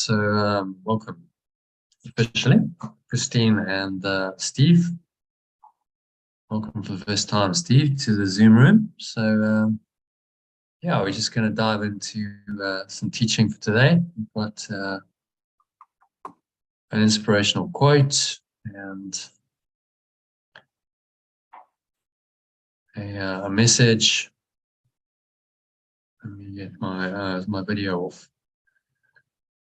So welcome officially, Christine and Steve. Welcome for the first time, Steve, to the Zoom room. So yeah, we're just going to dive into some teaching for today. We've got an inspirational quote and a message. Let me get my video off.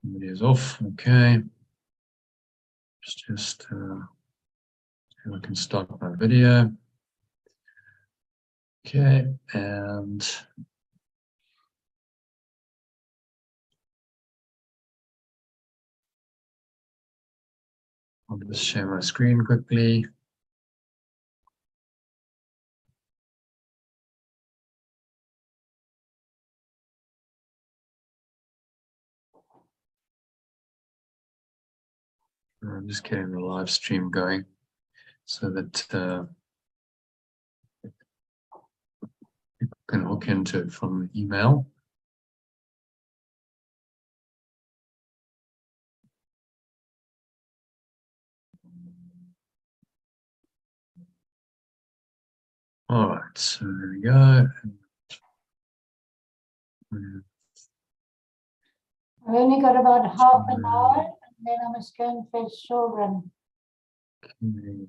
The video's off. Okay. Just see if I can start my video. Okay, and I'll just share my screen quickly. I'm just getting the live stream going so that people can hook into it from the email. All right, so there we go. I've only got about half an hour, and then I must go and fetch children. Okay.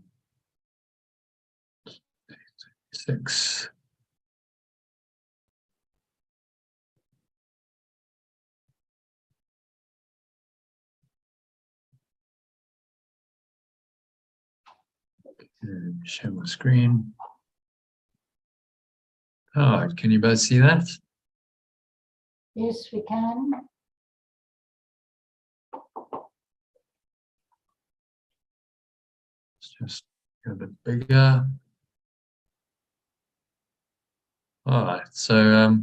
6. Share my screen. All right, can you both see that? Yes, we can. Let's just get a bit bigger. All right, so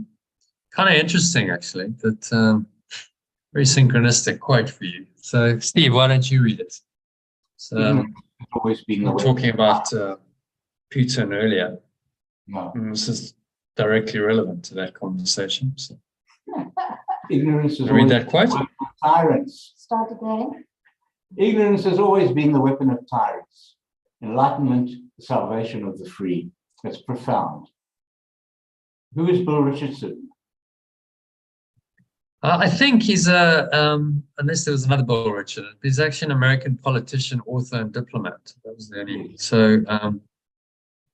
kind of interesting actually, that very synchronistic quote for you. So Steve, why don't you read it? So always been we're talking about Putin earlier. No. And this is directly relevant to that conversation. So Ignorance is read always that quote. the weapon of tyrants. Start again. Ignorance has always been the weapon of tyrants. Enlightenment, the salvation of the free. That's profound. Who is Bill Richardson? I think he's unless there was another Bill Richard, he's actually an American politician, author, and diplomat. That was the only. So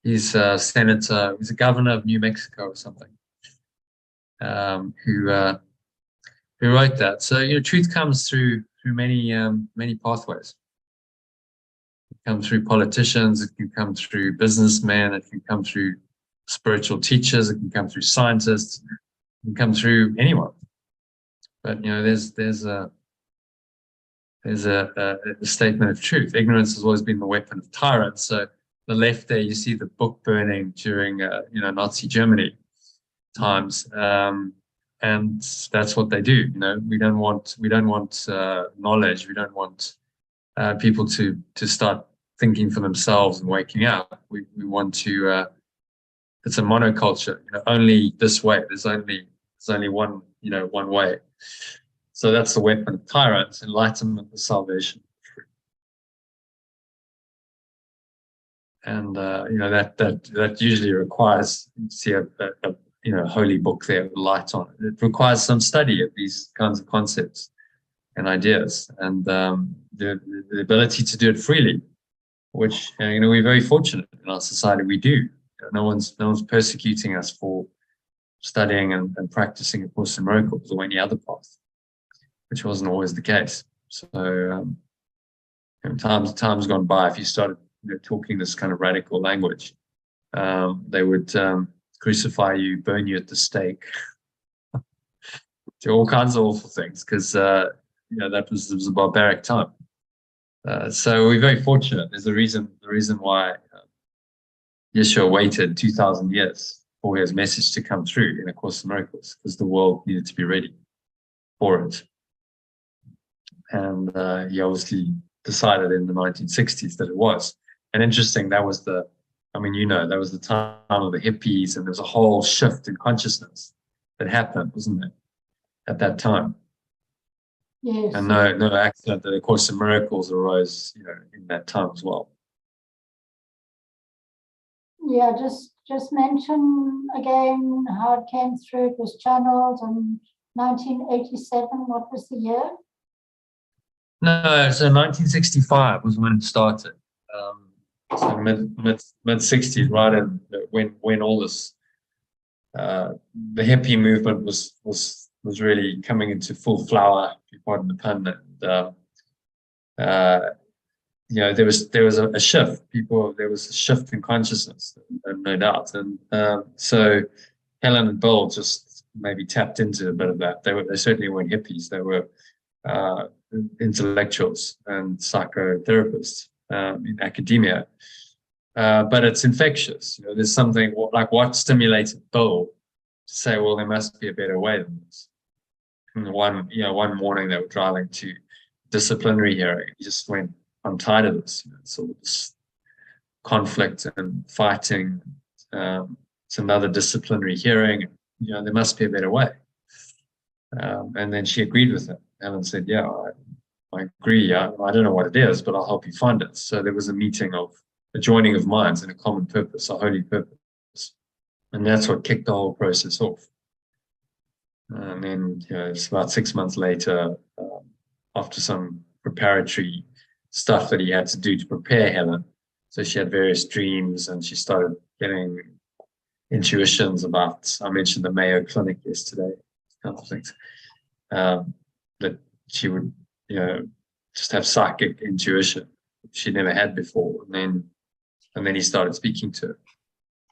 he's a senator. He's a governor of New Mexico or something. Who wrote that? So truth comes through many pathways. It can come through politicians. It can come through businessmen. It can come through spiritual teachers. It can come through scientists. It can come through anyone. But there's a statement of truth. Ignorance has always been the weapon of tyrants. So the left there, you see the book burning during Nazi Germany times, and that's what they do. We don't want knowledge. We don't want people to start thinking for themselves and waking up. We want to. It's a monoculture. Only this way. There's only one one way. So that's the weapon of tyrants, enlightenment, the salvation. And that usually requires, you see a holy book there with light on it. It requires some study of these kinds of concepts and ideas, and the ability to do it freely, which we're very fortunate in our society. We do. No one's persecuting us for studying and practicing A Course in Miracles or any other path, which wasn't always the case. So times gone by, if you started talking this kind of radical language, they would crucify you, burn you at the stake, do all kinds of awful things, because that was a barbaric time. So we're very fortunate. There's the reason why Yeshua waited 2,000 years for his message to come through in A Course in Miracles, because the world needed to be ready for it. And he obviously decided in the 1960s that it was. And interesting, that was that was the time of the hippies, and there was a whole shift in consciousness that happened, wasn't it, at that time? Yes. And no accident that A Course in Miracles arose, in that time as well. Yeah, just mention again how it came through. It was channeled in 1987. What was the year? No, so 1965 was when it started. So mid 60s, right? And when all this, the hippie movement was really coming into full flower, if you pardon the pun. And there was a shift. There was a shift in consciousness, no doubt. And so Helen and Bill just maybe tapped into a bit of that. They certainly weren't hippies. They were intellectuals and psychotherapists in academia. But it's infectious. There's something like what stimulated Bill to say, well, there must be a better way than this. And one morning they were driving to disciplinary hearing. He just went, I'm tired of this. It's all this conflict and fighting. It's another disciplinary hearing. There must be a better way. And then she agreed with him. Helen said, yeah, I agree. I don't know what it is, but I'll help you find it. So there was a joining of minds in a common purpose, a holy purpose. And that's what kicked the whole process off. And then, it's about 6 months later, after some preparatory stuff that he had to do to prepare Helen. So she had various dreams and she started getting intuitions about, I mentioned the Mayo Clinic yesterday, kind of things, that she would, just have psychic intuition she never had before. And then he started speaking to her.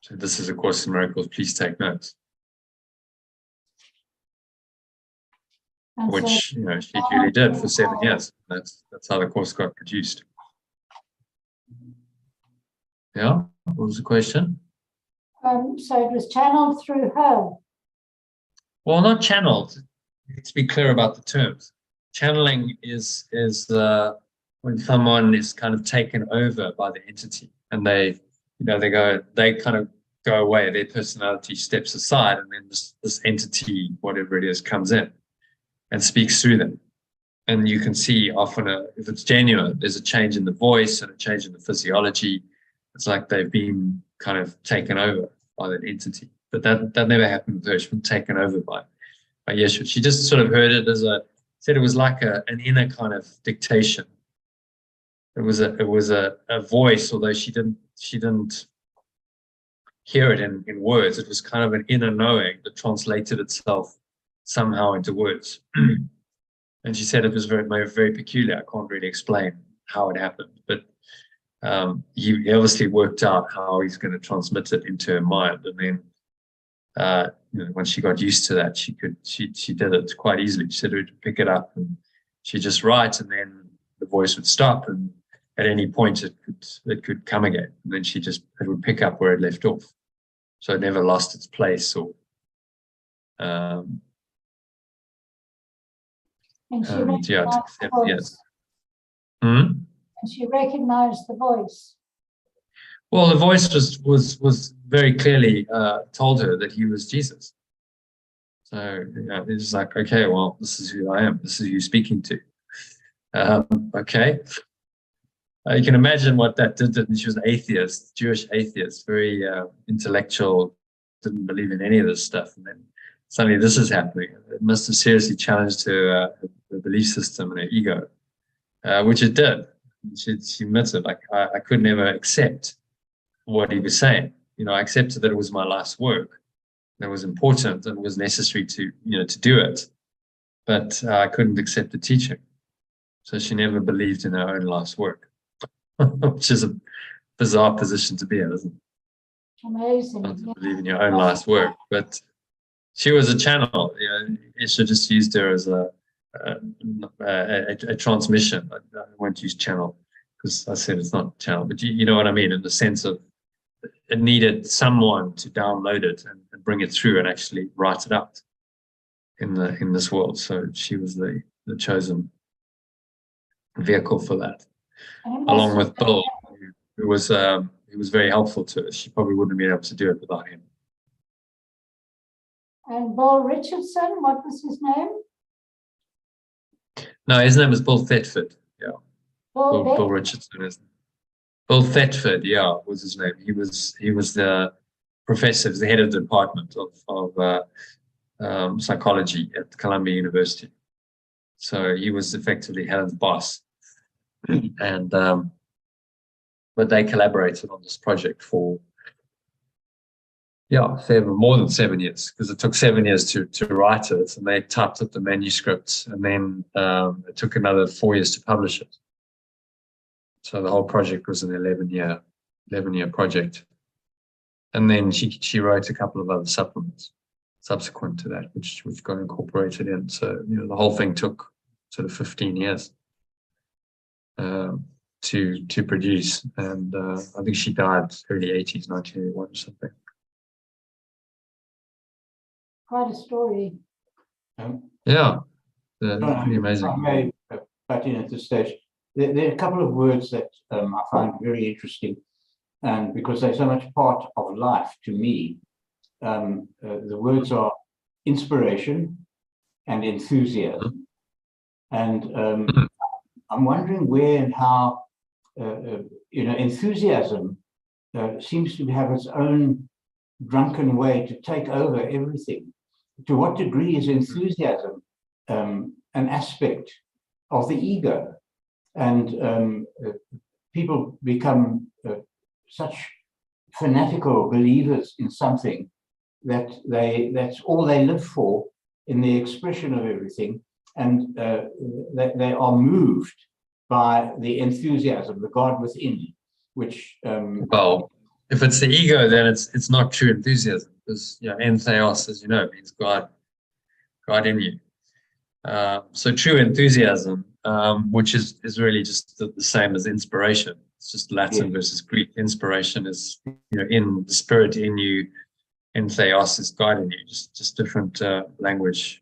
So this is A Course in Miracles, please take notes. And Which, she duly did for 7 years. That's how the course got produced. Yeah, what was the question? So it was channeled through her. Well, not channeled. Let's be clear about the terms. Channeling is when someone is kind of taken over by the entity, and they kind of go away. Their personality steps aside, and then this entity, whatever it is, comes in and speaks through them. And you can see often, if it's genuine, there's a change in the voice and a change in the physiology. It's like they've been kind of taken over by that entity. But that never happened with her. She was taken over by Yeshua. She just sort of heard it said it was like an inner kind of dictation. It was a voice, although she didn't hear it in words. It was kind of an inner knowing that translated itself somehow into words. And she said it was very, very peculiar. I can't really explain how it happened, but he obviously worked out how he's going to transmit it into her mind. And then when she got used to that, she did it quite easily. She said her to pick it up and she'd just write, and then the voice would stop, and at any point it could come again. And then it would pick up where it left off. So it never lost its place or And she recognized the voice. Yes. Hmm? And she recognized the voice. Well, the voice was very clearly told her that he was Jesus. So it's like, okay, well, this is who I am. This is who you're speaking to. Okay. You can imagine what that did. She was an atheist, Jewish atheist, very intellectual, didn't believe in any of this stuff. And then suddenly this is happening. It must have seriously challenged her belief system and her ego, which it did. She admitted, like, I could never accept what he was saying. I accepted that it was my life's work, that was important and was necessary to do it, but I couldn't accept the teaching. So she never believed in her own life's work, which is a bizarre position to be in, isn't it? Amazing. Not to believe in your own life's work, but she was a channel. Isha just used her as a transmission. I won't use channel because I said it's not channel, but you know what I mean, in the sense of it needed someone to download it and bring it through and actually write it out in this world. So she was the chosen vehicle for that, along with Bill, who was very helpful to us. She probably wouldn't have been able to do it without him. And Bill Richardson, what was his name? No, his name was Bill Thetford. Yeah, Bill Bill Richardson, isn't it? Bill Thetford, yeah, was his name. He was the professor, the head of the department of psychology at Columbia University. So he was effectively Helen's boss, and but they collaborated on this project for more than 7 years, because it took 7 years to write it, and they typed up the manuscript, and then it took another 4 years to publish it. So the whole project was an 11-year project. And then she wrote a couple of other supplements subsequent to that, which got incorporated in. So, the whole thing took sort of 15 years to produce. And I think she died early 80s, 1981 or something. Quite a story. Yeah, pretty amazing. I may butt in at this stage. There are a couple of words that I find very interesting, and because they're so much part of life to me. The words are inspiration and enthusiasm. And I'm wondering where and how, enthusiasm seems to have its own drunken way to take over everything. To what degree is enthusiasm an aspect of the ego? And people become such fanatical believers in something that that's all they live for in the expression of everything, and they are moved by the enthusiasm, the God within, which well, if it's the ego, then it's not true enthusiasm, because entheos, as you know, means God in you. So true enthusiasm, which is really just the same as inspiration. It's just Latin versus Greek. Inspiration is in the spirit in you. Entheos is God in you. Just different languages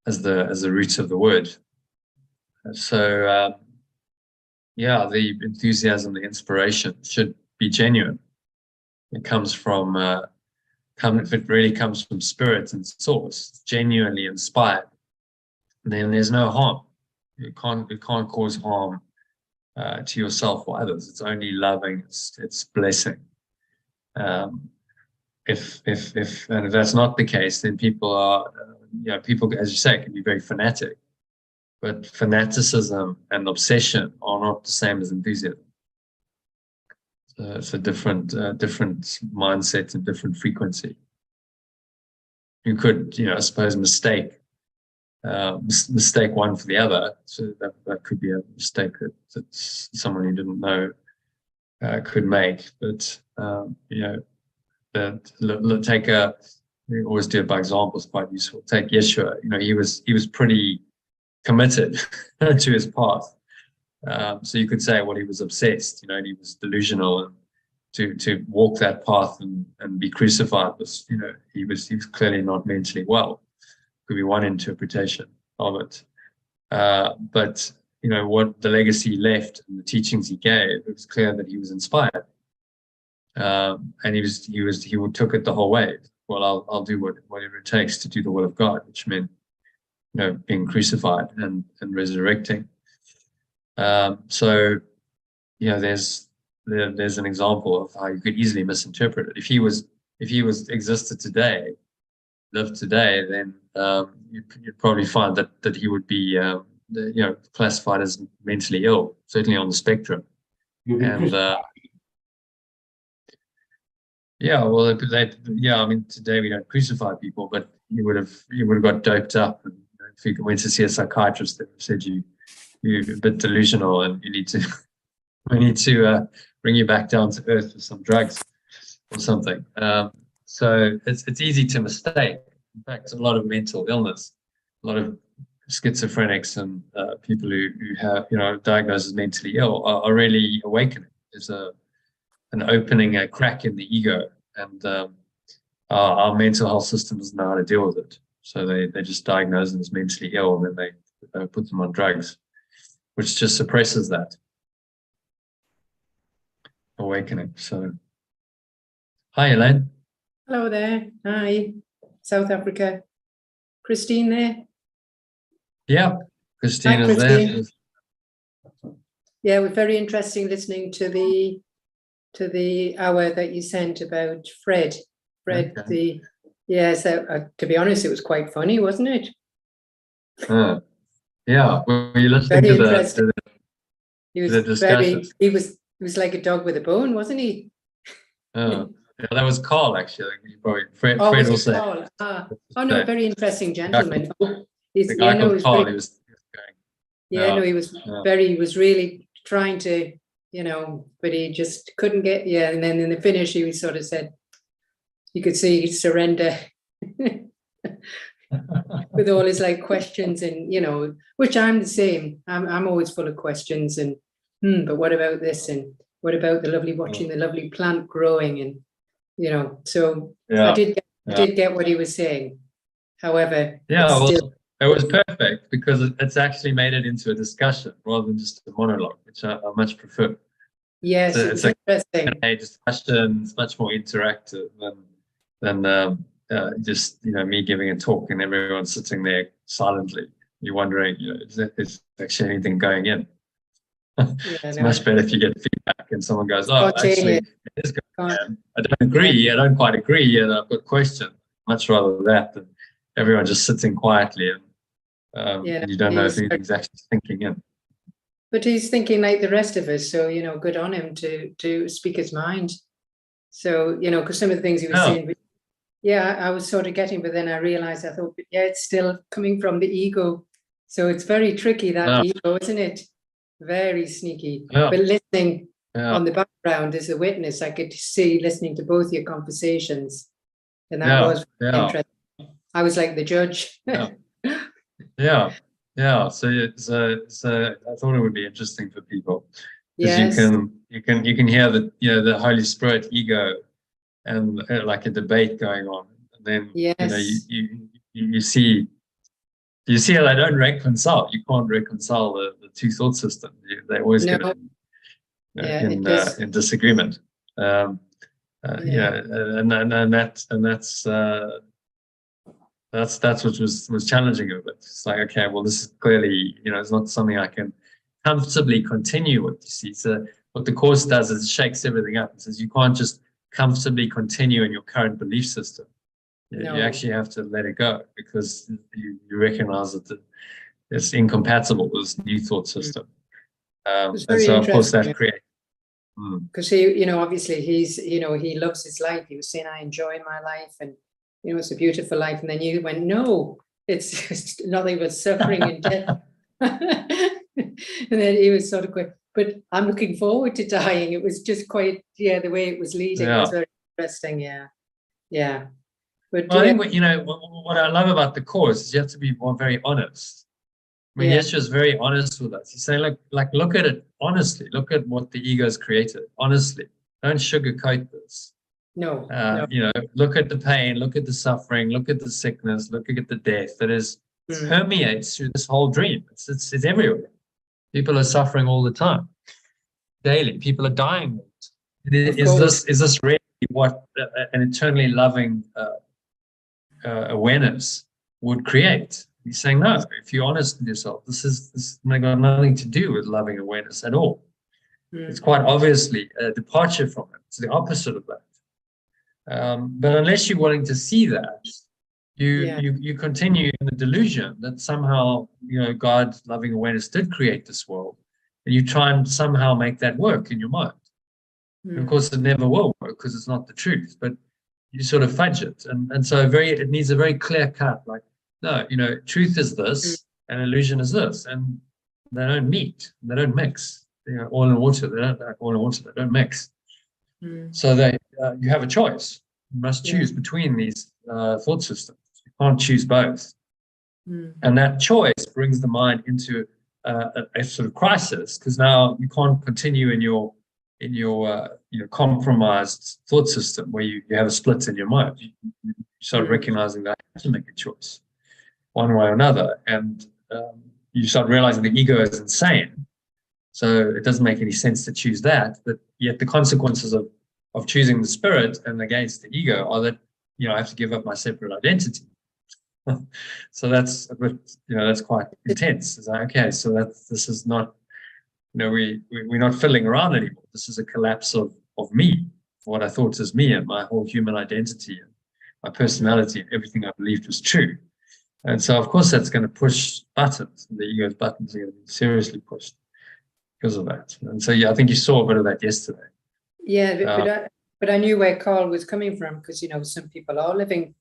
as the roots of the word. So the enthusiasm, the inspiration should be genuine. It comes from if it really comes from spirit and source, genuinely inspired, then there's no harm. It can't cause harm to yourself or others. It's only loving. It's blessing. If that's not the case, then people are people, as you say, can be very fanatic. But fanaticism and obsession are not the same as enthusiasm. It's a different mindset and different frequency. You could, I suppose, mistake one for the other. So that could be a mistake that someone you didn't know could make. But we always do it by examples, quite useful. Take Yeshua. He was pretty committed to his path. So you could say, well, he was obsessed, and he was delusional, and to walk that path and be crucified was, he was clearly not mentally well. Could be one interpretation of it. But what the legacy he left and the teachings he gave, it was clear that he was inspired. And he took it the whole way. Well, I'll do whatever it takes to do the will of God, which meant, being crucified and resurrecting. So, there's an example of how you could easily misinterpret it. If he existed today, lived today, then you'd probably find that he would be classified as mentally ill, certainly on the spectrum. And today we don't crucify people, but you would have got doped up, and if you went to see a psychiatrist, they would have said you're a bit delusional, and we need to bring you back down to earth with some drugs or something. So it's easy to mistake. In fact, a lot of mental illness, a lot of schizophrenics and people who have diagnosed as mentally ill are really awakening. There's an opening, a crack in the ego, and our mental health system doesn't know how to deal with it. So they just diagnose them as mentally ill, and then they put them on drugs, which just suppresses that awakening. So, hi, Elaine. Hello there. Hi, South Africa. Christine there. Yeah, Christina's Hi, there. Christine. Yeah, it was very interesting listening to the hour that you sent about Fred. Fred, Okay. so to be honest, it was quite funny, wasn't it? Yeah, were you listening Very to interesting. He the was discussions? he was like a dog with a bone, wasn't he? Yeah, that was Carl, actually. Fred Oh, was it also. Paul? Oh no, very interesting gentleman. The guy called Carl, he was going. Yeah, no, he was really trying to, but he just couldn't get, and then in the finish, he sort of said, you could see he'd surrender with all his like questions and, which I'm the same. I'm always full of questions and, but what about this? And what about watching the lovely plant growing? And, so I did get what he was saying. However, it was perfect because it's actually made it into a discussion rather than just a monologue, which I much prefer. Yes, so it's interesting. A discussion. It's much more interactive than just me giving a talk and everyone sitting there silently. You're wondering, is actually anything going in? It's much better if you get feedback and someone goes, "Oh, actually, it is going in. I don't agree. I don't quite agree, and I've got questions." Much rather that than everyone just sitting quietly and you don't know if anything's actually sinking in. But he's thinking like the rest of us, so good on him to speak his mind. So because some of the things he was saying, I was sort of getting, but then I realized, I thought, it's still coming from the ego, so it's very tricky, that ego, isn't it? Very sneaky. But listening on the background as a witness, I could see listening to both your conversations, and that was interesting. I was like the judge. So I thought it would be interesting for people because you can hear the Holy Spirit ego and like a debate going on, and then you see how they don't reconcile. You can't reconcile the two thought systems. They always get in disagreement. And that's what was challenging of it. It's like, okay, well, this is clearly, it's not something I can comfortably continue with. You see, so what the Course does is it shakes everything up. It says you can't just comfortably continue in your current belief system. You actually have to let it go because you recognize that it's incompatible with this new thought system. And so, of course, that creates. Because he, obviously he loves his life. He was saying, I enjoy my life and, it's a beautiful life. And then you went, no, it's just nothing but suffering and death. And then he was sort of going, but I'm looking forward to dying. It was just quite, the way it was leading was very interesting. Yeah. But I think what I love about the Course is you have to be very honest. I mean, Yeshua's very honest with us. He's saying, look at it honestly. Look at what the ego's created honestly. Don't sugarcoat this. No. Look at the pain, look at the suffering, look at the sickness, look at the death that permeates through this whole dream. It's everywhere. People are suffering all the time, daily. People are dying. Is this really what an eternally loving awareness would create? He's saying, no, if you're honest with yourself, this has got nothing to do with loving awareness at all. It's quite obviously a departure from it. It's the opposite of that. But unless you're willing to see that, you continue in the delusion that somehow, God's loving awareness did create this world, and you try and somehow make that work in your mind. And of course, it never will work because it's not the truth, but you sort of fudge it. And so it needs a very clear cut, like, no, truth is this and illusion is this, and they don't meet, they don't mix. Oil and water, they don't mix. So you have a choice. You must choose between these thought systems. You can't choose both. And that choice brings the mind into a sort of crisis, because now you can't continue in your compromised thought system where you have a split in your mind. You start recognizing that you have to make a choice one way or another, and you start realizing the ego is insane. So it doesn't make any sense to choose that, but yet the consequences of choosing the spirit and against the ego are that, I have to give up my separate identity. So that's a bit, that's quite intense. It's like, okay, so this is not, we're not fiddling around anymore. This is a collapse of me, what I thought is me and my whole human identity and my personality and everything I believed was true. And so, of course, that's going to push buttons. The ego's buttons are going to be seriously pushed because of that. And so, yeah, I think you saw a bit of that yesterday. Yeah, but I knew where Carl was coming from, because, some people are living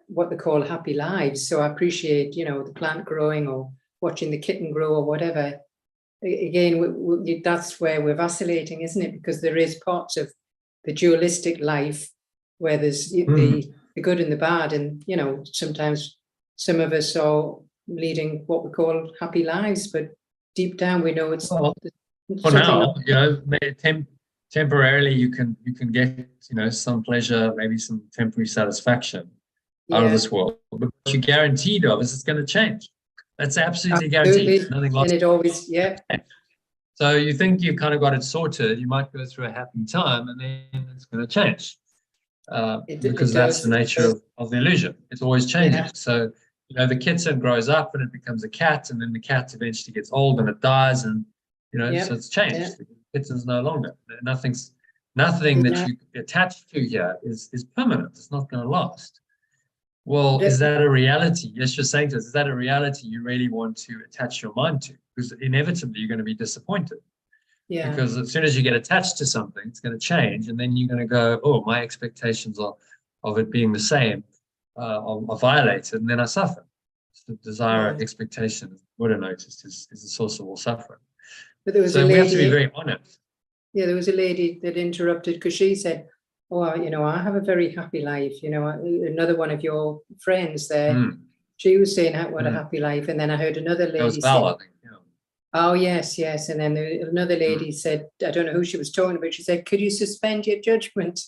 what they call happy lives. So I appreciate, the plant growing or watching the kitten grow or whatever. Again, that's where we're vacillating, isn't it? Because there is parts of the dualistic life where there's the good and the bad. And, sometimes some of us are leading what we call happy lives, but deep down we know it's for now, temporarily you can get, some pleasure, maybe some temporary satisfaction out of this world. But what you're guaranteed of is it's going to change. That's absolutely guaranteed. Nothing lost. And it always, So you think you've kind of got it sorted. You might go through a happy time and then it's going to change. Because that's the nature of the illusion. It's always changing. Yeah. So, the kitten grows up and it becomes a cat, and then the cat eventually gets old and it dies, and so it's changed. Yeah. The kitten's no longer. Nothing that you attach to here is permanent. It's not going to last. Well, is that a reality? Yes, you're saying to us, is that a reality you really want to attach your mind to? Because inevitably you're going to be disappointed. Yeah. Because as soon as you get attached to something, it's going to change, and then you're going to go, oh, my expectations of it being the same are violated, and then I suffer. So the desire, expectation, what I noticed is the source of all suffering. But there was so a lady, we have to be very honest. Yeah, there was a lady that interrupted because she said, oh, I have a very happy life. Another one of your friends there, she was saying, what a happy life. And then I heard another lady say, Val, I think, oh, yes. And then another lady said, I don't know who she was talking about. She said, could you suspend your judgment?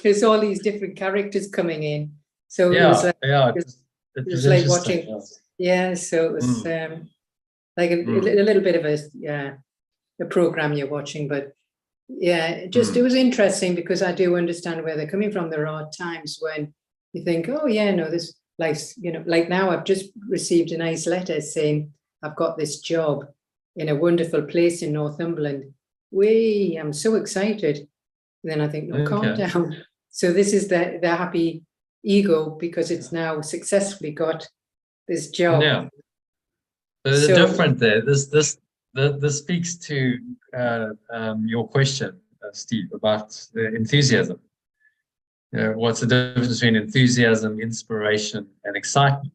There's all these different characters coming in. So it was like watching. Yeah. So it was like a little bit of a program you're watching, but it was interesting because I do understand where they're coming from. There are times when you think, oh yeah, no, this life's, like now I've just received a nice letter saying I've got this job in a wonderful place in Northumberland. I'm so excited. And then I think, no, calm down. So this is the happy ego because it's now successfully got this job. Yeah. There's a difference there. This speaks to your question, Steve, about enthusiasm. What's the difference between enthusiasm, inspiration, and excitement?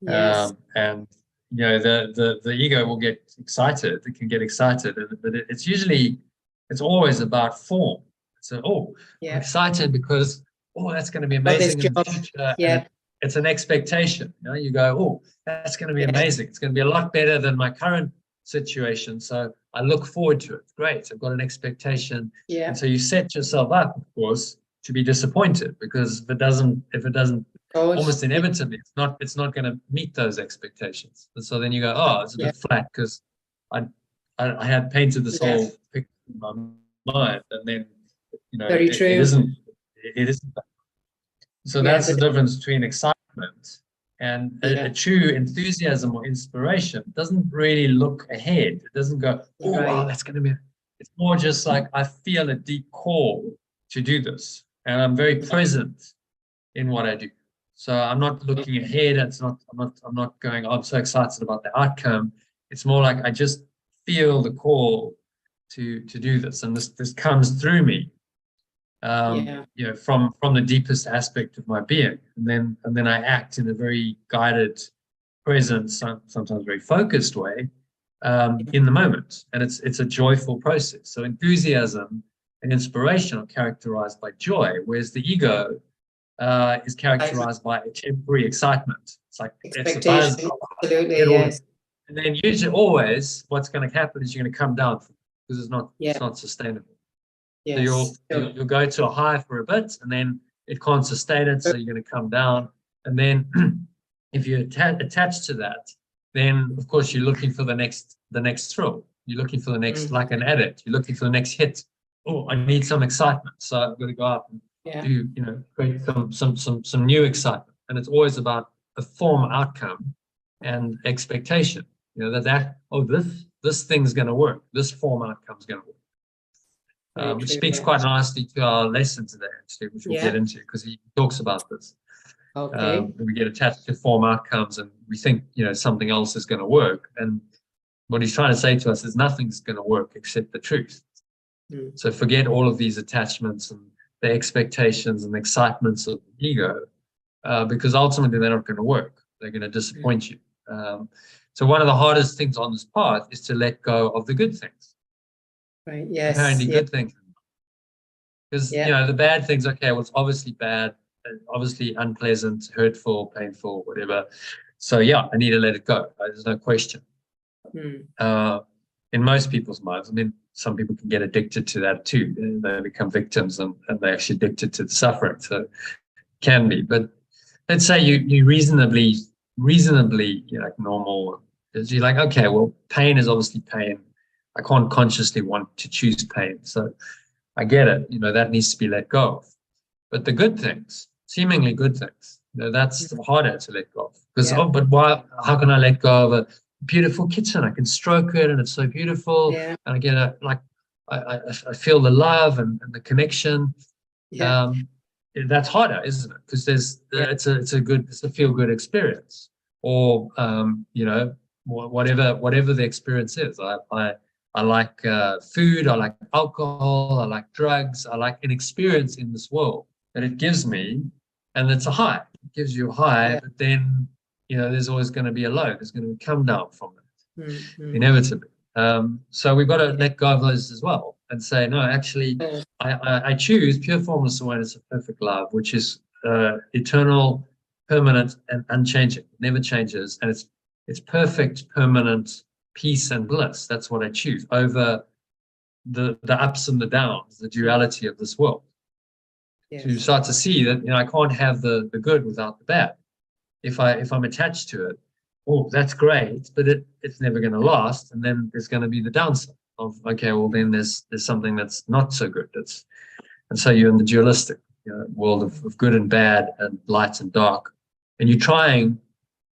Yes. And the ego will get excited. It can get excited, but it's always about form. So, I'm excited because that's going to be amazing in the future. Yeah. It's an expectation. You go, that's going to be amazing. It's going to be a lot better than my current situation. So I look forward to it. Great. I've got an expectation. Yeah. And so you set yourself up, of course, to be disappointed because if it doesn't, almost inevitably, it's not going to meet those expectations. And so then you go, it's a bit flat because I had painted this whole picture in my mind, and then very true. It isn't. So that's the difference between excitement and a true enthusiasm or inspiration. It doesn't really look ahead. It doesn't go, wow, that's going to be. It's more just like I feel a deep call to do this, and I'm very present in what I do. So I'm not looking ahead. I'm not going, I'm so excited about the outcome. It's more like I just feel the call to do this, and this comes through me. From the deepest aspect of my being, and then I act in a very guided, present, sometimes very focused way in the moment, and it's a joyful process. So enthusiasm and inspiration are characterized by joy, whereas the ego is characterized by a temporary excitement. It's like expectation. Absolutely, yes. And then usually, always, what's going to happen is you're going to come down because it's not sustainable. Yes. So you'll go to a high for a bit, and then it can't sustain it, so you're going to come down. And then if you're attached to that, then of course you're looking for the next thrill. You're looking for the next, like an addict. You're looking for the next hit. Oh, I need some excitement, so I've got to go out Yeah. to, create some new excitement. And it's always about a form outcome and expectation. This thing's going to work. This form outcome is going to work. Which speaks quite nicely to our lesson today, actually, which we'll get into, because he talks about this. Okay. We get attached to form outcomes, and we think something else is going to work. And what he's trying to say to us is nothing's going to work except the truth. So forget all of these attachments and the expectations and excitements of the ego, because ultimately they're not going to work. They're going to disappoint you. So one of the hardest things on this path is to let go of the good things. Right. Yes. Apparently good things. Because, the bad things, okay, well, it's obviously bad, obviously unpleasant, hurtful, painful, whatever. So, I need to let it go. There's no question. In most people's minds, I mean, some people can get addicted to that too. They become victims and they're actually addicted to the suffering. So it can be. But let's say you reasonably, like normal. You're like, okay, well, pain is obviously pain. I can't consciously want to choose pain. So I get it. That needs to be let go of. But the good things, seemingly good things, that's harder to let go of. Because, but why? How can I let go of a beautiful kitchen? I can stroke it and it's so beautiful. And I get I feel the love and the connection. That's harder, isn't it? Because it's a feel good experience. Or whatever the experience is. I like food, I like alcohol, I like drugs, I like an experience in this world that it gives me, and it's a high. It gives you a high, but then there's always going to be a low. There's going to be a come down from it, inevitably. So we've got to let go of those as well and say, no, actually, I choose pure formless awareness of perfect love, which is eternal, permanent, and unchanging. It never changes, and it's perfect, permanent peace and bliss. That's what I choose over the ups and the downs, the duality of this world. To start to see that I can't have the good without the bad. If I'm attached to it, that's great, but it's never going to last, and then there's going to be the downside of, okay, well then there's something that's not so good. And so you're in the dualistic world of good and bad and light and dark, and you're trying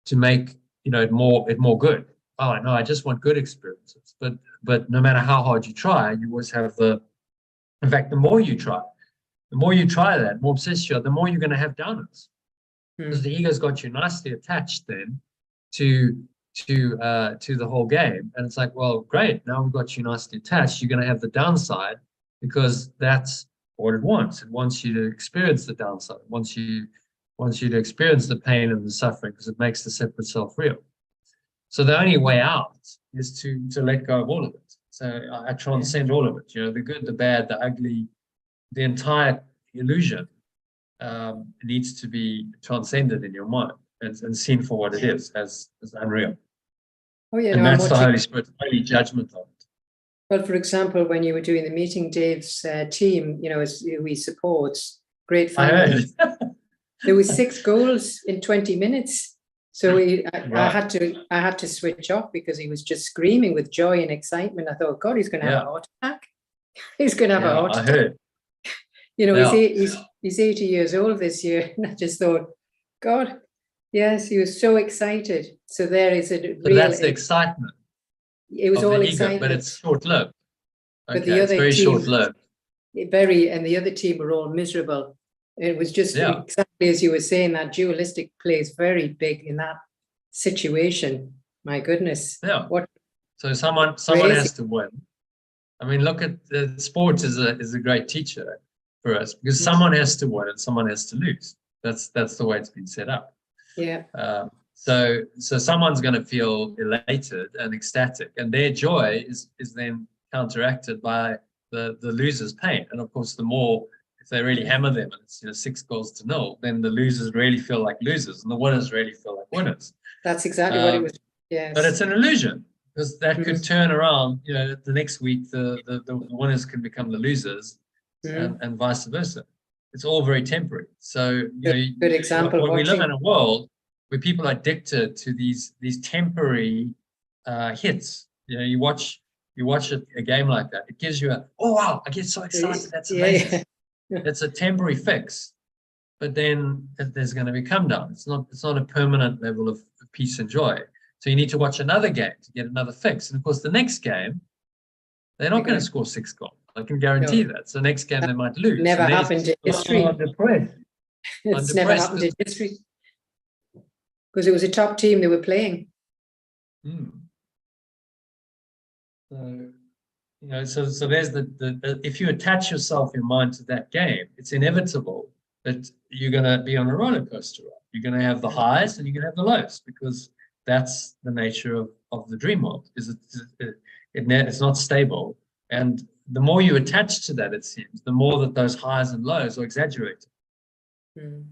to make it more good. Oh no, I just want good experiences. But no matter how hard you try, you always have in fact, the more you try that, more obsessed you are, the more you're going to have downers. Because the ego's got you nicely attached then to the whole game. And it's like, well, great, now we've got you nicely attached. You're going to have the downside because that's what it wants. It wants you to experience the downside. It wants you to experience the pain and the suffering because it makes the separate self real. So the only way out is to let go of all of it. So I transcend all of it, the good, the bad, the ugly, the entire illusion needs to be transcended in your mind and seen for what it is, as unreal. And that's the Holy Spirit's holy judgment of it. Well, for example, when you were doing the meeting, Dave's team, who he supports, great family. There was 6 goals in 20 minutes. So I had to switch off because he was just screaming with joy and excitement. I thought, God, he's going to have a heart attack. He's going to have a heart attack. I heard. He's 80 years old this year. And I just thought, God, yes, he was so excited. So there is a real... But that's the excitement. It was all excitement. But it's short-lived. Okay, but the other it's very team, short-lived. And the other team were all miserable. It was just exactly as you were saying, that dualistic plays very big in that situation. My goodness. Yeah. So someone has to win. I mean, look at sports is a great teacher for us because someone has to win and someone has to lose. That's the way it's been set up. Yeah. So someone's going to feel elated and ecstatic, and their joy is then counteracted by the loser's pain. And of course, the more, if they really hammer them and it's 6-0, then the losers really feel like losers and the winners really feel like winners. That's exactly what it was. Yes. But it's an illusion because that could turn around. The next week the winners can become the losers, and vice versa. It's all very temporary. So good example. We live in a world where people are addicted to these temporary hits. You watch a game like that. It gives you oh wow, I get so excited. That's amazing. It's a temporary fix, but then there's going to be come down. It's not a permanent level of peace and joy. So you need to watch another game to get another fix. And of course, the next game, they're not going to score 6 goals. I can guarantee that. So next game they might lose. Never happened in history. I'm depressed. It's never happened in history. Because it was a top team they were playing. So, you know, so there's the if you attach yourself, your mind to that game, it's inevitable that you're going to be on a roller coaster ride. You're going to have the highs and you're going to have the lows, because that's the nature of the dream world. It's not stable, and the more you attach to that, it seems, the more that those highs and lows are exaggerated. You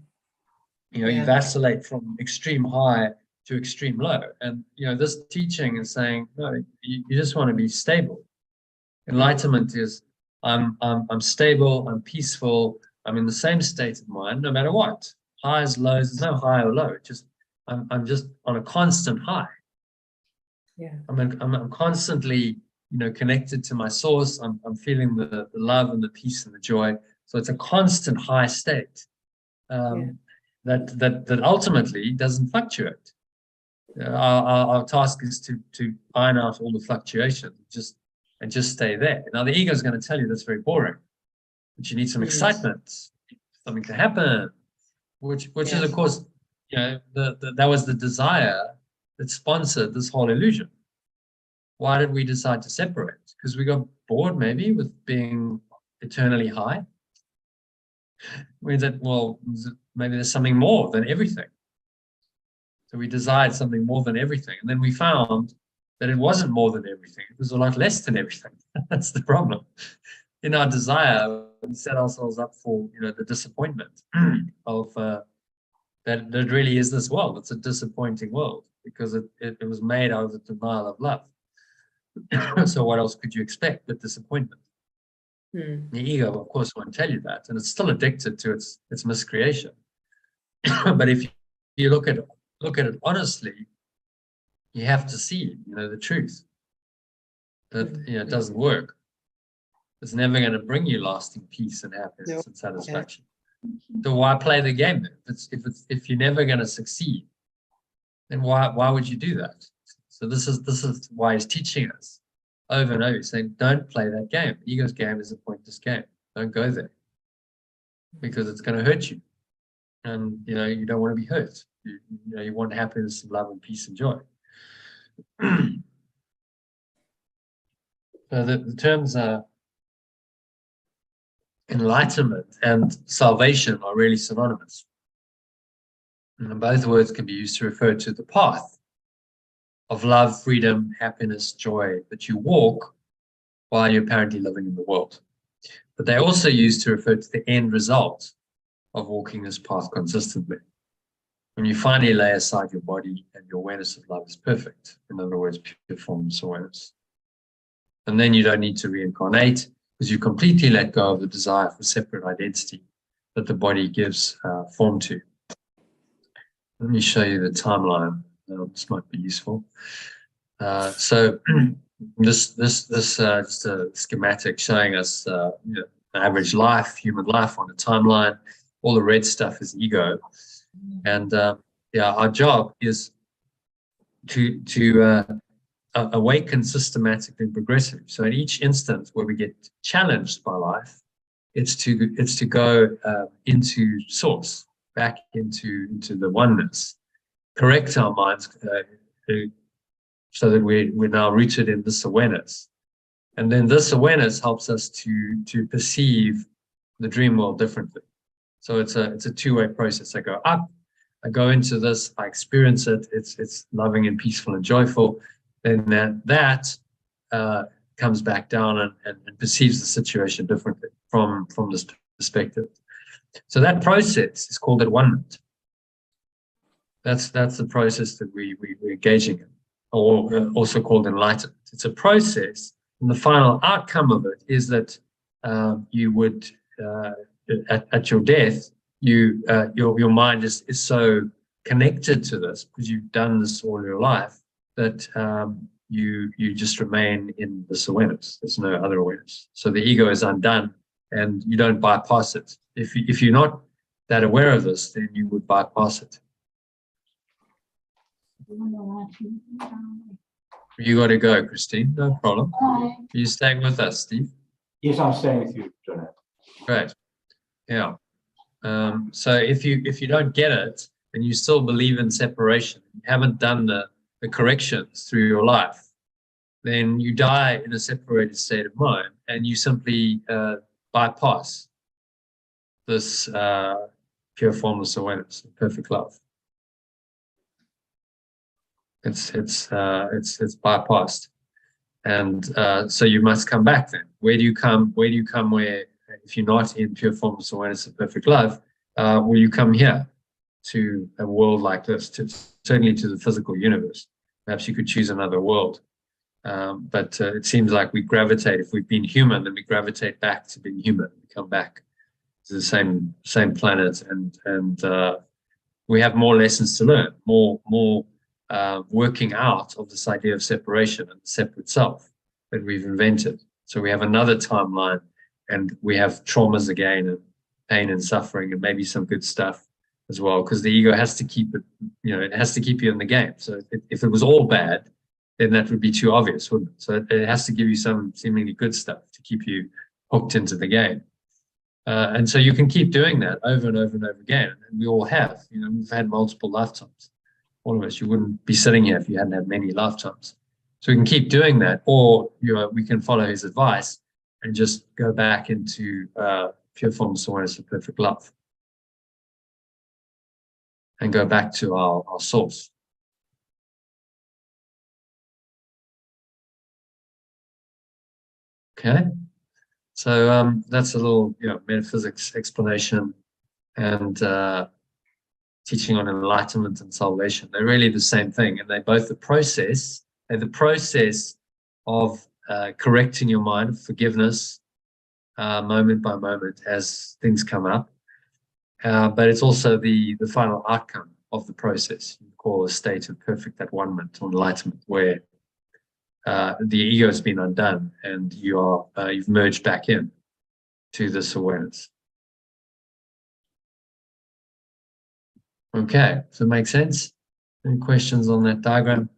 know, you vacillate from extreme high to extreme low, and you know, this teaching is saying, no, you just want to be stable. Enlightenment is I'm stable, I'm peaceful, I'm in the same state of mind no matter what. Highs, lows, there's no high or low. Just I'm just on a constant high. I'm constantly, you know, connected to my source. I'm feeling the love and the peace and the joy. So it's a constant high state that ultimately doesn't fluctuate. Our task is to iron out all the fluctuations, and just stay there. Now the ego is going to tell you that's very boring, but you need some excitement, something to happen, which is of course, you know, that was the desire that sponsored this whole illusion. Why did we decide to separate? Because we got bored maybe with being eternally high. We said, well, maybe there's something more than everything. So we desired something more than everything. And then we found that it wasn't more than everything. It was a lot less than everything. That's the problem. In our desire, we set ourselves up for, you know, the disappointment of that really is this world. It's a disappointing world because it was made out of the denial of love. So what else could you expect but disappointment? The ego, of course, won't tell you that, and it's still addicted to its miscreation. But if you look at it honestly, you have to see, you know, the truth that, you know, it doesn't work. It's never going to bring you lasting peace and happiness and satisfaction. So why play the game then? If you're never going to succeed, then why would you do that? So this is why he's teaching us over and over, saying, don't play that game. Ego's game is a pointless game. Don't go there, because it's going to hurt you, and you know, you don't want to be hurt. You know, you want happiness and love and peace and joy. So the terms enlightenment and salvation are really synonymous, and both words can be used to refer to the path of love, freedom, happiness, joy that you walk while you're apparently living in the world. But they're also used to refer to the end result of walking this path consistently. When you finally lay aside your body and your awareness of love is perfect, in other words, pure formless awareness. And then you don't need to reincarnate, because you completely let go of the desire for separate identity that the body gives form to. Let me show you the timeline. This might be useful. So this just a schematic showing us you know, an average life, human life on a timeline. All the red stuff is ego, and our job is to awaken systematically and progressively. So at each instance where we get challenged by life, it's to go into source, back into the oneness. Correct our minds so that we're now rooted in this awareness, and then this awareness helps us to perceive the dream world differently. So it's a two-way process. I go up, I go into this, I experience it. It's loving and peaceful and joyful. Then that comes back down and perceives the situation differently from this perspective. So that process is called at-one-ment. That's the process that we're engaging in, or also called enlightenment. It's a process, and the final outcome of it is that you would, at your death, your mind is so connected to this, because you've done this all your life, that you just remain in this awareness. There's no other awareness. So the ego is undone, and you don't bypass it. If you're not that aware of this, then you would bypass it. You got to go, Christine. No problem. Bye. Are you staying with us, Steve? Yes, I'm staying with you, Jonah. Great. Yeah. So if you don't get it and you still believe in separation, you haven't done the corrections through your life, then you die in a separated state of mind, and you simply bypass this pure formless awareness, perfect love. It's bypassed, and so you must come back. Then where do you come? Where if you're not in pure formless awareness of perfect love, will you come here to a world like this? Certainly to the physical universe. Perhaps you could choose another world, but it seems like we gravitate. If we've been human, then we gravitate back to being human. We come back to the same planet, and we have more lessons to learn, more working out of this idea of separation and the separate self that we've invented. So we have another timeline, and we have traumas again, and pain and suffering, and maybe some good stuff as well, because the ego has to keep it, it has to keep you in the game. So if it was all bad, then that would be too obvious, wouldn't it? So it has to give you some seemingly good stuff to keep you hooked into the game. And so you can keep doing that over and over and over again. And we all have, we've had multiple lifetimes. All of us, you wouldn't be sitting here if you hadn't had many lifetimes. So we can keep doing that, or we can follow his advice and just go back into pure formless awareness of perfect love, and go back to our source. Okay, so that's a little metaphysics explanation and teaching on enlightenment and salvation. They're really the same thing, and they're both the process. They're the process of correcting your mind, forgiveness, moment by moment as things come up. But it's also the final outcome of the process. You call a state of perfect at-one-ment or enlightenment, where the ego has been undone and you've merged back in to this awareness. Okay, does it make sense? Any questions on that diagram?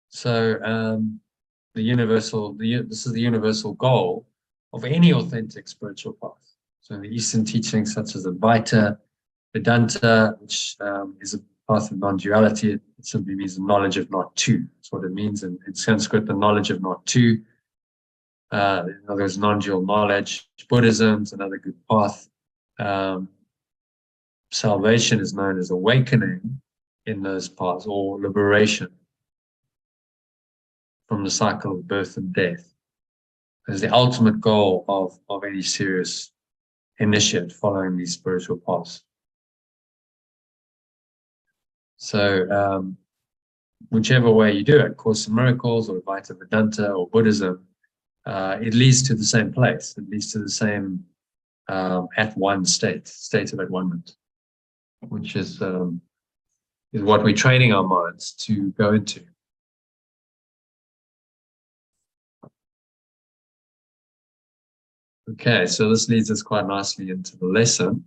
So this is the universal goal of any authentic spiritual path. So in the Eastern teachings, such as Advaita, Vedanta, which is a path of non-duality, it simply means the knowledge of not two. That's what it means in Sanskrit, the knowledge of not two. In other words, non-dual knowledge. Buddhism is another good path. Salvation is known as awakening in those paths, or liberation from the cycle of birth and death. As the ultimate goal of any serious initiate following these spiritual paths. So whichever way you do it, Course in Miracles or Advaita Vedanta or Buddhism, it leads to the same place. It leads to the same at-one state of at-one-ment, which is what we're training our minds to go into. Okay, so this leads us quite nicely into the lesson,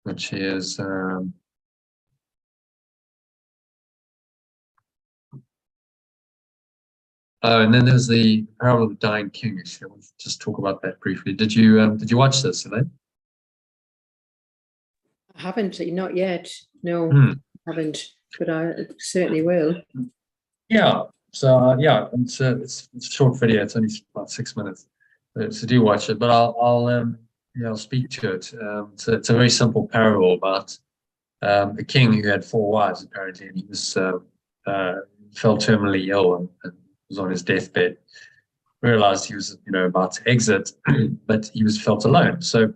which is and then there's the parable of the dying king. Actually, I want to just talk about that briefly. Did you watch this, Elaine? I haven't, not yet. No, haven't, but I certainly will. Yeah. So it's a short video. It's only about 6 minutes, so do watch it. But I'll speak to it. It's a very simple parable about a king who had 4 wives apparently, and he was fell terminally ill and was on his deathbed. Realized he was about to exit, but he felt alone. So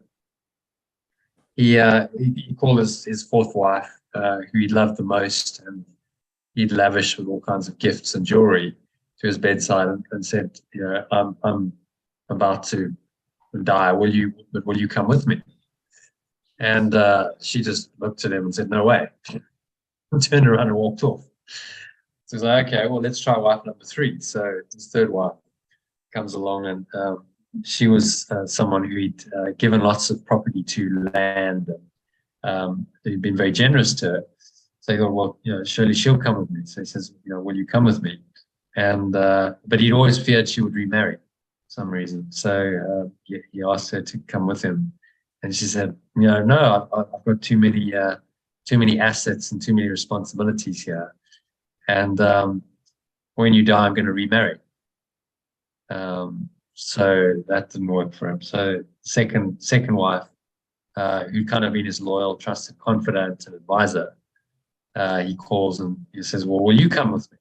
he called his 4th wife, who he loved the most, and he'd lavish with all kinds of gifts and jewelry, to his bedside and said, I'm about to die. Will you come with me? And she just looked at him and said, no way. turned around and walked off. So I was like, okay, well, let's try wife number 3. So this third wife comes along, and she was someone who'd given lots of property to land. He'd been very generous to her. So he thought, well, surely she'll come with me. So he says, will you come with me? And but he'd always feared she would remarry for some reason. So he asked her to come with him, and she said, no, I've got too many assets and too many responsibilities here. And when you die, I'm going to remarry. So that didn't work for him. So second wife, who'd kind of been his loyal, trusted confidant and advisor, he calls and he says, well, will you come with me?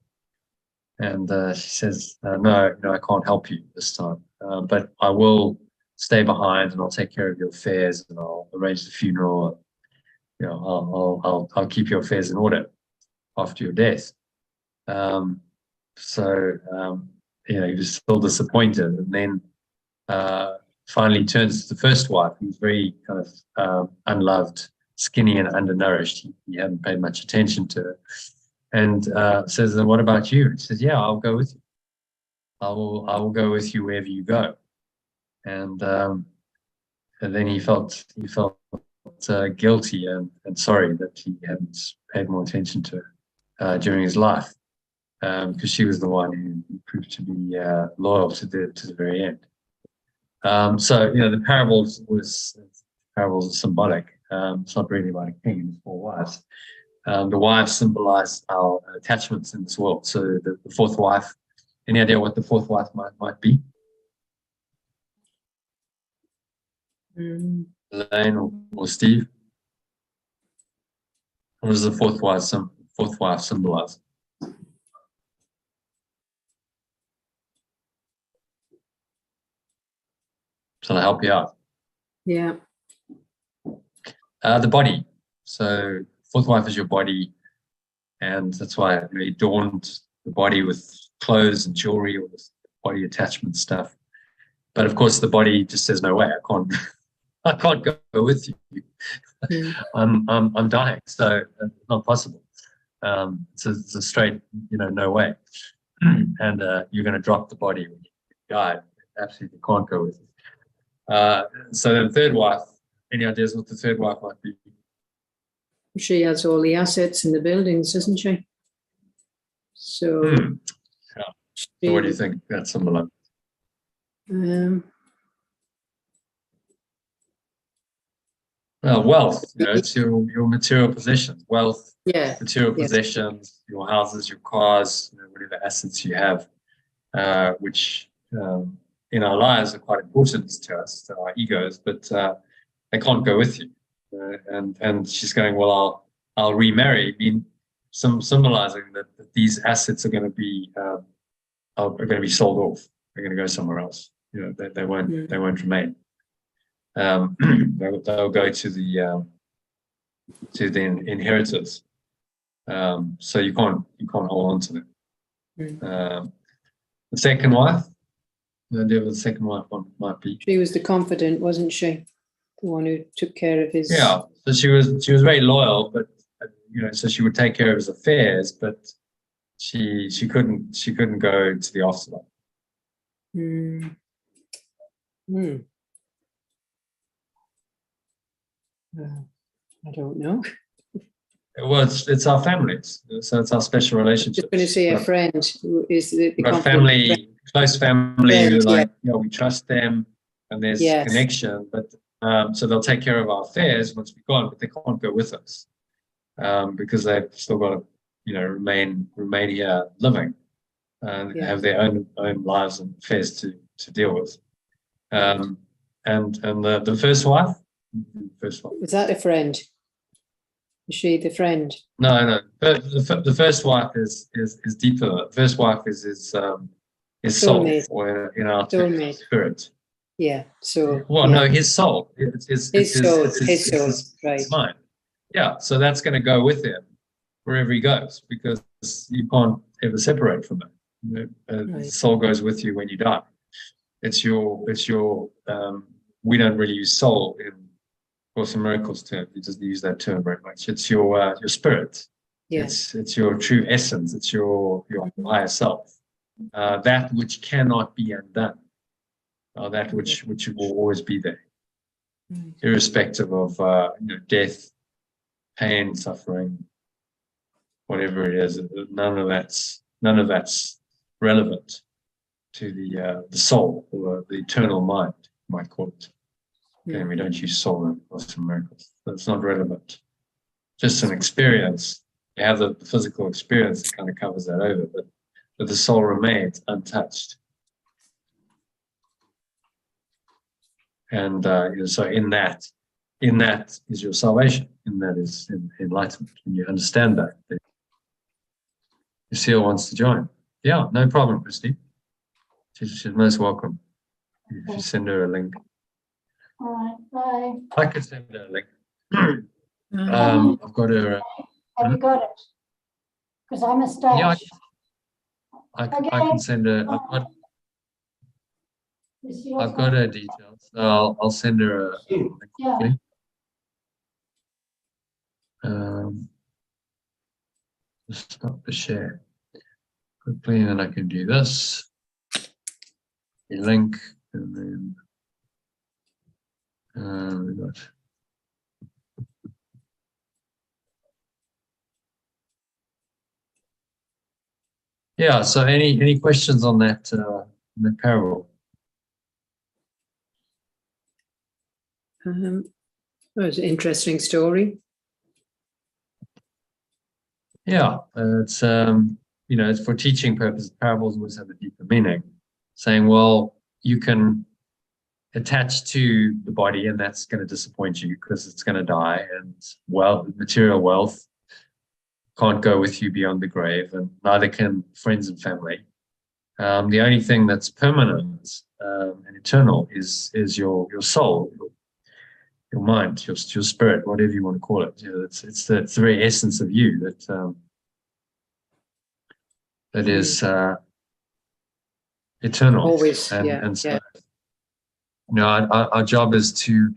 And she says, no, I can't help you this time, but I will stay behind and I'll take care of your affairs and I'll arrange the funeral. I'll keep your affairs in order after your death. He was still disappointed, and then finally turns to the first wife, who's very kind of unloved, skinny and undernourished. He hadn't paid much attention to her, and says, "And what about you?" He says, "Yeah, I'll go with you. I will go with you wherever you go." And then he felt guilty and sorry that he hadn't paid more attention to her during his life, because she was the one who proved to be loyal to the very end. The parables are symbolic. It's not really about a king and 4 wives. The wives symbolize our attachments in this world. So the fourth wife, any idea what the fourth wife might be? Elaine or Steve? What does the fourth wife symbolize? Shall I help you out? Yeah. The body. So fourth wife is your body, and that's why he adorned the body with clothes and jewelry, or this body attachment stuff. But of course, the body just says, "No way, I can't go with you. I'm dying, so it's not possible." It's a straight, no way. And you're going to drop the body when you die. Absolutely can't go with you. So the third wife, any ideas what the third wife might be? She has all the assets in the buildings, doesn't she? So, yeah. So what do you think that's similar? Well, wealth, it's your material possessions, wealth, material possessions, your houses, your cars, whatever assets you have, which in our lives are quite important to us, to our egos, but they can't go with you. And she's going, well, I'll remarry, symbolizing that these assets are going to be sold off. They're going to go somewhere else. They won't remain. They'll go to the inheritors. So you can't hold on to them. The second wife. The idea of the second wife might be. She was the confidant, wasn't she? The one who took care of his. Yeah, so she was very loyal, but so she would take care of his affairs, but she couldn't go to the afterlife. I don't know. Well, it's our families, so it's our special relationship. Just going to say a friend who is the family, friend. Close family, we trust them, and there's connection. But so they'll take care of our affairs once we're gone, but they can't go with us because they've still got to, remain here living and have their own lives and affairs to deal with. And the first wife. Was that a friend? Is she the friend? No. The first wife is deeper. The first wife is his soul, or our spirit. Yeah. So. Well, no, his soul. It's his soul. Right. It's mine. Yeah. So that's going to go with him wherever he goes, because you can't ever separate from it. The soul goes with you when you die. It's your. We don't really use soul in Course in Miracles term. He doesn't use that term very much. It's your spirit. Yeah. It's your true essence. It's your higher self. That which cannot be undone, or that which will always be there, irrespective of death, pain, suffering, whatever it is. None of that's relevant to the soul, or the eternal mind, you might call it. And we don't use soul in Course in Miracles. That's not relevant. Just an experience. You have the physical experience that kind of covers that over, but the soul remains untouched. And so in that is your salvation. In that is enlightenment. When you understand that, Lucille wants to join. Yeah, no problem, Christy. She's most welcome. If you send her a link. All right, bye. I could send her a link. I've got her. Have you got it? Because I'm a stage. Yeah, I can send her. I've got her details. So I'll send her a link. Yeah. Okay? Just stop the share quickly, and then I can do this. A link, and then we got. Yeah. So any questions on that parable? It was an interesting story. Yeah, it's it's for teaching purposes. Parables always have a deeper meaning, saying, well, you can attach to the body, and that's going to disappoint you because it's going to die, and material wealth can't go with you beyond the grave, and neither can friends and family. The only thing that's permanent and eternal is your soul, your mind, your spirit, whatever you want to call it. It's the very essence of you that is eternal. Always, and so, our job is to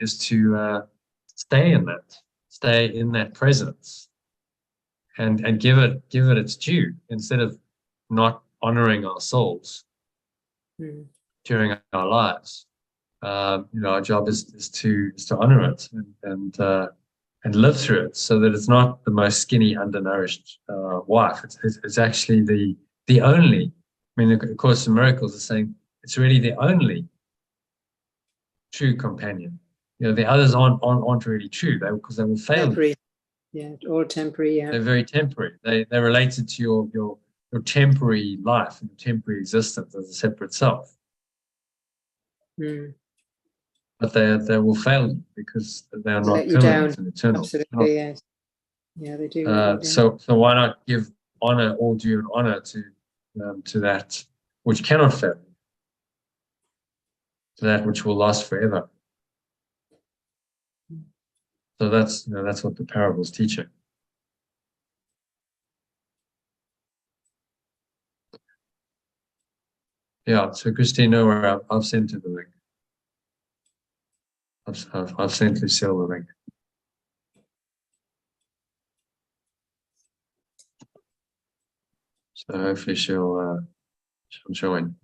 stay in that presence, and give it its due, instead of not honoring our souls during our lives. Our job is to honor it and live through it, so that it's not the most skinny, undernourished wife. It's actually the only. I mean, the Course in Miracles is saying it's really the only true companion. The others aren't really true, because they will fail. Temporary. Yeah, or temporary. Yeah, they're very temporary. They're related to your temporary life and temporary existence as a separate self. But they will fail you because they are not permanent and eternal. Absolutely, yes. Yeah, they do. So why not give honor, all due and honor to that which cannot fail, to that which will last forever. So that's what the parable is teaching. Yeah. So Christine, I've sent her the link. I've sent Lucille the link. So hopefully she'll join.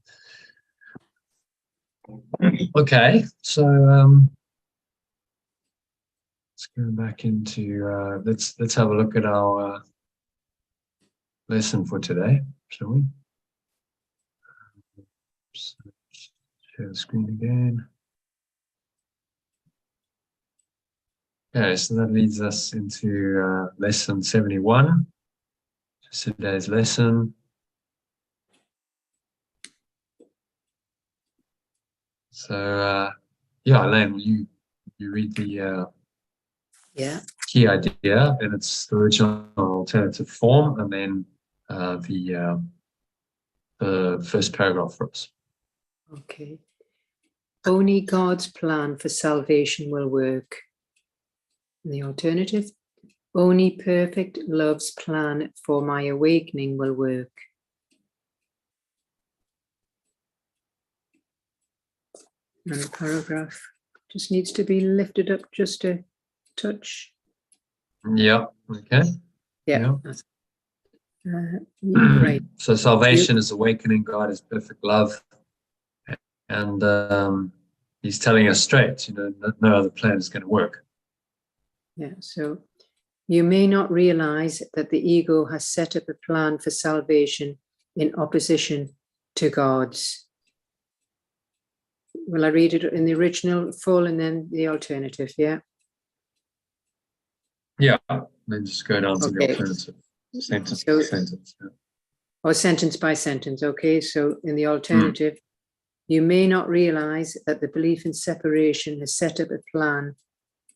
Okay, so let's go back into let's have a look at our lesson for today, shall we? Share the screen again. Okay, so that leads us into lesson 71. Today's lesson. So Elaine, you read the key idea in its original alternative form, and then the first paragraph for us. Okay. Only God's plan for salvation will work. The alternative, only perfect love's plan for my awakening will work. And the paragraph just needs to be lifted up just a touch. Yeah, okay. Yeah. Right. So salvation is awakening. God is perfect love. And he's telling us straight, no other plan is going to work. Yeah, so you may not realize that the ego has set up a plan for salvation in opposition to God's. Will I read it in the original full and then the alternative? Yeah. Yeah, then just go down to the Okay. alternative sentence. So- sentence. Yeah. Or sentence by sentence. Okay, so in the alternative, you may not realize that the belief in separation has set up a plan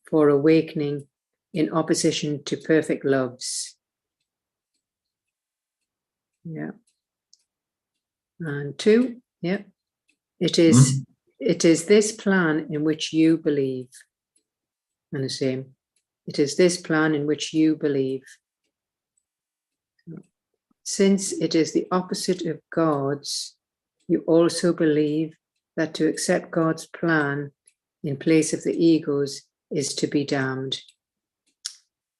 for awakening in opposition to perfect loves. Yeah. And 2, yeah. It is this plan in which you believe. And the same. It is this plan in which you believe. Since it is the opposite of God's, you also believe that to accept God's plan in place of the ego's is to be damned.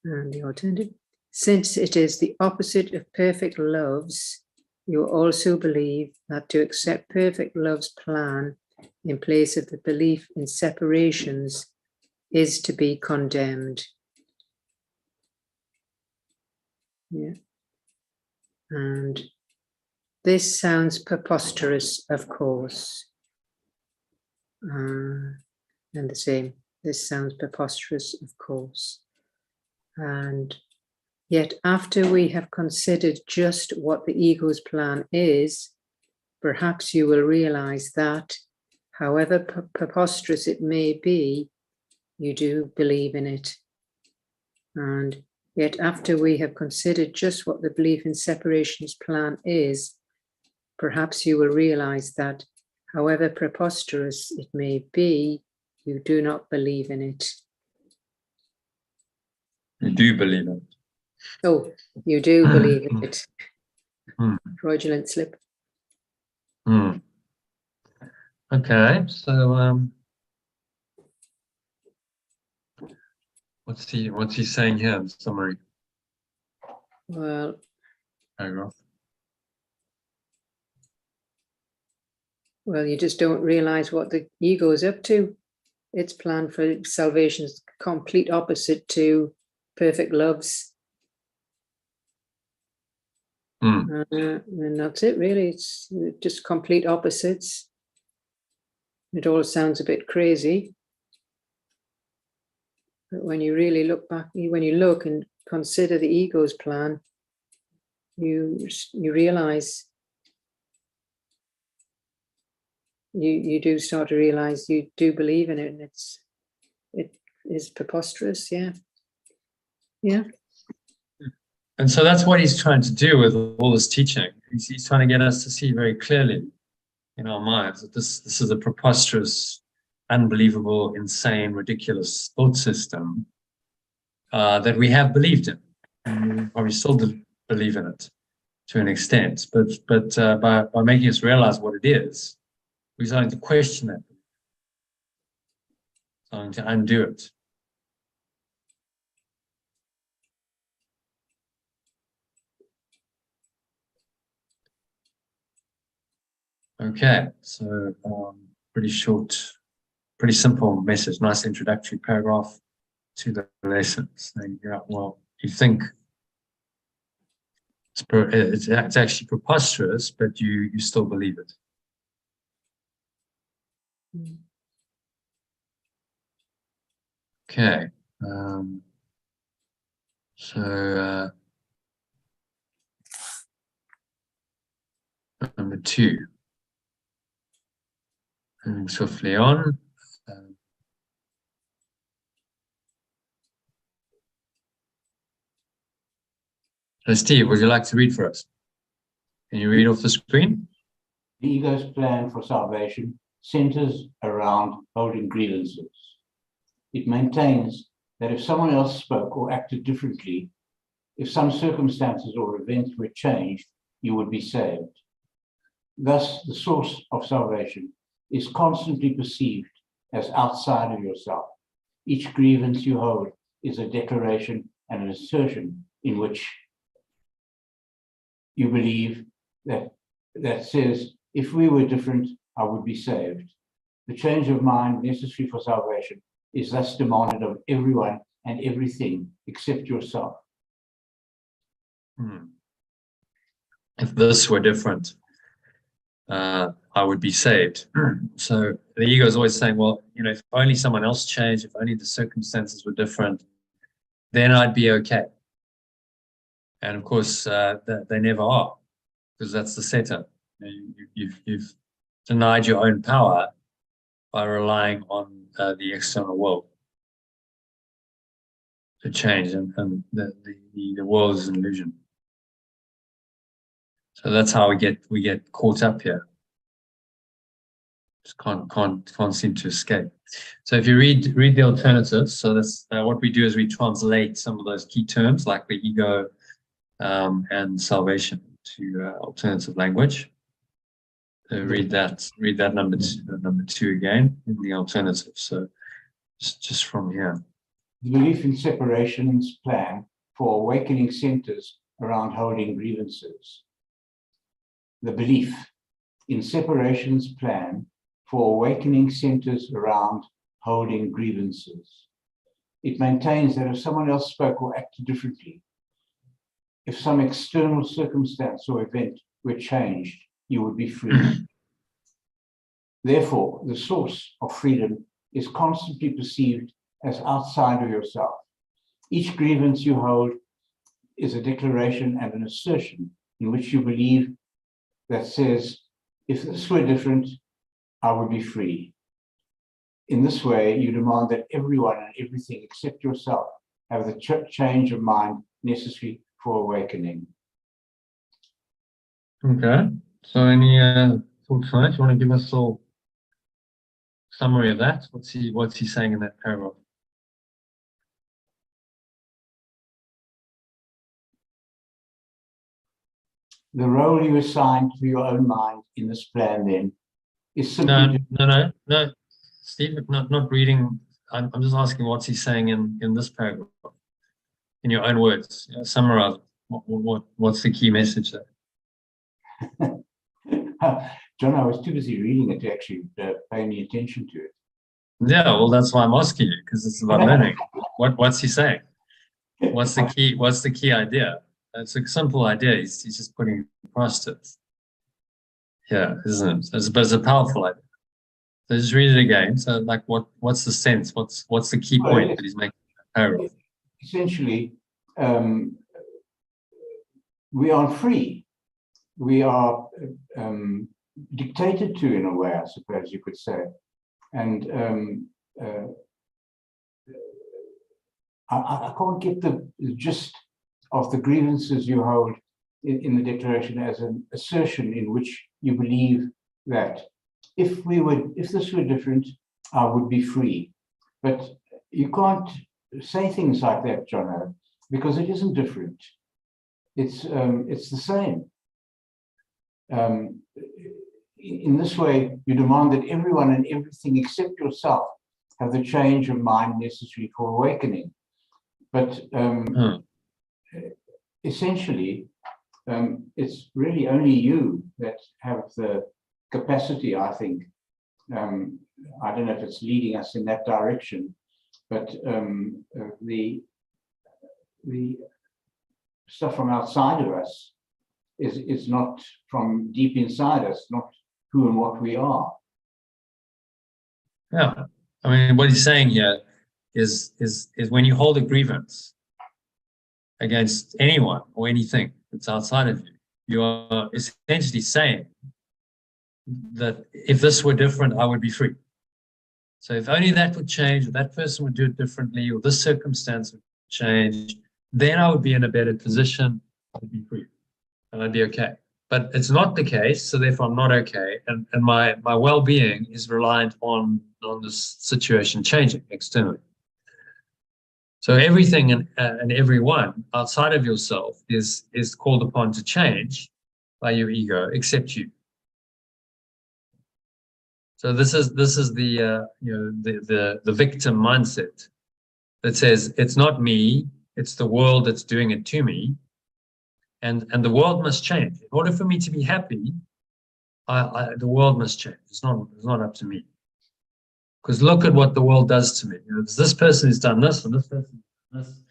And the alternative. Since it is the opposite of perfect love's, you also believe that to accept perfect love's plan in place of the belief in separations is to be condemned. Yeah. And this sounds preposterous, of course. And the same, this sounds preposterous, of course. And yet, after we have considered just what the ego's plan is, perhaps you will realize that, however preposterous it may be, you do believe in it. And yet, after we have considered just what the belief in separation's plan is, perhaps you will realize that, however preposterous it may be, you do not believe in it. You do believe it. Oh, you do believe in it. Fraudulent slip. Okay, so what's he saying here in the summary Well, paragraph? Well, you just don't realize what the ego is up to. Its plan for salvation is complete opposite to perfect love's. And that's it, really. It's just complete opposites. It all sounds a bit crazy. But when you really look back, when you look and consider the ego's plan, you realize, you do start to realize you do believe in it, and it is preposterous. Yeah. And so that's what he's trying to do with all this teaching. He's trying to get us to see very clearly in our minds that this is a preposterous, unbelievable, insane, ridiculous thought system that we have believed in, and we still believe in it to an extent. But by making us realize what it is, we're starting to question it, starting to undo it. Okay, so pretty short, pretty simple message, nice introductory paragraph to the lesson. Saying, yeah, well, you think it's actually preposterous, but you still believe it. Okay, so number 2. Moving swiftly on. Steve, would you like to read for us? Can you read off the screen? The ego's plan for salvation centers around holding grievances. It maintains that if someone else spoke or acted differently, if some circumstances or events were changed, you would be saved. Thus, the source of salvation is constantly perceived as outside of yourself. Each grievance you hold is a declaration and an assertion in which you believe that says, if we were different, I would be saved. The change of mind necessary for salvation is thus demanded of everyone and everything except yourself. If this were different, I would be saved. So the ego is always saying, well, if only someone else changed, if only the circumstances were different, then I'd be okay. And of course, they never are, because that's the setup. You've denied your own power by relying on the external world to change, and the world is an illusion. So that's how we get caught up here. Just can't seem to escape. So if you read the alternatives, so that's what we do is we translate some of those key terms like the ego and salvation to alternative language. Read that number two again in the alternative. So just from here. The belief in separation's plan for awakening centers around holding grievances. The belief in separation's plan for awakening centers around holding grievances. It maintains that if someone else spoke or acted differently, if some external circumstance or event were changed, you would be free. Therefore, the source of freedom is constantly perceived as outside of yourself. Each grievance you hold is a declaration and an assertion in which you believe that says, if this were different, I would be free. In this way, you demand that everyone and everything except yourself have the change of mind necessary for awakening. Okay. So any thoughts on that? You want to give us a little summary of that? What's he saying in that paragraph? The role you assign to your own mind in this plan then is simply No, Steve, not reading. I'm just asking what's he saying in this paragraph, in your own words. Summarize. What's the key message there? John, I was too busy reading it to actually pay any attention to it. Yeah, well, that's why I'm asking you, because it's about learning. What's he saying? What's the key idea? It's a simple idea. He's just putting it across it. Yeah, isn't it? But it's a powerful idea. So just read it again. So, like, what's the sense? What's the key point that he's making in that paragraph? Essentially, we are free. We are dictated to, in a way, I suppose you could say. And I can't get the gist of the grievances you hold in the declaration as an assertion in which you believe that if this were different, I would be free. But you can't say things like that, Jono, because it isn't different. It's the same. In this way, you demand that everyone and everything except yourself have the change of mind necessary for awakening. But essentially, it's really only you that have the capacity, I think. I don't know if it's leading us in that direction, but the stuff from outside of us is not from deep inside us, not who and what we are. Yeah, I mean, what he's saying here is when you hold a grievance against anyone or anything that's outside of you, you are essentially saying that if this were different, I would be free. So if only that would change, or that person would do it differently, or this circumstance would change, then I would be in a better position, I would be free, and I'd be okay. But it's not the case, so therefore I'm not okay, and my well-being is reliant on this situation changing externally. So everything and everyone outside of yourself is called upon to change by your ego, except you. So this is the the victim mindset that says it's not me, it's the world that's doing it to me, and the world must change. In order for me to be happy, the world must change. It's not up to me. Because look at what the world does to me. You know, this person has done this, and this person has done this.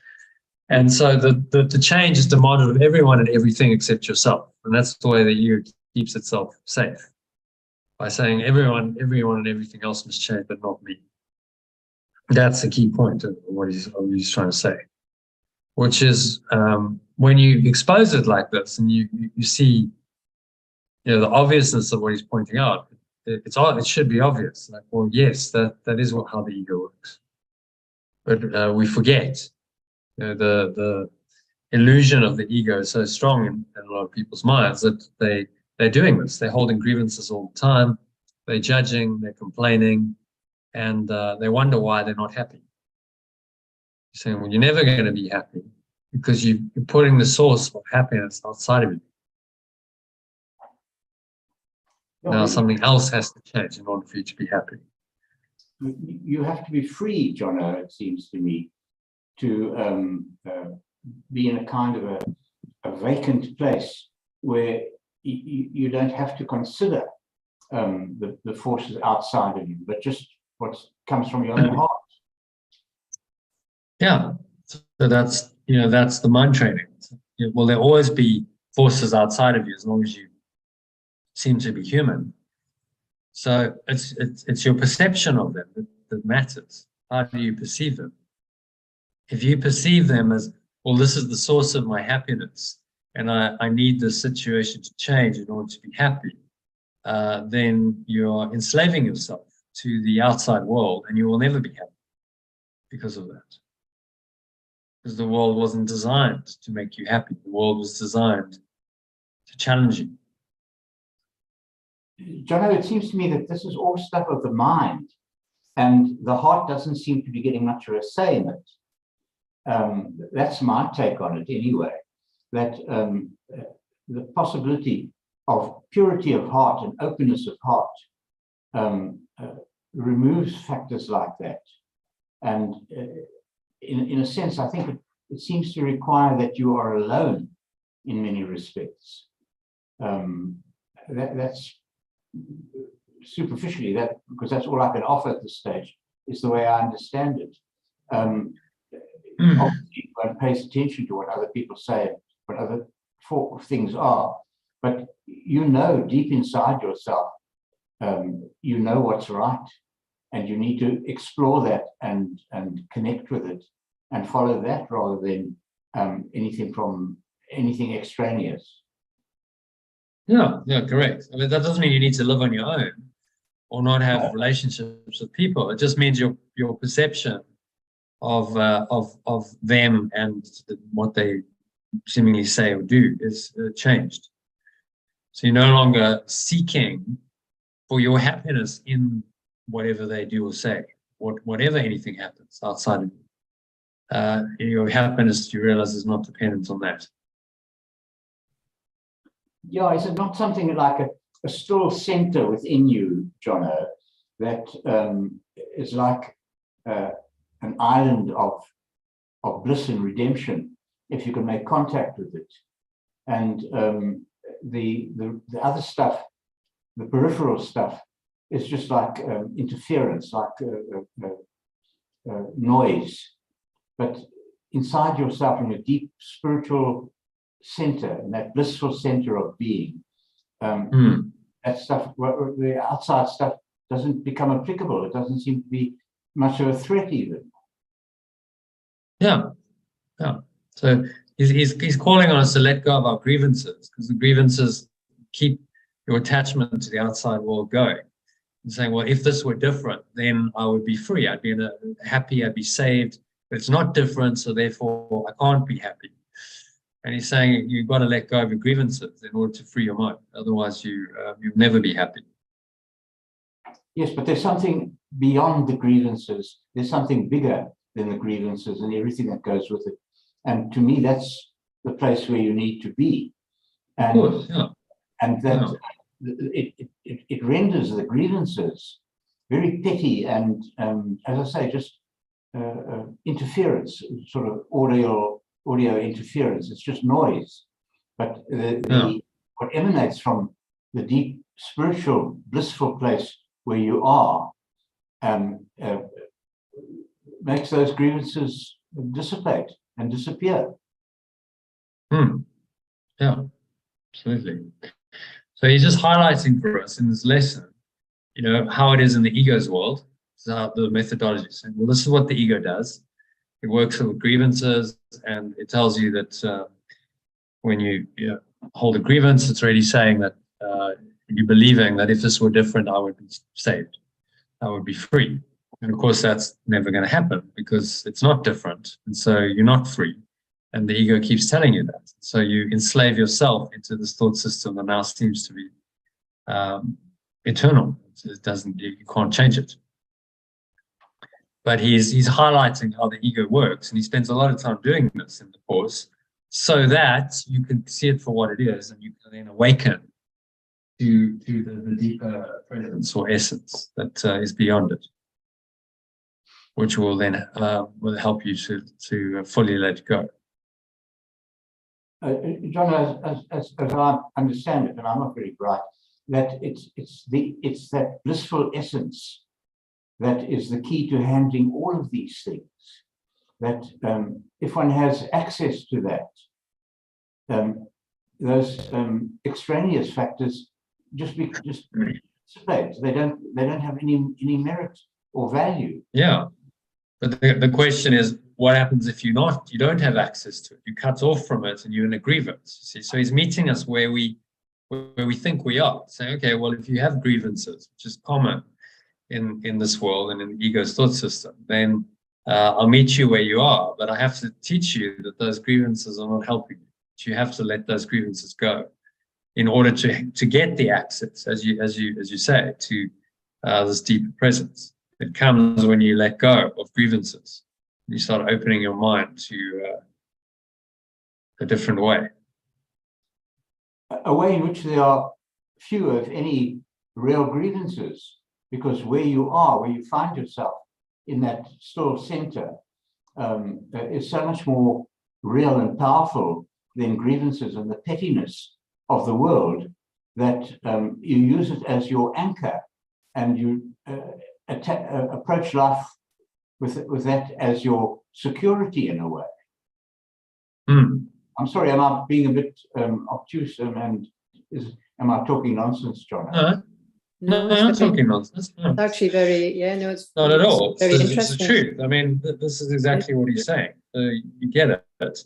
And so the change is demanded of everyone and everything except yourself. And that's the way that ego keeps itself safe, by saying everyone and everything else must change, but not me. That's the key point of what he's trying to say, which is when you expose it like this and you see, you know, the obviousness of what he's pointing out, it should be obvious. Like, well, yes, that is how the ego works. But we forget. You know, the illusion of the ego is so strong in a lot of people's minds that they're doing this. They're holding grievances all the time. They're judging. They're complaining, and they wonder why they're not happy. You're saying, well, you're never going to be happy because you're putting the source of happiness outside of you. Now something else has to change in order for you to be happy. You have to be free, Jono, it seems to me, to be in a kind of a vacant place where you don't have to consider the forces outside of you, but just what comes from your own heart. Yeah, so that's the mind training. Will there always be forces outside of you as long as you seem to be human? So it's your perception of them that matters. How do you perceive them? If you perceive them as, well, this is the source of my happiness, and I need this situation to change in order to be happy, then you're enslaving yourself to the outside world, and you will never be happy because of that. Because the world wasn't designed to make you happy. The world was designed to challenge you. Jono, it seems to me that this is all stuff of the mind, and the heart doesn't seem to be getting much of a say in it. That's my take on it anyway, that the possibility of purity of heart and openness of heart removes factors like that. And in a sense, I think it seems to require that you are alone in many respects. That's superficially, because that's all I can offer at this stage, is the way I understand it. Obviously, one pays attention to what other people say, what other things are, but you know deep inside yourself, you know what's right, and you need to explore that and connect with it and follow that rather than anything extraneous. Yeah, correct. I mean, that doesn't mean you need to live on your own or not have relationships with people. It just means your perception of them and what they seemingly say or do is changed. So you're no longer seeking for your happiness in whatever they do or say, whatever anything happens outside of you. Your happiness, you realize, is not dependent on that. Yeah, is it not something like a still center within you, Jono, that is like an island of bliss and redemption, if you can make contact with it? And the other stuff, the peripheral stuff, is just like interference, like noise. But inside yourself, in a deep spiritual center, in that blissful center of being, that stuff, the outside stuff, doesn't become applicable. It doesn't seem to be much of a threat even. Yeah. So he's calling on us to let go of our grievances, because the grievances keep your attachment to the outside world going. And saying, well, if this were different, then I would be free. I'd be happy. I'd be saved. But it's not different, so therefore I can't be happy. And he's saying you've got to let go of your grievances in order to free your mind. Otherwise, you'll never be happy. Yes, but there's something beyond the grievances. There's something bigger than the grievances and everything that goes with it. And to me, that's the place where you need to be. And, of course, yeah. And that it renders the grievances very petty and, as I say, just interference, sort of audio interference. It's just noise. But what emanates from the deep spiritual, blissful place where you are makes those grievances dissipate and disappear. Yeah, absolutely. So he's just highlighting for us in this lesson, how it is in the ego's world. This is how the methodology is saying, well, this is what the ego does. It works with grievances, and it tells you that when you hold a grievance, it's really saying that you're believing that if this were different, I would be saved. I would be free. And of course, that's never going to happen because it's not different. And so you're not free. And the ego keeps telling you that. So you enslave yourself into this thought system that now seems to be eternal. You can't change it. But he's highlighting how the ego works, and he spends a lot of time doing this in the course so that you can see it for what it is, and you can then awaken to the deeper presence or essence that is beyond it, which will then will help you to fully let go. John, as I understand it, and I'm not very bright, that it's that blissful essence that is the key to handling all of these things. That if one has access to that, those extraneous factors just dissipate. They don't have any merit or value. Yeah, but the question is, what happens if you don't have access to it? You cut off from it, and you're in a grievance. You see, so he's meeting us where we think we are, saying, okay, well, if you have grievances, which is common in this world and in the ego's thought system, then I'll meet you where you are, but I have to teach you that those grievances are not helping you. You have to let those grievances go in order to get the access, as you say, to this deeper presence. It comes when you let go of grievances. You start opening your mind to a different way. A way in which there are few, if any, real grievances, because where you find yourself in that still center is so much more real and powerful than grievances and the pettiness of the world, that you use it as your anchor, and you approach life with that as your security in a way. I'm sorry, am I being a bit obtuse, and am I talking nonsense, John? No, I'm not talking nonsense. No. It's actually it's not at all. Very It's interesting. the truth. I mean, this is exactly what he's saying. You get it.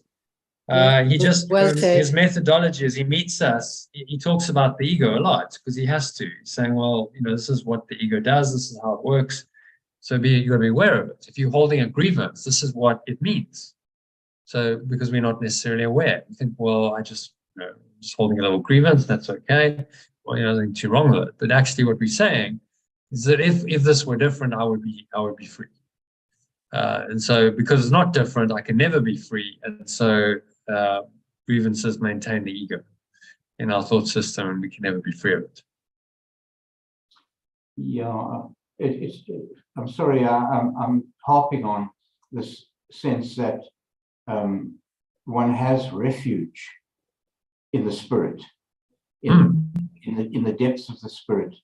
He just, his methodology is he meets us, he talks about the ego a lot because he has to. He's saying, well, this is what the ego does, this is how it works. So you've got to be aware of it. If you're holding a grievance, this is what it means. So because we're not necessarily aware, you think, well, just holding a little grievance, that's okay. Well, there's nothing too wrong with it. But actually what we're saying is that if this were different, I would be free. And so because it's not different, I can never be free. And so grievances maintain the ego in our thought system, and we can never be free of it. Yeah, I'm sorry, I'm harping on this sense that one has refuge in the spirit, in the depths of the spirit,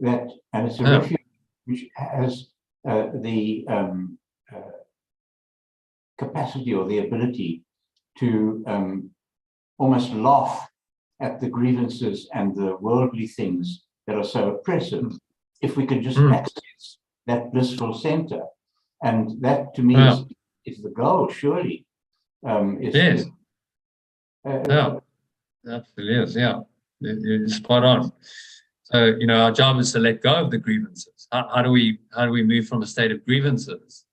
and it's a refuge which has the capacity or the ability to almost laugh at the grievances and the worldly things that are so oppressive, if we can just access that blissful center. And that, to me, is the goal, surely. Yes. Absolutely is, yeah. You're spot on. So, our job is to let go of the grievances. How do we move from a state of grievances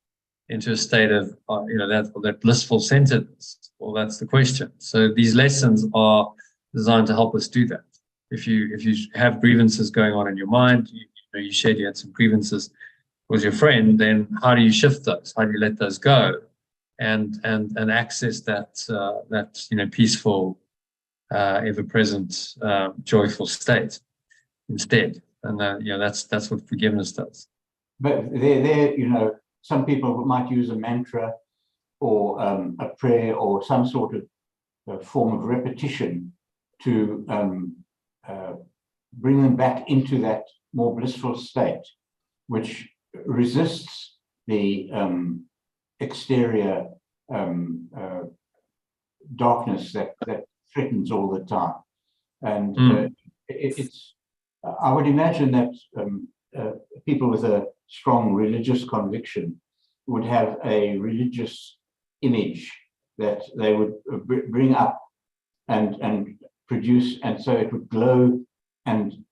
into a state of, that blissful centeredness? Well, that's the question. So these lessons are designed to help us do that. If you have grievances going on in your mind, you shared you had some grievances with your friend, then how do you shift those? How do you let those go and access that peaceful, ever-present, joyful state instead? And that's what forgiveness does. But some people might use a mantra or a prayer or some sort of form of repetition to bring them back into that more blissful state, which resists the exterior darkness that threatens all the time. And I would imagine that people with a strong religious conviction would have a religious image that they would bring up and produce, and so it would glow and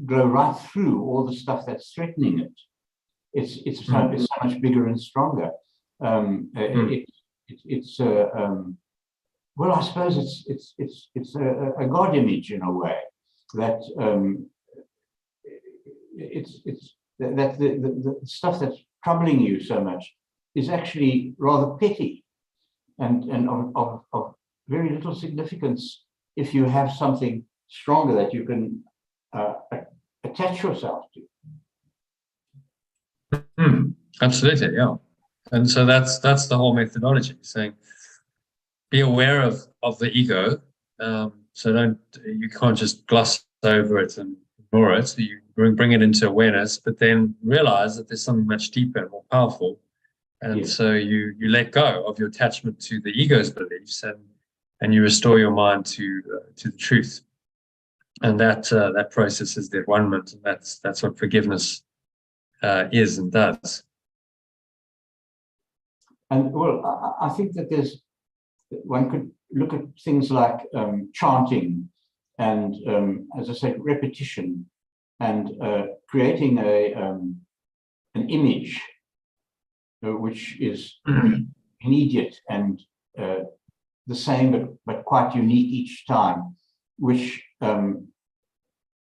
glow right through all the stuff that's threatening it. It's so much bigger and stronger. Well, I suppose it's a God image in a way, that that the stuff that's troubling you so much is actually rather petty and of very little significance if you have something stronger that you can attach yourself to. Absolutely, yeah. And so that's the whole methodology, saying be aware of the ego. So you can't just gloss over it and ignore it. So you bring it into awareness, but then realize that there's something much deeper and more powerful. And so you let go of your attachment to the ego's beliefs, and you restore your mind to the truth. And that process is the one-ment, and that's what forgiveness is and does. And well, I think that one could look at things like chanting and, as I said, repetition, and creating an image which is immediate and the same, but quite unique each time, which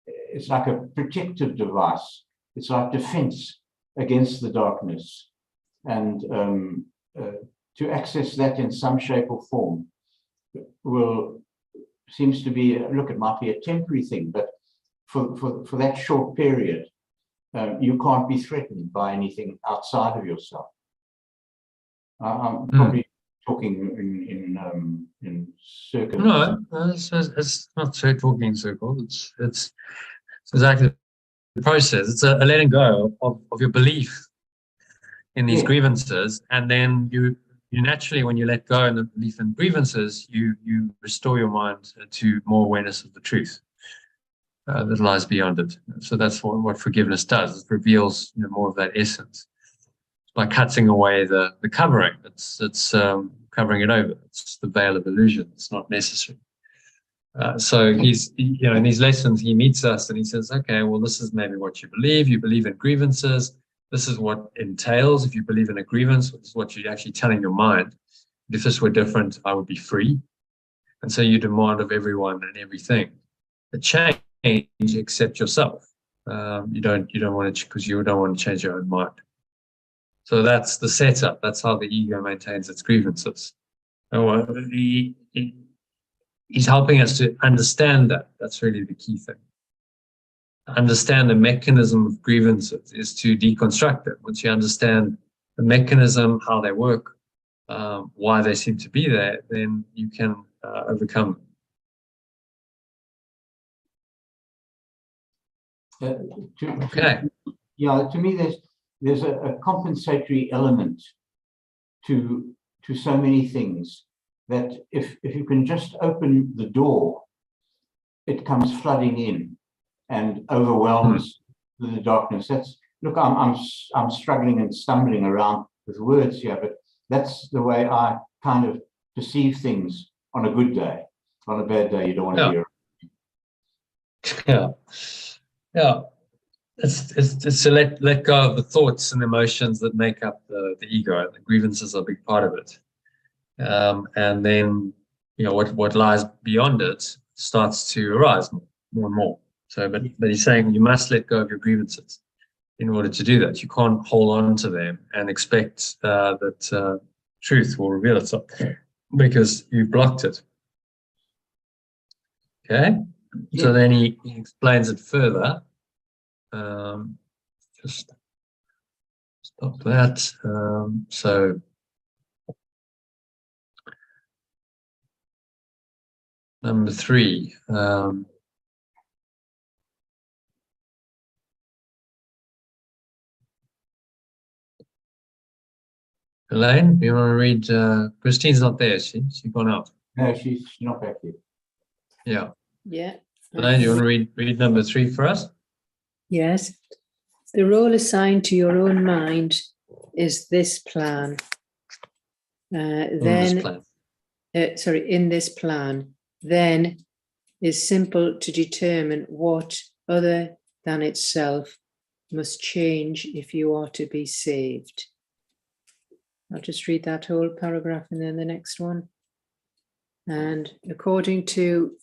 it's like a protective device. It's like defense against the darkness. And to access that in some shape or form seems to be, look, it might be a temporary thing, but for that short period, you can't be threatened by anything outside of yourself. I'm probably talking in circles. No, it's not talking in circles. It's exactly the process. It's a letting go of your belief in these grievances, and then you naturally, when you let go of the belief in grievances, you restore your mind to more awareness of the truth that lies beyond it. So that's what forgiveness does. It reveals more of that essence by cutting away the covering. It's covering it over. It's the veil of illusion. It's not necessary. So he's, in these lessons, he meets us and he says, okay, well, this is maybe what you believe. You believe in grievances. This is what entails. If you believe in a grievance, this is what you're actually telling your mind. If this were different, I would be free. And so you demand of everyone and everything a change except yourself. You don't want to, because you don't want to change your own mind. So that's the setup. That's how the ego maintains its grievances. He's helping us to understand that. That's really the key thing. Understand the mechanism of grievances is to deconstruct them. Once you understand the mechanism, how they work, why they seem to be there, then you can overcome them. Okay. Yeah, to me, there's a compensatory element to so many things, that if you can just open the door, it comes flooding in and overwhelms the darkness. Look, I'm struggling and stumbling around with words here, but that's the way I kind of perceive things on a good day. On a bad day, you don't want to be around. Yeah. It's to let go of the thoughts and emotions that make up the ego. The grievances are a big part of it. And then, what lies beyond it starts to arise more and more. So, but he's saying you must let go of your grievances in order to do that. You can't hold on to them and expect that truth will reveal itself, because you've blocked it. Okay? Yeah. So then he explains it further. Just stop that. So Number 3. Elaine, do you want to read? Christine's not there, she's gone out. No, she's not back yet. Yeah. Yeah. Elaine, do you want to read number 3 for us? Yes. The role assigned to your own mind is this plan. In this plan, then is simple to determine what other than itself must change if you are to be saved. I'll just read that whole paragraph and then the next one. And according to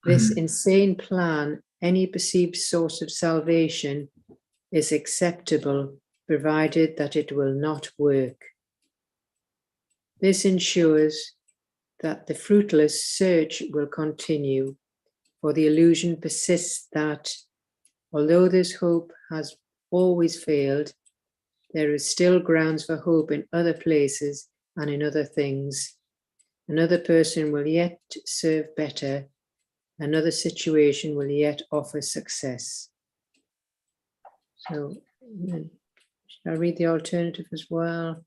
this insane plan, any perceived source of salvation is acceptable, provided that it will not work. This ensures that the fruitless search will continue, for the illusion persists that, although this hope has always failed, there is still grounds for hope in other places and in other things. Another person will yet serve better. Another situation will yet offer success. So, should I read the alternative as well?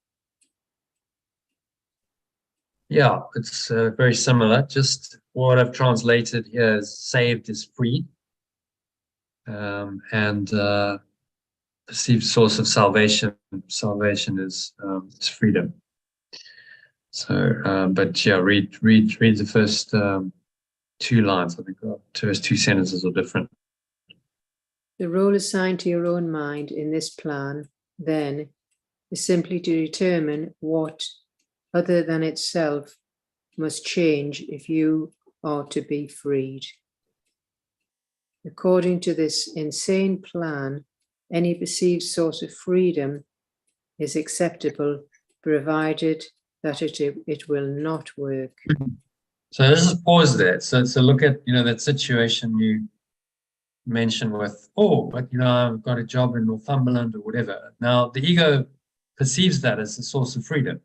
Yeah, it's very similar. Just what I've translated here is saved is free. And perceived source of salvation is freedom. So, but yeah, read the first 2 lines. I think the first 2 sentences are different. The role assigned to your own mind in this plan, then, is simply to determine what, other than itself, must change if you are to be freed. According to this insane plan, any perceived source of freedom is acceptable, provided that it will not work. So let's just pause there. So look at, that situation you mentioned with, but I've got a job in Northumberland or whatever. Now the ego perceives that as a source of freedom.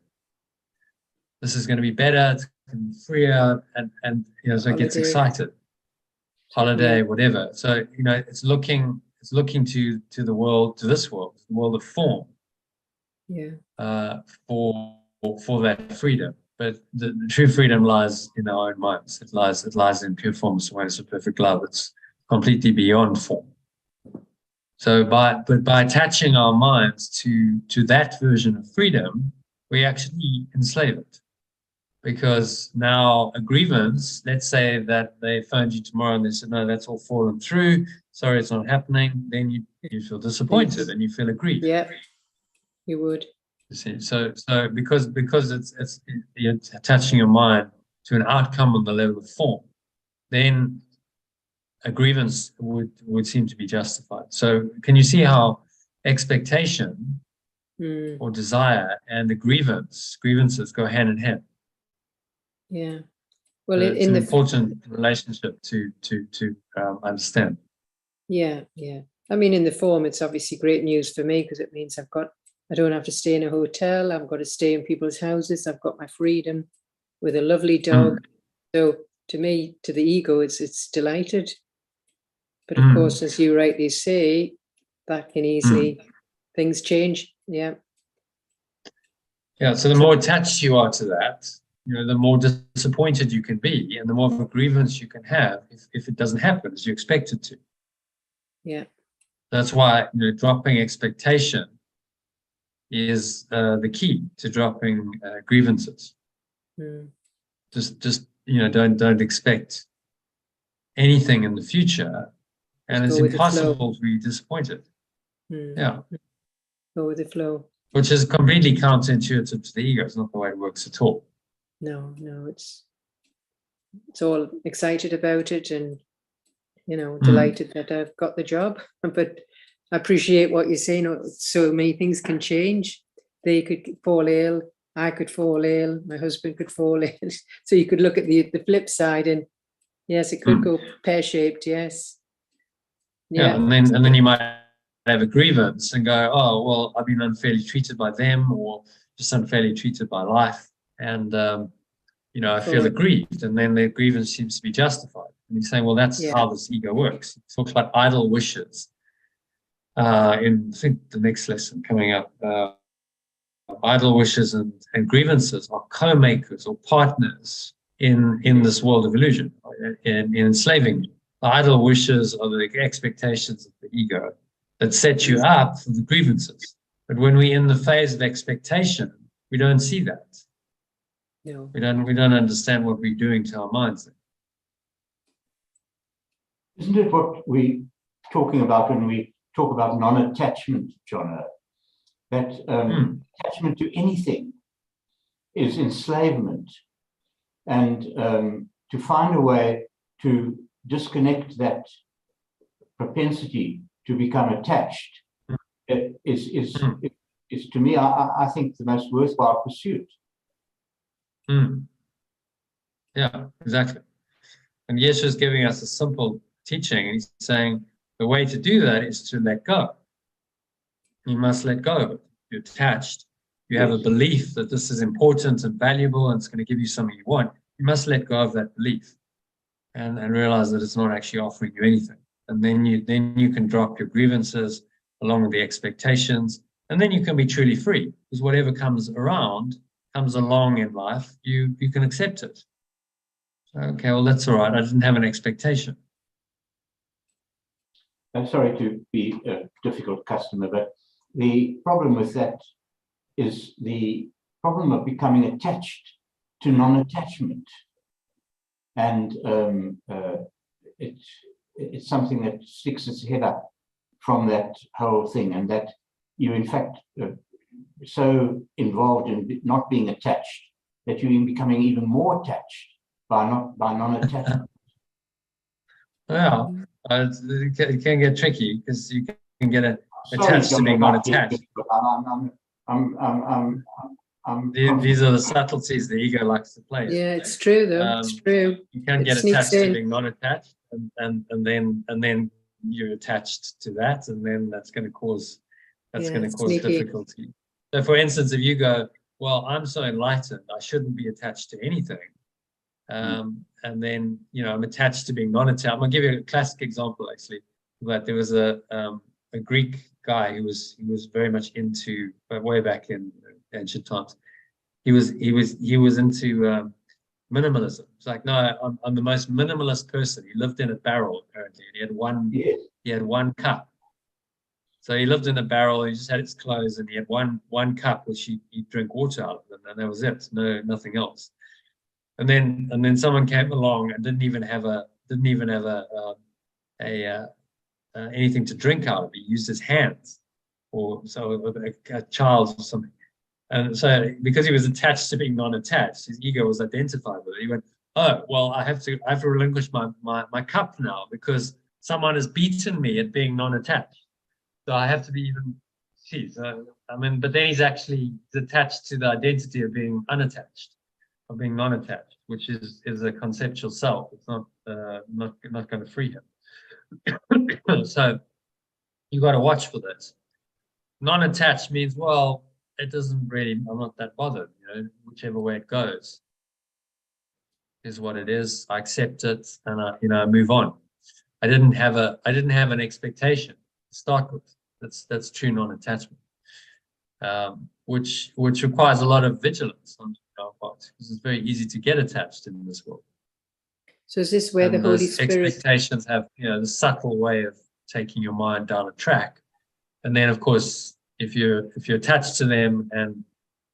This is going to be better, it's going to be freer, and so it gets excited. Holiday, whatever. So it's looking to the world, to this world, the world of form, for that freedom. But the true freedom lies in our own minds. It lies in pure form, awareness of perfect love. It's completely beyond form. So by attaching our minds to that version of freedom, we actually enslave it. Because now a grievance, let's say that they phoned you tomorrow and they said, no, that's all fallen through. Sorry, it's not happening. Then you feel disappointed and you feel aggrieved. Yeah, you would. You see, so because it's you're attaching your mind to an outcome on the level of form, then a grievance would seem to be justified. So can you see how expectation or desire and the grievances go hand in hand? Yeah, well, it's an important relationship to understand. Yeah. I mean, in the form, it's obviously great news for me because it means I don't have to stay in a hotel. I've got to stay in people's houses. I've got my freedom with a lovely dog. So to me, to the ego, it's delighted. But of course, as you rightly say, that can easily things change. Yeah. Yeah. So the more attached you are to that, the more disappointed you can be, and the more of a grievance you can have if it doesn't happen as you expect it to. Yeah. That's why dropping expectation is the key to dropping grievances. Just don't expect anything in the future, and it's impossible to be disappointed. Yeah. Go with the flow. Which is completely counterintuitive to the ego. It's not the way it works at all. No, it's all excited about it and, delighted that I've got the job. But I appreciate what you're saying. So many things can change. They could fall ill. I could fall ill. My husband could fall ill. So you could look at the flip side and yes, it could go pear-shaped. Yes. Yeah. And then you might have a grievance and go, oh, well, I've been unfairly treated by them or just unfairly treated by life. And I feel aggrieved, and then the grievance seems to be justified. And he's saying, well, that's how this ego works. He talks about idle wishes in, I think, the next lesson coming up. Idle wishes and grievances are co-makers or partners in this world of illusion, in enslaving you. The idle wishes are the expectations of the ego that set you up for the grievances. But when we're in the phase of expectation, we don't see that. No. We don't understand what we're doing to our minds. Isn't it what we're talking about when we talk about non-attachment, John? That attachment to anything is enslavement, and to find a way to disconnect that propensity to become attached is to me, I think, the most worthwhile pursuit. Yeah, exactly. And Yeshua's giving us a simple teaching, and he's saying the way to do that is to let go. You must let go of it. You're attached. You have a belief that this is important and valuable and it's going to give you something you want. You must let go of that belief and realize that it's not actually offering you anything. And then you can drop your grievances along with the expectations, and then you can be truly free, because whatever comes along in life, you can accept it. Okay, well, that's all right. I didn't have an expectation. I'm sorry to be a difficult customer, but the problem with that is the problem of becoming attached to non-attachment. And it's something that sticks its head up from that whole thing, and that you, in fact, so involved in not being attached that you're becoming even more attached by non-attachment. Well, it can get tricky, because you can get attached to being non-attached. These are the subtleties the ego likes to play. Yeah, it's true though. It's true. You can get attached to being non-attached, and then you're attached to that, and then that's going to cause difficulty. So, for instance, if you go, well, I'm so enlightened, I shouldn't be attached to anything. And then, I'm attached to being non-attached. I'm going to give you a classic example, actually. But there was a Greek guy who was very much into, way back in ancient times, he was into minimalism. It's like, no, I'm the most minimalist person. He lived in a barrel, apparently, and he had one cup. So he lived in a barrel. He just had his clothes, and he had one cup which he'd drink water out of, and that was it. Nothing else. And then someone came along and didn't even have anything to drink out of. He used his hands, or so a child or something. And so, because he was attached to being non-attached, his ego was identified with it. He went, "Oh, well, I have to relinquish my cup now, because someone has beaten me at being non-attached. So I have to be even." But then he's attached to the identity of being unattached, of being non-attached, which is a conceptual self. It's not going to free him. So you got to watch for this. Non-attached means, well, it doesn't really, I'm not that bothered, whichever way it goes is what it is. I accept it, and I move on. I didn't have an expectation to start with. That's true non-attachment, which requires a lot of vigilance on our part, because it's very easy to get attached in this world. So is this where the Holy Spirit... Expectations have, the subtle way of taking your mind down a track. And then, of course, if you're attached to them and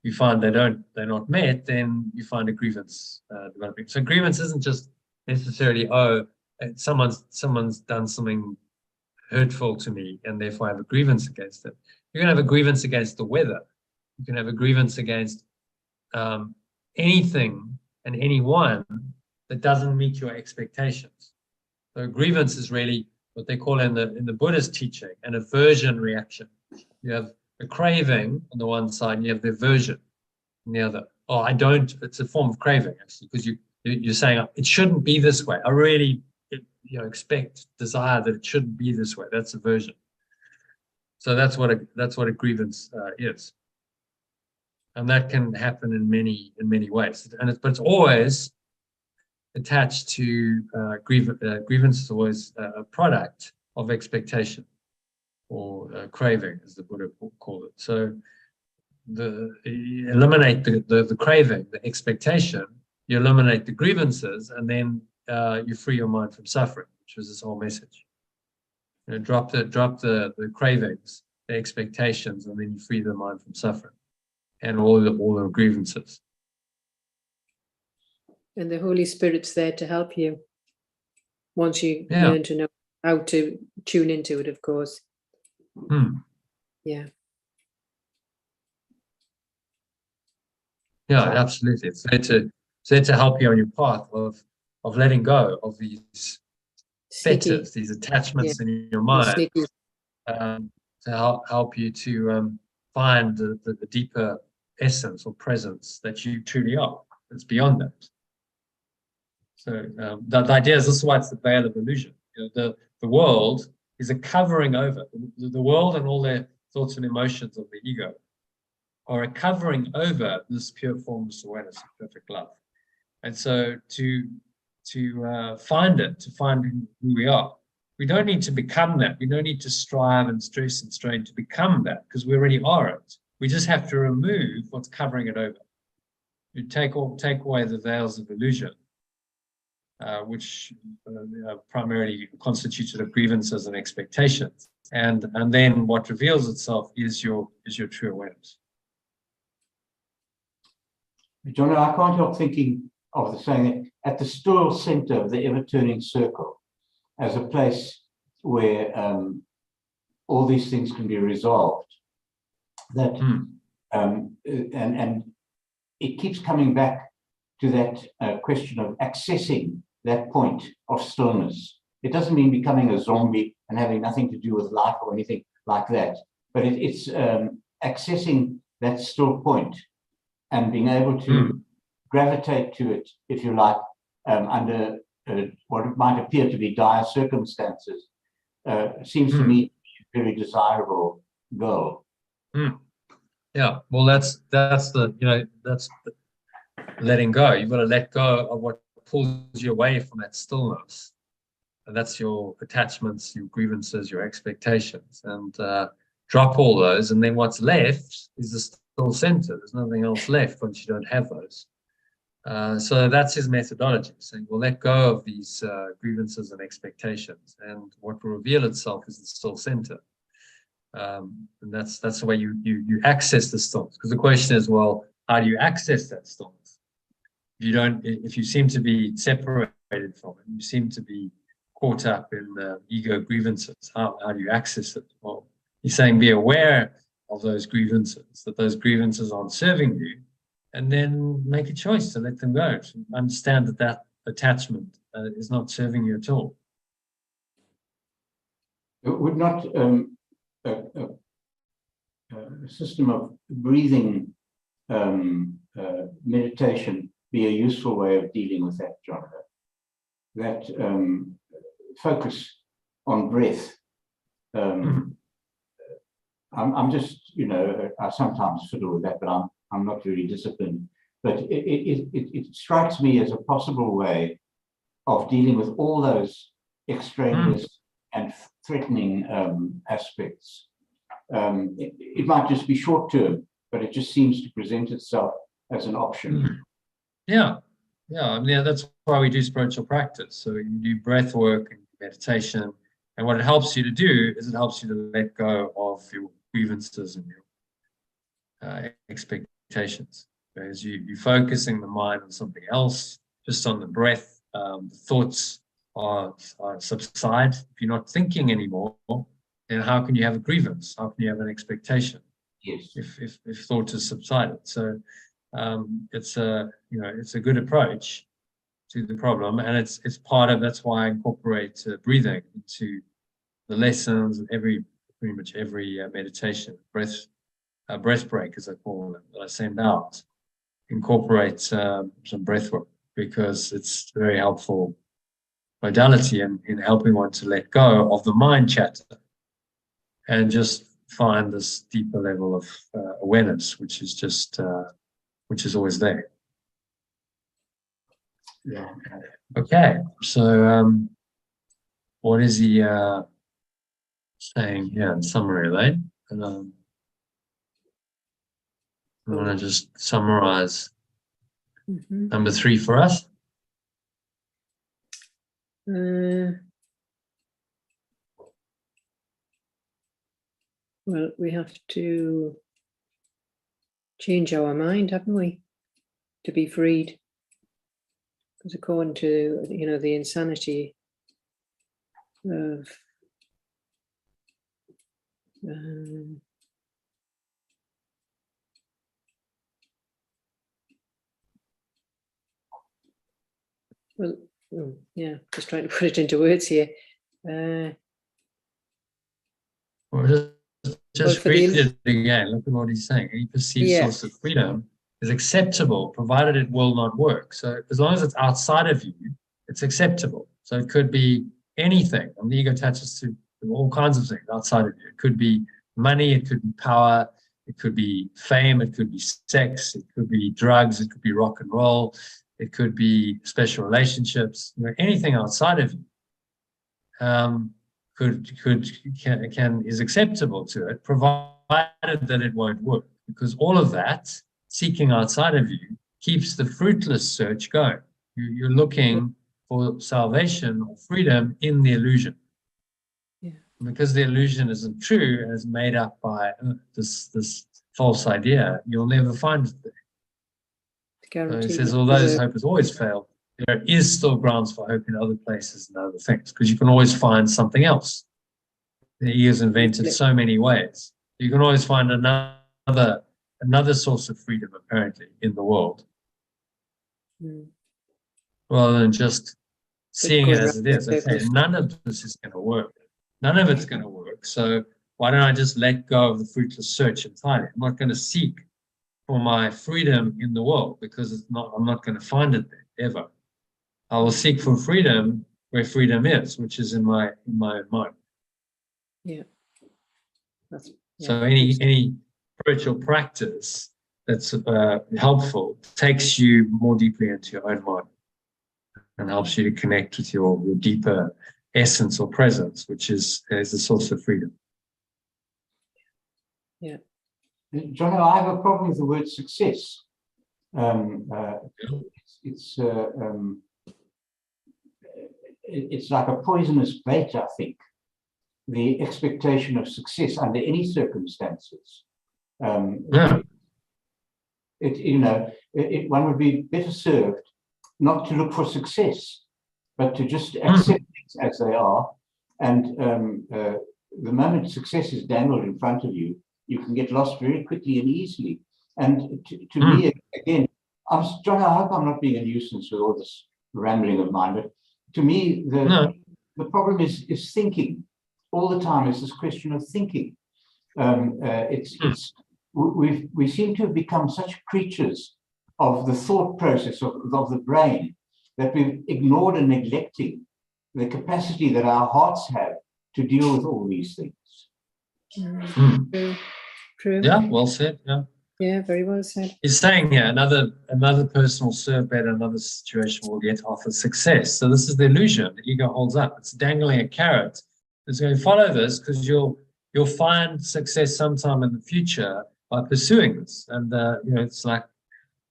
you find they're not met, then you find a grievance developing. So grievance isn't just necessarily, someone's done something hurtful to me, and therefore I have a grievance against it. You can have a grievance against the weather. You can have a grievance against anything and anyone that doesn't meet your expectations. So grievance is really what they call in the Buddhist teaching an aversion reaction. You have a craving on the one side, and you have the aversion on the other. Oh, I don't. It's a form of craving, actually, because you're saying it shouldn't be this way. I really desire that it shouldn't be this way. That's aversion. So that's what a grievance is. And that can happen in many ways. But it's always attached to grievance is always a product of expectation, or craving, as the Buddha called it. So you eliminate the craving, the expectation, you eliminate the grievances, and then you free your mind from suffering, which was this whole message. You know, drop the cravings, the expectations, and then you free the mind from suffering and all the grievances. And the Holy Spirit's there to help you once you learn to know how to tune into it, of course. Yeah. Yeah, absolutely. It's there to help you on your path of letting go of these fetters, these attachments in your mind, to help you to find the deeper essence or presence that you truly are. It's beyond that. So the idea is, this is why it's the veil of illusion. You know, the world is a covering over. The world and all their thoughts and emotions of the ego are a covering over this pure formless awareness of perfect love. And so to find who we are, we don't need to become that. We don't need to strive and stress and strain to become that, because we already are it. We just have to remove what's covering it over. You take away the veils of illusion, which are primarily constituted of grievances and expectations, and then what reveals itself is your true awareness. John, I can't help thinking of the saying that at the still center of the ever-turning circle, as a place where all these things can be resolved. That and it keeps coming back to that question of accessing that point of stillness. It doesn't mean becoming a zombie and having nothing to do with life or anything like that, but it's accessing that still point and being able to gravitate to it, if you like, under what might appear to be dire circumstances, seems to me a very desirable goal. Yeah, well, that's the letting go. You've got to let go of what pulls you away from that stillness, and that's your attachments, your grievances, your expectations, and drop all those. And then what's left is the still center. There's nothing else left once you don't have those. So that's his methodology, saying, well, let go of these grievances and expectations, and what will reveal itself is the still center. And that's the way you access the stillness. Because the question is, well, how do you access that stillness? If you seem to be separated from it, you seem to be caught up in ego grievances, how do you access it? Well, he's saying be aware of those grievances, that those grievances aren't serving you, and then make a choice to let them go. To understand that attachment is not serving you at all. It would not a system of breathing meditation be a useful way of dealing with that, Jonathan? That focus on breath. I'm just, I sometimes fiddle with that, but I'm not really disciplined. But it strikes me as a possible way of dealing with all those extraneous and threatening aspects. It might just be short term, but it just seems to present itself as an option. Yeah. I mean, that's why we do spiritual practice. So you do breath work and meditation, and what it helps you to do is it helps you to let go of your grievances and your expectations. Whereas you're focusing the mind on something else, just on the breath, the thoughts are subside. If you're not thinking anymore, then how can you have a grievance? How can you have an expectation? Yes. If thought has subsided. So it's a good approach to the problem, and it's part of, that's why I incorporate breathing into the lessons and pretty much every meditation, breath break, as I call it, that I send out, incorporate some breath work, because it's a very helpful modality in helping one to let go of the mind chatter and just find this deeper level of awareness, which is just which is always there. Yeah. Okay, so what is he saying here in summary, Elaine? I want to just summarize number 3 for us. Well, we have to change our mind, haven't we, to be freed? Because according to, the insanity of well, yeah, just trying to put it into words here. Well, just read it again. Look at what he's saying. Any perceived source of freedom is acceptable, provided it will not work. So as long as it's outside of you, it's acceptable. So it could be anything. And the ego attaches to all kinds of things outside of you. It could be money, it could be power, it could be fame, it could be sex, it could be drugs, it could be rock and roll, it could be special relationships, anything outside of you. Is acceptable to it, provided that it won't work, because all of that seeking outside of you keeps the fruitless search going. You're looking for salvation or freedom in the illusion. Yeah. Because the illusion isn't true and is made up by this false idea, you'll never find it there. So he says, although this hope has always failed, there is still grounds for hope in other places and other things, because you can always find something else. The ego has invented so many ways. You can always find another source of freedom, apparently, in the world, rather than just seeing it as it is. Okay, none of this is going to work. None of it's going to work. So why don't I just let go of the fruitless search entirely? I'm not going to seek for my freedom in the world, because I'm not going to find it there ever. I will seek for freedom where freedom is, which is in my mind. Yeah. So any spiritual practice that's helpful takes you more deeply into your own mind and helps you to connect with your deeper essence or presence, which is the source of freedom. Yeah. John, I have a problem with the word success. It's like a poisonous bait, I think. The expectation of success under any circumstances. One would be better served not to look for success, but to just accept things as they are. And the moment success is dangled in front of you, you can get lost very quickly and easily. And to me, again, John, I hope I'm not being a nuisance with all this rambling of mine, but to me, the problem is thinking. All the time is this question of thinking. We seem to have become such creatures of the thought process of the brain that we've ignored and neglecting the capacity that our hearts have to deal with all these things. True. Yeah, well said. Yeah, very well said. He's saying here, another person will serve better, another situation will get offered success. So this is the illusion the ego holds up. It's dangling a carrot. It's going to follow this because you'll find success sometime in the future by pursuing this. And it's like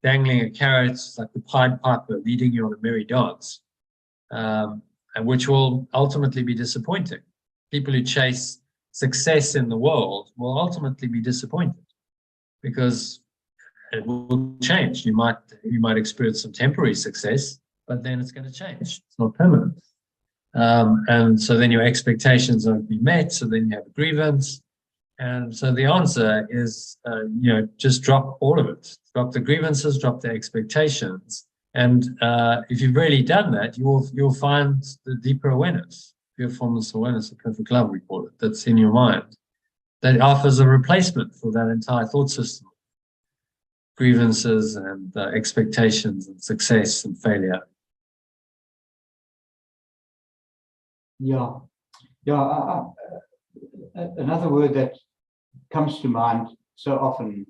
dangling a carrot. It's like the Pied Piper leading you on a merry dance, and which will ultimately be disappointing. People who chase success in the world will ultimately be disappointed, because it will change. You might experience some temporary success, but then it's going to change. It's not permanent. And so then your expectations won't be met. So then you have a grievance. And so the answer is, just drop all of it. Drop the grievances, drop the expectations. And if you've really done that, you'll find the deeper awareness, pure formless awareness, the perfect love, we call it, that's in your mind, that offers a replacement for that entire thought system. Grievances and expectations and success and failure. Yeah. Another word that comes to mind so often,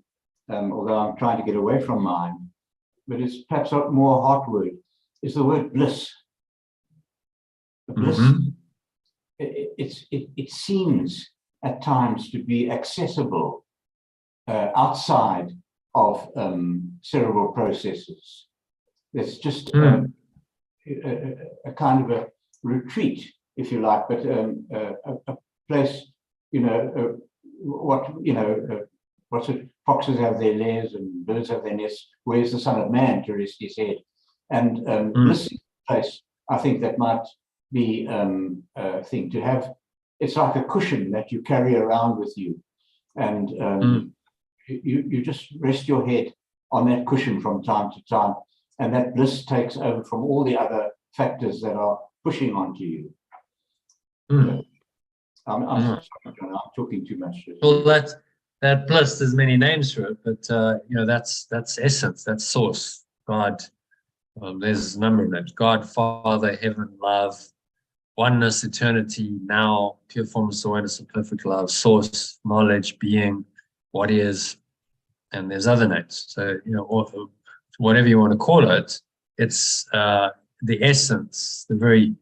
although I'm trying to get away from mind, but it's perhaps a more heart word, is the word bliss. The bliss, it seems at times to be accessible outside of cerebral processes. It's just a kind of a retreat, if you like, but a place, what's it? Foxes have their lairs and birds have their nests. Where's the Son of Man to rest his head? And this place, I think that might be a thing to have. It's like a cushion that you carry around with you, and you just rest your head on that cushion from time to time, and that bliss takes over from all the other factors that are pushing onto you. I'm sorry, I'm talking too much. Well, that bliss, there's many names for it, but that's essence, that's source, God. There's a number of names: God, Father, Heaven, Love, Oneness, Eternity, Now, Pure Formless Awareness, and Perfect Love, Source, Knowledge, Being, What Is, and there's other names. So or whatever you want to call it, it's the essence, the very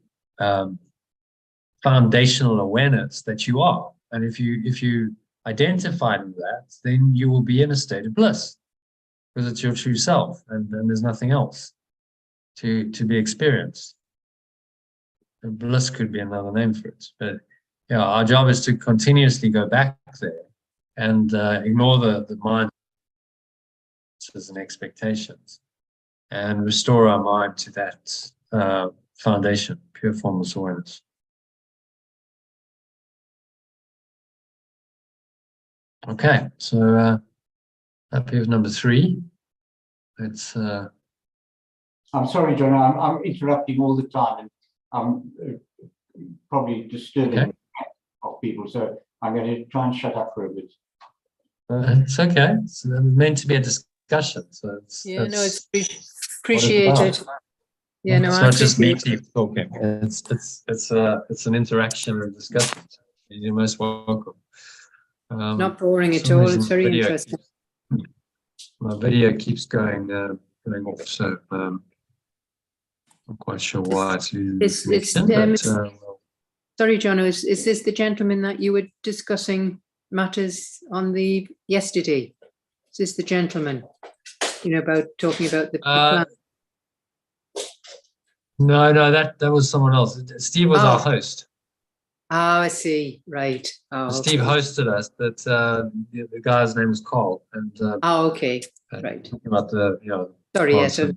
foundational awareness that you are. And if you identify with that, then you will be in a state of bliss, because it's your true self, and there's nothing else to be experienced. And bliss could be another name for it, but our job is to continuously go back there and ignore the mind and expectations, and restore our mind to that foundation, pure formless awareness. Okay, so happy with number 3. It's I'm sorry, John, I'm interrupting all the time, and I'm probably disturbing of people, so I'm going to try and shut up for a bit. it's okay. It's meant to be a discussion, so it's appreciated. Yeah, no, it's I not just me appreciate talking. It's an interaction and discussion. You're most welcome. It's not boring at all. It's very interesting. My video keeps going off, so I'm not quite sure why. Sorry, John, is this the gentleman that you were discussing matters on the yesterday? Is this the gentleman, about talking about the plan? No, that was someone else. Steve was our host. Oh, I see. Right. Oh, Steve hosted us, but the guy's name was Quail, and okay, right. Talking about the Sorry, yeah. So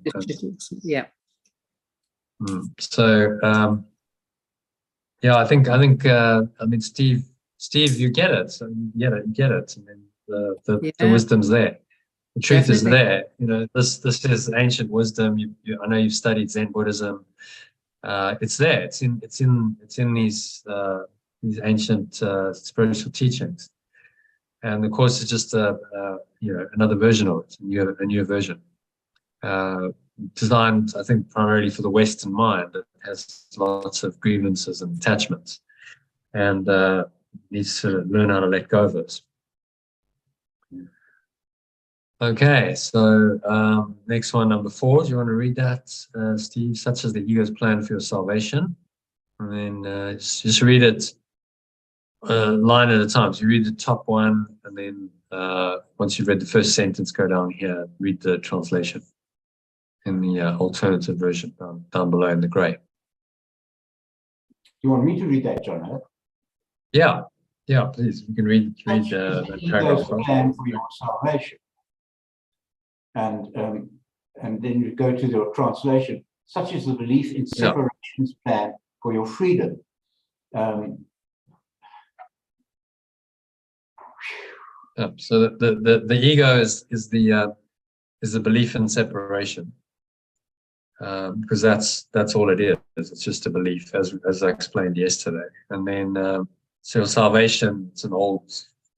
I think Steve, you get it. So you get it. I mean, the wisdom's there. The truth is there. This is ancient wisdom. I know you've studied Zen Buddhism. It's there. It's in these ancient spiritual teachings, and the course is just another version of it, a new version, designed, I think, primarily for the Western mind that has lots of grievances and attachments, and needs to learn how to let go of those. Okay, so next one, number 4. Do you want to read that, Steve? Such as the ego's plan for your salvation. And then just read it line at a time. So you read the top one, and then once you've read the first sentence, go down here, read the translation in the alternative version down below in the grey. You want me to read that, John? Yeah, please. You can read that paragraph. Plan for your salvation. And then you go to the translation, such as the belief in separation's plan for your freedom. So the ego is the belief in separation, because that's all it is. It's just a belief, as I explained yesterday. And then so salvation, it's an old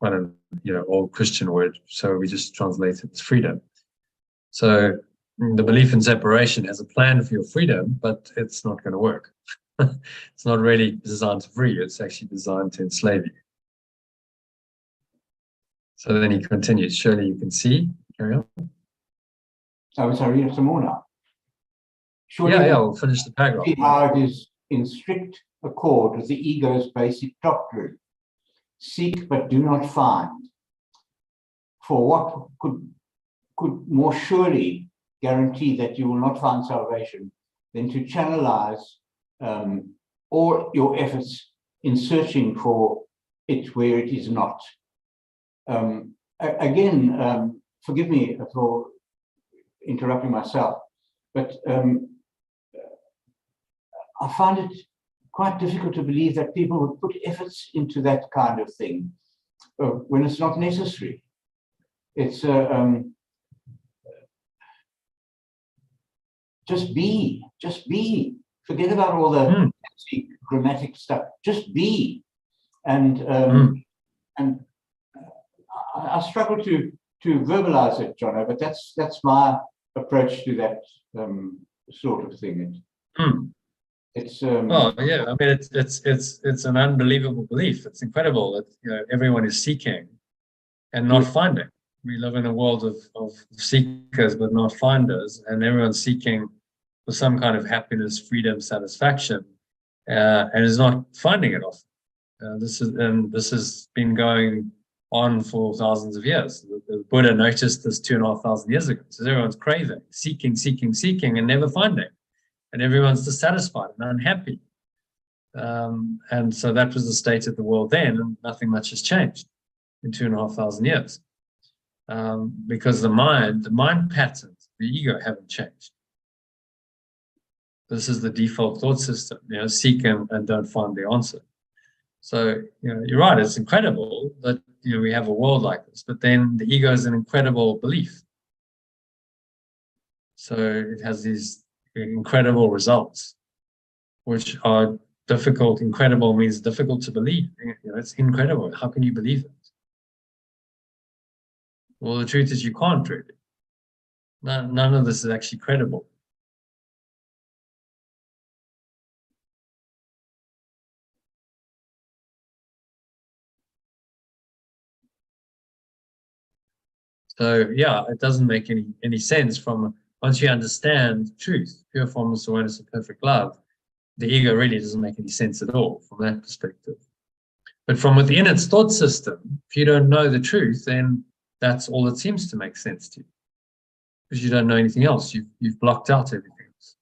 old Christian word, so we just translate it as freedom. So the belief in separation has a plan for your freedom, but it's not going to work. It's not really designed to free you. It's actually designed to enslave you. So then he continues, surely you can see, carry on. Oh, sorry, some more now. Surely Yeah, we'll finish the paragraph. see how it is in strict accord with the ego's basic doctrine. Seek but do not find. For what could more surely guarantee that you will not find salvation than to channelize all your efforts in searching for it where it is not. Again, forgive me for interrupting myself, but I find it quite difficult to believe that people would put efforts into that kind of thing when it's not necessary. It's just be. Forget about all the grammatic stuff. Just be, and I struggle to verbalize it, Jono, but that's my approach to that sort of thing. It's oh yeah, I mean it's an unbelievable belief. It's incredible that everyone is seeking and not finding. We live in a world of seekers but not finders, and everyone's seeking for some kind of happiness, freedom, satisfaction, and is not finding it often. This has been going on for thousands of years. The Buddha noticed this 2,500 years ago. So everyone's craving, seeking, and never finding, and everyone's dissatisfied and unhappy. And so that was the state of the world then, and nothing much has changed in 2,500 years. Because the mind patterns, the ego haven't changed. This is the default thought system, seek and don't find the answer. So, you're right, it's incredible that, we have a world like this, but then the ego is an incredible belief. So it has these incredible results, which are difficult. Incredible means difficult to believe. It's incredible. How can you believe it? Well, the truth is you can't really. None of this is actually credible. So yeah, it doesn't make any sense from once you understand truth, pure formless awareness of perfect love, the ego really doesn't make any sense at all from that perspective. But from within its thought system, if you don't know the truth, then that's all that seems to make sense to you. Because you don't know anything else. You've blocked out everything else.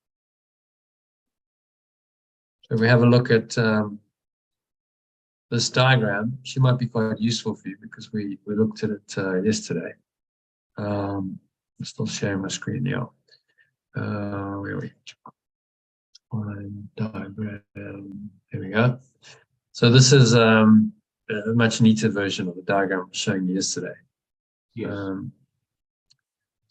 So if we have a look at this diagram, she might be quite useful for you because we looked at it yesterday. I'm still sharing my screen now. Where are we? Diagram. There we go. So this is a much neater version of the diagram I was showing you yesterday. yes.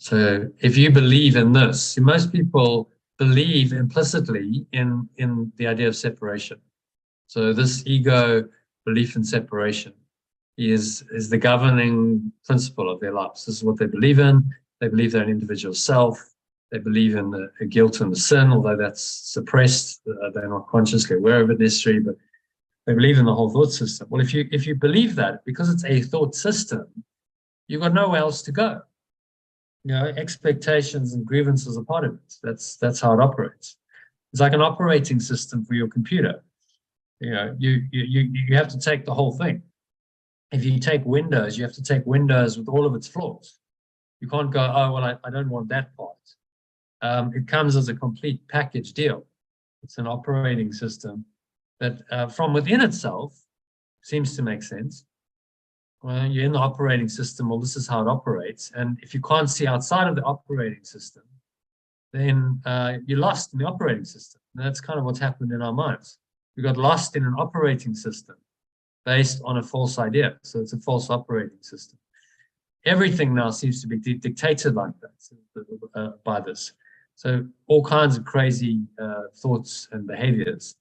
So if you believe in this, see, most people believe implicitly in the idea of separation. So this ego belief in separation is the governing principle of their lives. This is what they believe in. They believe they're an individual self. They believe in the guilt and the sin, although that's suppressed. They're not consciously aware of it necessarily, but they believe in the whole thought system. Well, if you believe that, because it's a thought system, you've got nowhere else to go. Expectations and grievances are part of it. That's how it operates. It's like an operating system for your computer. You have to take the whole thing. If you take Windows, you have to take Windows with all of its flaws. You can't go, oh, well, I don't want that part. It comes as a complete package deal. It's an operating system that from within itself seems to make sense. Well, you're in the operating system, well, this is how it operates. And if you can't see outside of the operating system, then you're lost in the operating system. And that's kind of what's happened in our minds. We got lost in an operating system based on a false idea. So it's a false operating system. Everything now seems to be dictated like that by this. So all kinds of crazy thoughts and behaviors,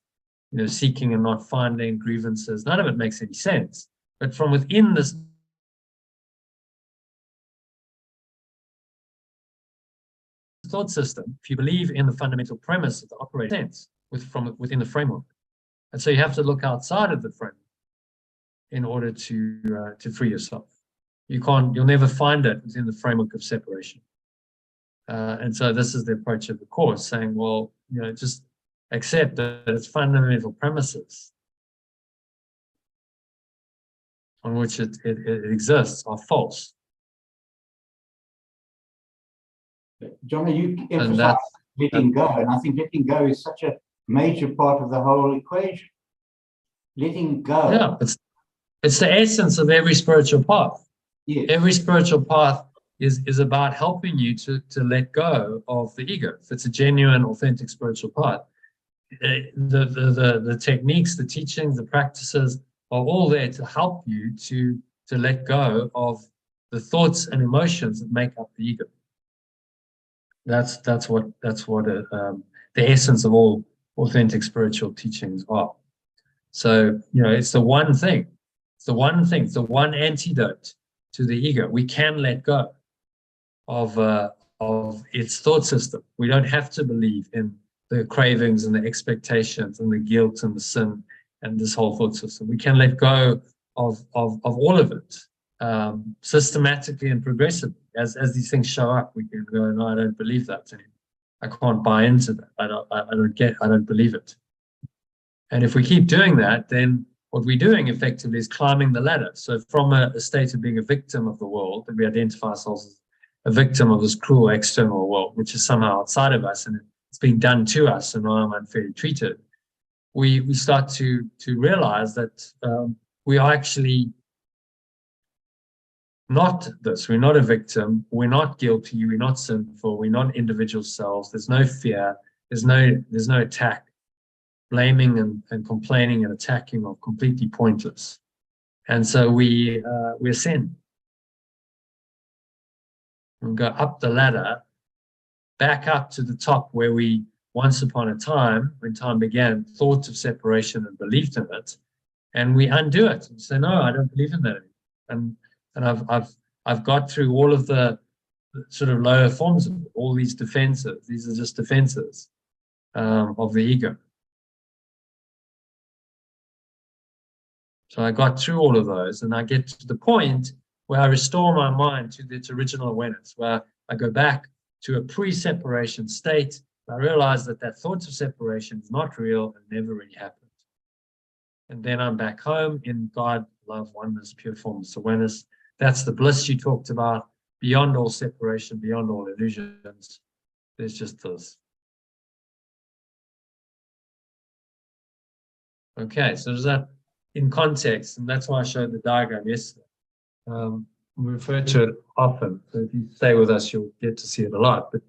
seeking and not finding, grievances, none of it makes any sense. But from within this thought system, if you believe in the fundamental premise of the operating sense from within the framework. And so you have to look outside of the framework in order to free yourself. You'll never find it within the framework of separation. And so this is the approach of the Course, saying, well, just accept that its fundamental premises on which it exists are false. John, you emphasize letting go, and I think letting go is such a major part of the whole equation. Letting go. Yeah, it's the essence of every spiritual path. Yes. Every spiritual path is about helping you to let go of the ego. If it's a genuine, authentic spiritual path, the techniques, the teachings, the practices are all there to help you to let go of the thoughts and emotions that make up the ego. That's what the essence of all authentic spiritual teachings are. So it's the one thing. It's the one thing. It's the one antidote to the ego. We can let go of its thought system. We don't have to believe in the cravings and the expectations and the guilt and the sin and this whole thought system. We can let go of all of it systematically and progressively. As these things show up, we can go, no, I don't believe that anymore. I can't buy into that. I don't believe it. And if we keep doing that, then what we're doing effectively is climbing the ladder. So from a state of being a victim of the world, that we identify ourselves as a victim of this cruel external world, which is somehow outside of us and it's being done to us, and I'm unfairly treated. We start to realize that we are actually not this. We're not a victim. We're not guilty. We're not sinful. We're not individual selves. There's no fear. There's no attack. Blaming and complaining and attacking are completely pointless. And so we ascend. We go up the ladder, back up to the top where we once upon a time, when time began, thought of separation and believed in it, and we undo it and say, no, I don't believe in that anymore. And I've got through all of the sort of lower forms of it, all these defenses. These are just defenses of the ego. So I got through all of those, and I get to the point where I restore my mind to its original awareness, where I go back to a pre-separation state. I realize that thought of separation is not real and never really happened. And then I'm back home in God, love, oneness, pure formless awareness. That's the bliss you talked about, beyond all separation, beyond all illusions. There's just this. Okay, so does that in context, and that's why I showed the diagram yesterday. We refer to it often, so if you stay with us, you'll get to see it a lot. But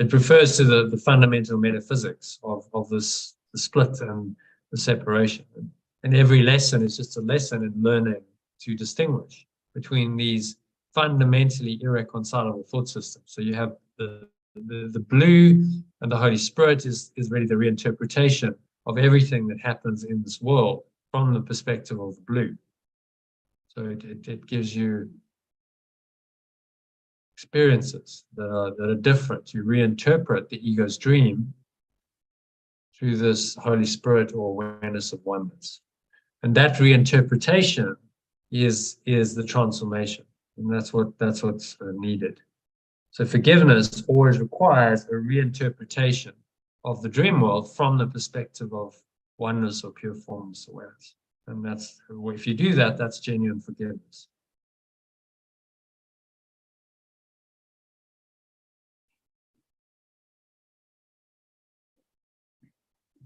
it refers to the fundamental metaphysics of this, the split and the separation. And every lesson is just a lesson in learning to distinguish between these fundamentally irreconcilable thought systems. So you have the blue, and the Holy Spirit is really the reinterpretation of everything that happens in this world from the perspective of the blue. So it gives you experiences that are different. You reinterpret the ego's dream through this Holy Spirit or awareness of oneness. And that reinterpretation is the transformation. And that's what's needed. So forgiveness always requires a reinterpretation of the dream world from the perspective of oneness or pure formless awareness. And that's, if you do that, that's genuine forgiveness.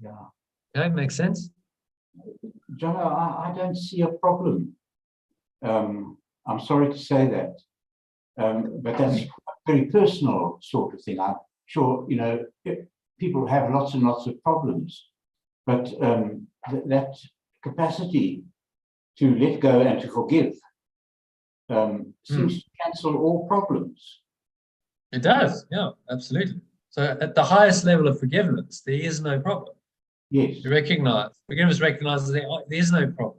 Yeah. Okay, makes sense? John, I don't see a problem. I'm sorry to say that. But that's a very personal sort of thing. I'm sure, people have lots and lots of problems. But that capacity to let go and to forgive seems to cancel all problems. It does, yeah, absolutely. So at the highest level of forgiveness, there is no problem. Yes. Forgiveness recognizes there is no problem,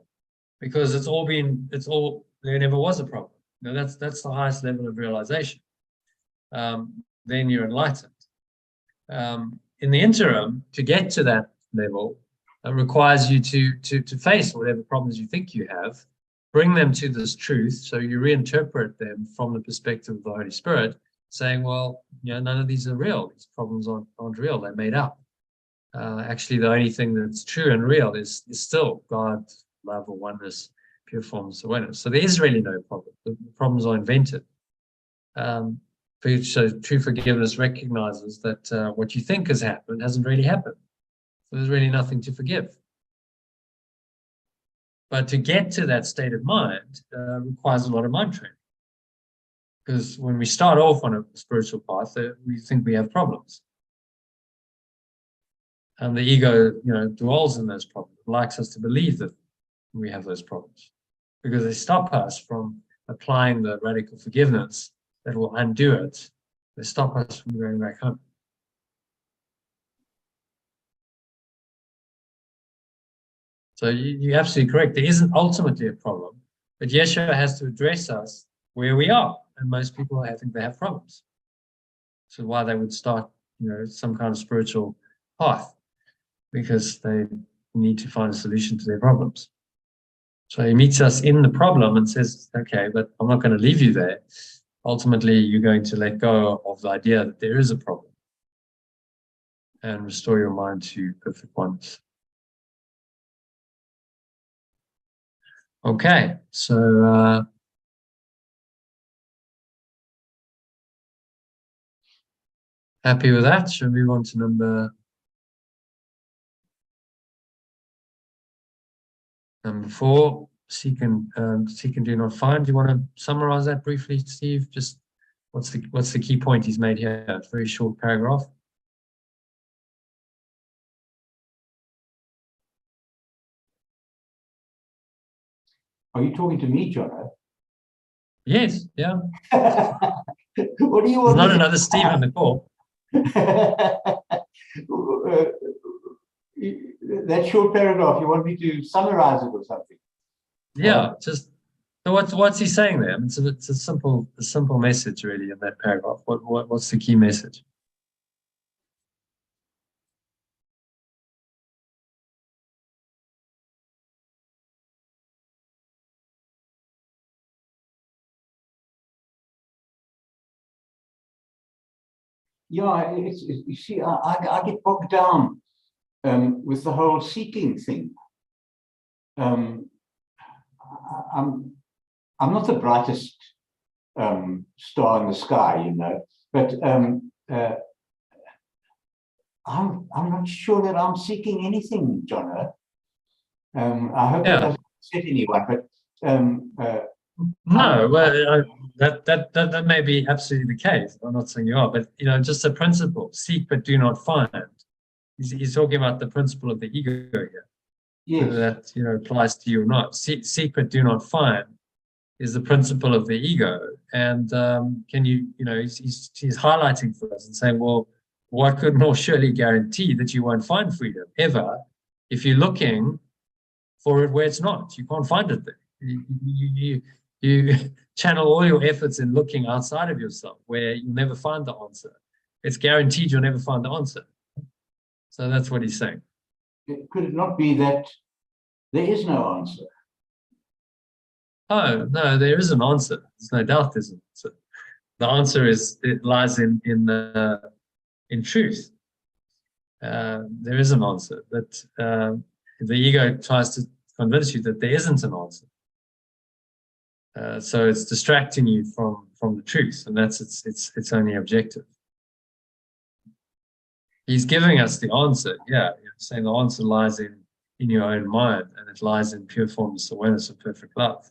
because there never was a problem. That's the highest level of realization. Then you're enlightened. In the interim, to get to that level, it requires you to face whatever problems you think you have, bring them to this truth. So you reinterpret them from the perspective of the Holy Spirit, saying, well, none of these are real. These problems aren't real. They're made up. Actually, the only thing that's true and real is still God, love, or oneness, pure forms of awareness. So there is really no problem. The problems are invented. So true forgiveness recognizes that what you think has happened hasn't really happened. So there's really nothing to forgive. But to get to that state of mind requires a lot of mind training. Because when we start off on a spiritual path, we think we have problems. And the ego, dwells in those problems, likes us to believe that we have those problems. Because they stop us from applying the radical forgiveness that will undo it. They stop us from going back home. So you're absolutely correct. There isn't ultimately a problem, but Yeshua has to address us where we are. And most people, I think, they have problems. So why they would start, some kind of spiritual path, because they need to find a solution to their problems. So he meets us in the problem and says, okay, but I'm not going to leave you there. Ultimately, you're going to let go of the idea that there is a problem and restore your mind to perfect oneness. Okay, so happy with that? Shall we move on to number 4? Seek and do not find. Do you want to summarize that briefly, Steve? Just what's the key point he's made here? A very short paragraph. Are you talking to me, John? Yes, yeah. What do you want? There's not another Steve on the call. That short paragraph, you want me to summarize it or something? Yeah, just so what's he saying there? I mean, it's a simple message really in that paragraph. What's the key message? Yeah, you see, I get bogged down with the whole seeking thing. I'm not the brightest star in the sky, but I'm not sure that I'm seeking anything, John. I hope that doesn't upset anyone, but no, well, that may be absolutely the case. I'm not saying you are, but just a principle: seek but do not find. He's talking about the principle of the ego here. Yes. Whether that applies to you or not. Seek but do not find is the principle of the ego. And can you he's highlighting for us and saying, well, what could more surely guarantee that you won't find freedom ever if you're looking for it where it's not? You can't find it there. You channel all your efforts in looking outside of yourself where you'll never find the answer. It's guaranteed you'll never find the answer. So that's what he's saying. Could it not be that there is no answer? Oh, no, there is an answer. There's no doubt there's an answer. The answer lies in truth. There is an answer, but the ego tries to convince you that there isn't an answer. So it's distracting you from the truth, and that's its only objective. He's giving us the answer, saying the answer lies in your own mind, and it lies in pure formless awareness of perfect love,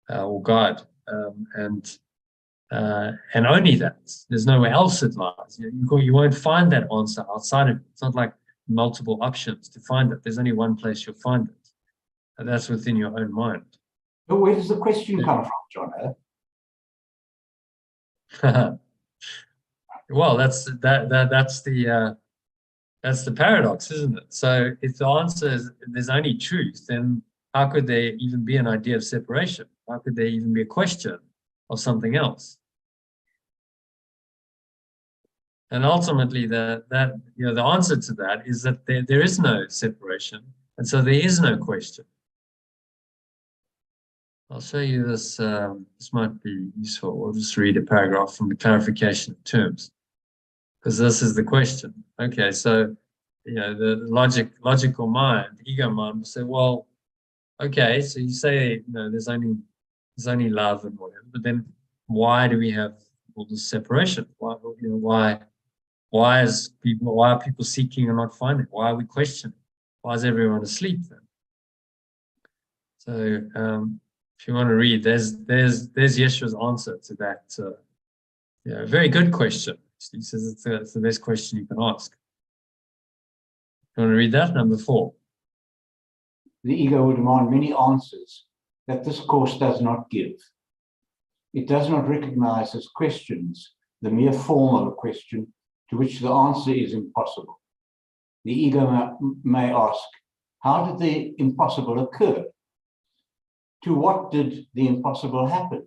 or God, and only that. There's nowhere else it lies. You won't find that answer outside of it. It's not like multiple options to find it. There's only one place you'll find it, and that's within your own mind. But where does the question come from, John? Well, that's the paradox, isn't it? So if the answer is there's only truth, then how could there even be an idea of separation? How could there even be a question of something else? And ultimately, the answer to that is that there is no separation, and so there is no question. I'll show you this. This might be useful. We'll just read a paragraph from the clarification of terms, because this is the question. Okay, so the logical mind, the ego mind, will say, well, okay, so you say there's only love and whatever, but then why do we have all this separation? Why are people seeking and not finding? Why are we questioning? Why is everyone asleep then? So if you want to read, there's Yeshua's answer to that. Very good question. He says it's the best question you can ask. You want to read that? Number 4. The ego will demand many answers that this course does not give. It does not recognize as questions the mere form of a question to which the answer is impossible. The ego may ask, how did the impossible occur? To what did the impossible happen?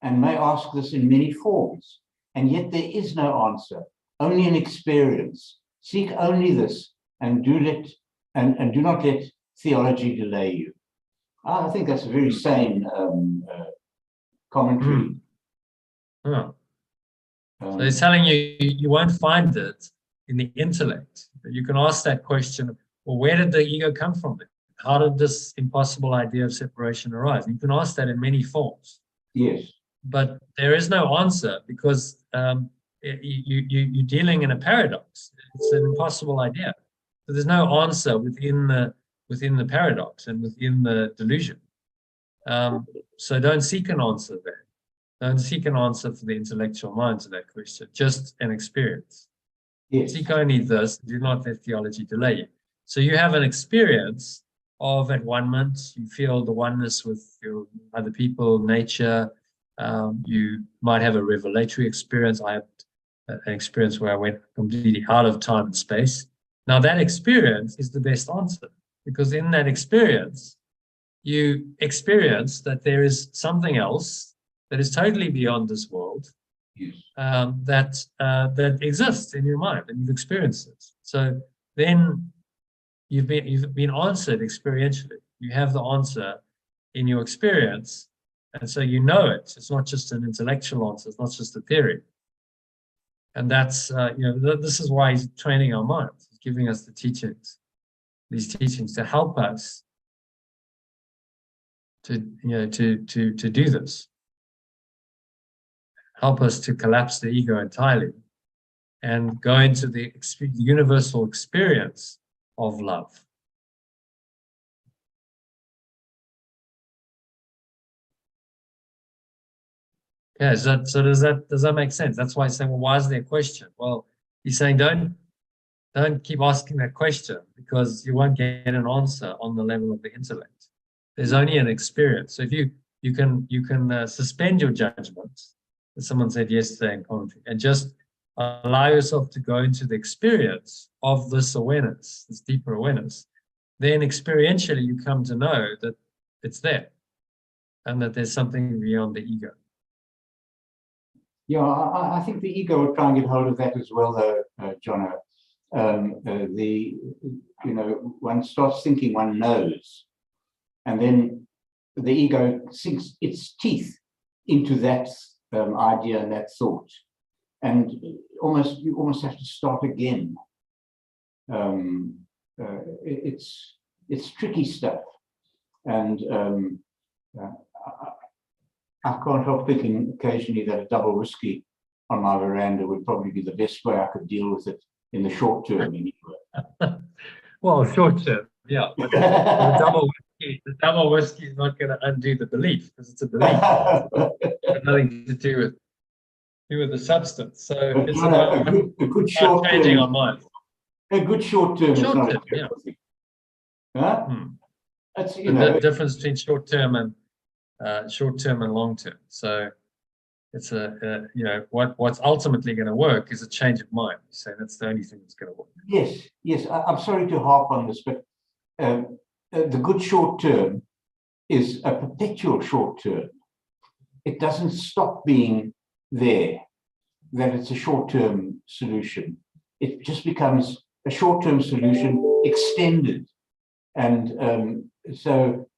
And may ask this in many forms, and yet there is no answer, only an experience. Seek only this, and do not let theology delay you. I think that's a very sane commentary. So he's telling you you won't find it in the intellect. You can ask that question, well, where did the ego come from? How did this impossible idea of separation arise? You can ask that in many forms. Yes. But there is no answer, because you're dealing in a paradox. It's an impossible idea. So there's no answer within the paradox and within the delusion. So don't seek an answer there. Don't seek an answer for the intellectual mind to that question, just an experience. Yes. Seek only this, do not let theology delay you. So you have an experience of at one-ment, you feel the oneness with your other people, nature. You might have a revelatory experience. I had an experience where I went completely out of time and space. Now that experience is the best answer, because in that experience, you experience that there is something else that is totally beyond this world, Yes. that exists in your mind, and you've experienced it. So then you've been answered experientially. You have the answer in your experience, and so you know it. It's not just an intellectual answer. It's not just a theory. And that's this is why he's training our minds. He's giving us the teachings, these teachings to help us to do this. Help us to collapse the ego entirely and go into the universal experience of love. Yeah, so does that make sense? That's why he's saying, well, why is there a question? Well, he's saying don't keep asking that question, because you won't get an answer on the level of the intellect. There's only an experience. So if you can suspend your judgment, as someone said yesterday in commentary, and just allow yourself to go into the experience of this awareness, this deeper awareness, then experientially you come to know that it's there and that there's something beyond the ego. Yeah, I think the ego will try and get hold of that as well, though, Jono. One starts thinking one knows, and then the ego sinks its teeth into that idea and that thought, and you almost have to start again. It's tricky stuff, and I can't help thinking occasionally that a double whiskey on my veranda would probably be the best way I could deal with it in the short term, anyway. Well, short term, yeah. But the double whiskey is not going to undo the belief, because it's a belief. It's got nothing to do with the substance. So but it's about a good short changing term. our minds. A good short term is not a yeah. thing. Huh? That's the difference between short term and long term. So it's what's ultimately going to work is a change of mind. So that's the only thing that's going to work. Yes. I'm sorry to harp on this, but the good short term is a perpetual short term. It doesn't stop being there, that it's a short term solution. It just becomes a short term solution extended. And so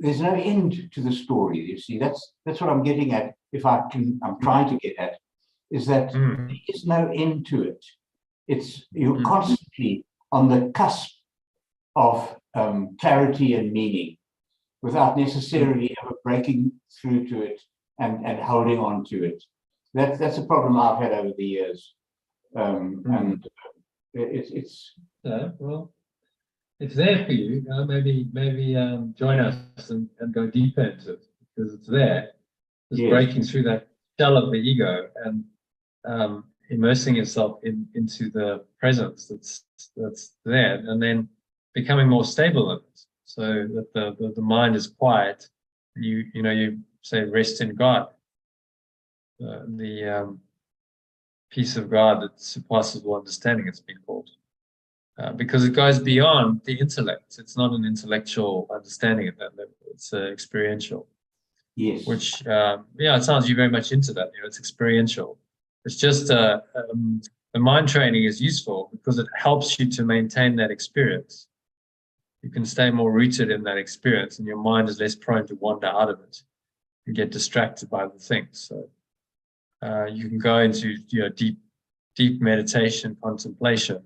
there's no end to the story. You see, that's what I'm getting at. I'm trying to get at, is that there is no end to it. You're constantly on the cusp of clarity and meaning, without necessarily ever breaking through to it and holding on to it. That's a problem I've had over the years, and it's. Well, it's there for you. Maybe join us and go deeper into it, because it's there. Just breaking through that shell of the ego and immersing yourself into the presence that's there, and then becoming more stable in it, so that the mind is quiet. You say rest in God, the peace of God that surpasses all understanding. It's been called. Because it goes beyond the intellect. It's not an intellectual understanding at that level. It's experiential. Yes. Which, it sounds you very much into that. It's experiential. It's just the mind training is useful because it helps you to maintain that experience. You can stay more rooted in that experience, and your mind is less prone to wander out of it and get distracted by the things. So you can go into deep meditation, contemplation,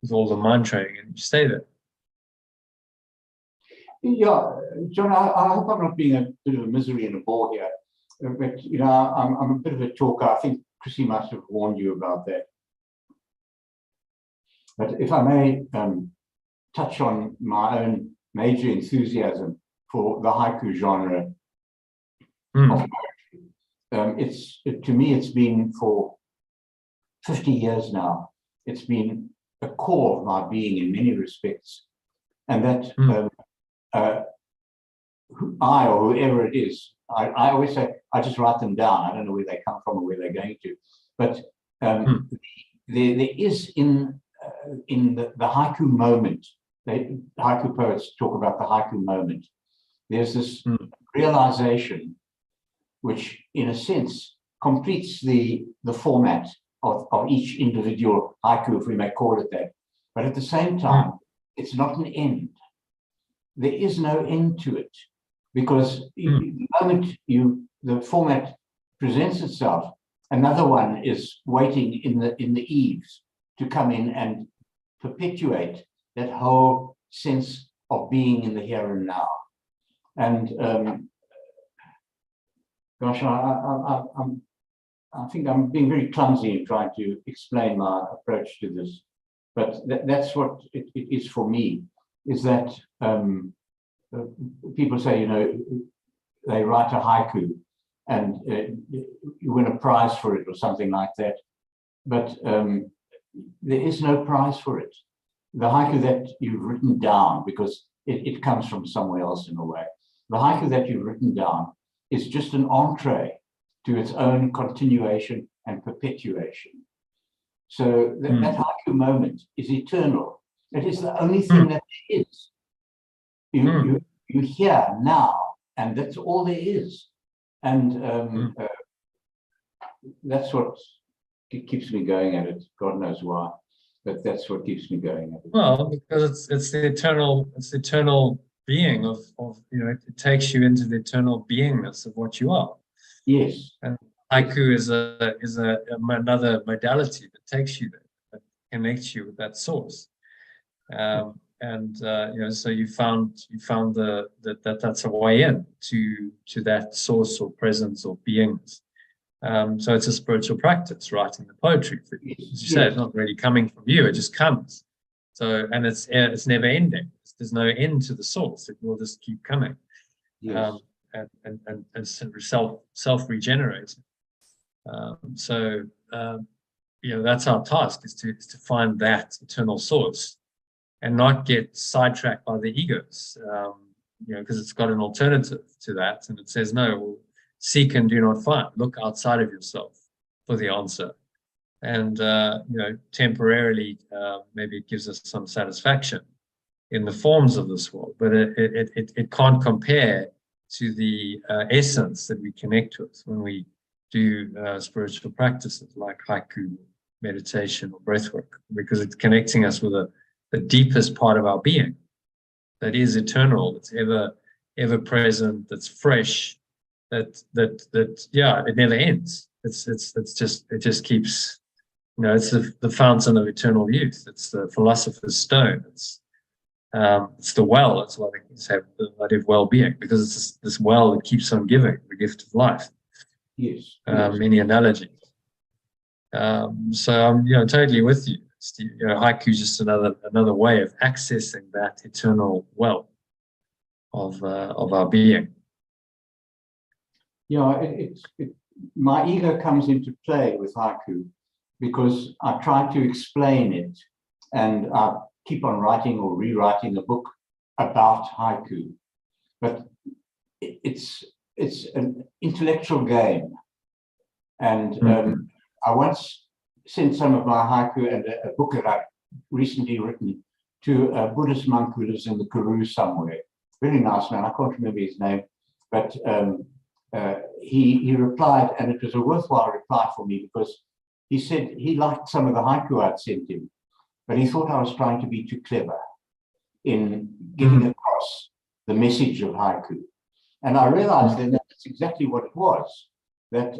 with all the mind training, and you stay there. Yeah, John, I hope I'm not being a bit of a misery and a bore here, but I'm a bit of a talker. I think Chrissy must have warned you about that. But if I may touch on my own major enthusiasm for the haiku genre of poetry, to me it's been for 50 years now. It's been a core of my being in many respects, and that I or whoever it is, I always say I just write them down. I don't know where they come from or where they're going to, but there is in the haiku moment. Haiku poets talk about the haiku moment. There's this realization, which in a sense completes the format of each individual haiku, if we may call it that. But at the same time, it's not an end. There is no end to it, because the moment the format presents itself, another one is waiting in the eaves to come in and perpetuate that whole sense of being in the here and now. And gosh, I think I'm being very clumsy in trying to explain my approach to this, but that's what it is for me, is that people say, they write a haiku and you win a prize for it or something like that, but there is no prize for it. The haiku that you've written down, because it comes from somewhere else in a way, the haiku that you've written down is just an entree to its own continuation and perpetuation. So that haiku moment is eternal. It is the only thing that there is. You hear now, and that's all there is. And that's what keeps me going at it. God knows why, but that's what keeps me going at it. Well, because it's the eternal being of it takes you into the eternal beingness of what you are. Yes. And haiku is another modality that takes you there, that connects you with that source. So you found that's a way in to that source or presence or beingness. So it's a spiritual practice, writing the poetry. As you say, it's not really coming from you; it just comes. So, and it's never ending. There's no end to the source; it will just keep coming, and self-regenerating. That's our task: is to find that eternal source, and not get sidetracked by the egos, because it's got an alternative to that, and it says no. Seek and do not find. Look outside of yourself for the answer, and temporarily maybe it gives us some satisfaction in the forms of this world, but it can't compare to the essence that we connect with when we do spiritual practices like haiku, meditation, or breathwork, because it's connecting us with the deepest part of our being that is eternal, that's ever present, that's fresh, that yeah, it never ends. It just keeps, it's the fountain of eternal youth. It's the philosopher's stone. It's the well. It's what I say, the idea of well-being, because it's this well that keeps on giving, the gift of life. Yes. Many analogies. So I'm totally with you, Steve. Haiku is just another way of accessing that eternal well of our being. Yeah, my ego comes into play with haiku because I try to explain it, and I keep on writing or rewriting a book about haiku, but it's an intellectual game, and I once sent some of my haiku and a book that I've recently written to a Buddhist monk who lives in the Karoo somewhere. Very nice man. I can't remember his name, but he replied, and it was a worthwhile reply for me, because he said he liked some of the haiku I'd sent him, but he thought I was trying to be too clever in getting across the message of haiku. And I realized then that's exactly what it was, that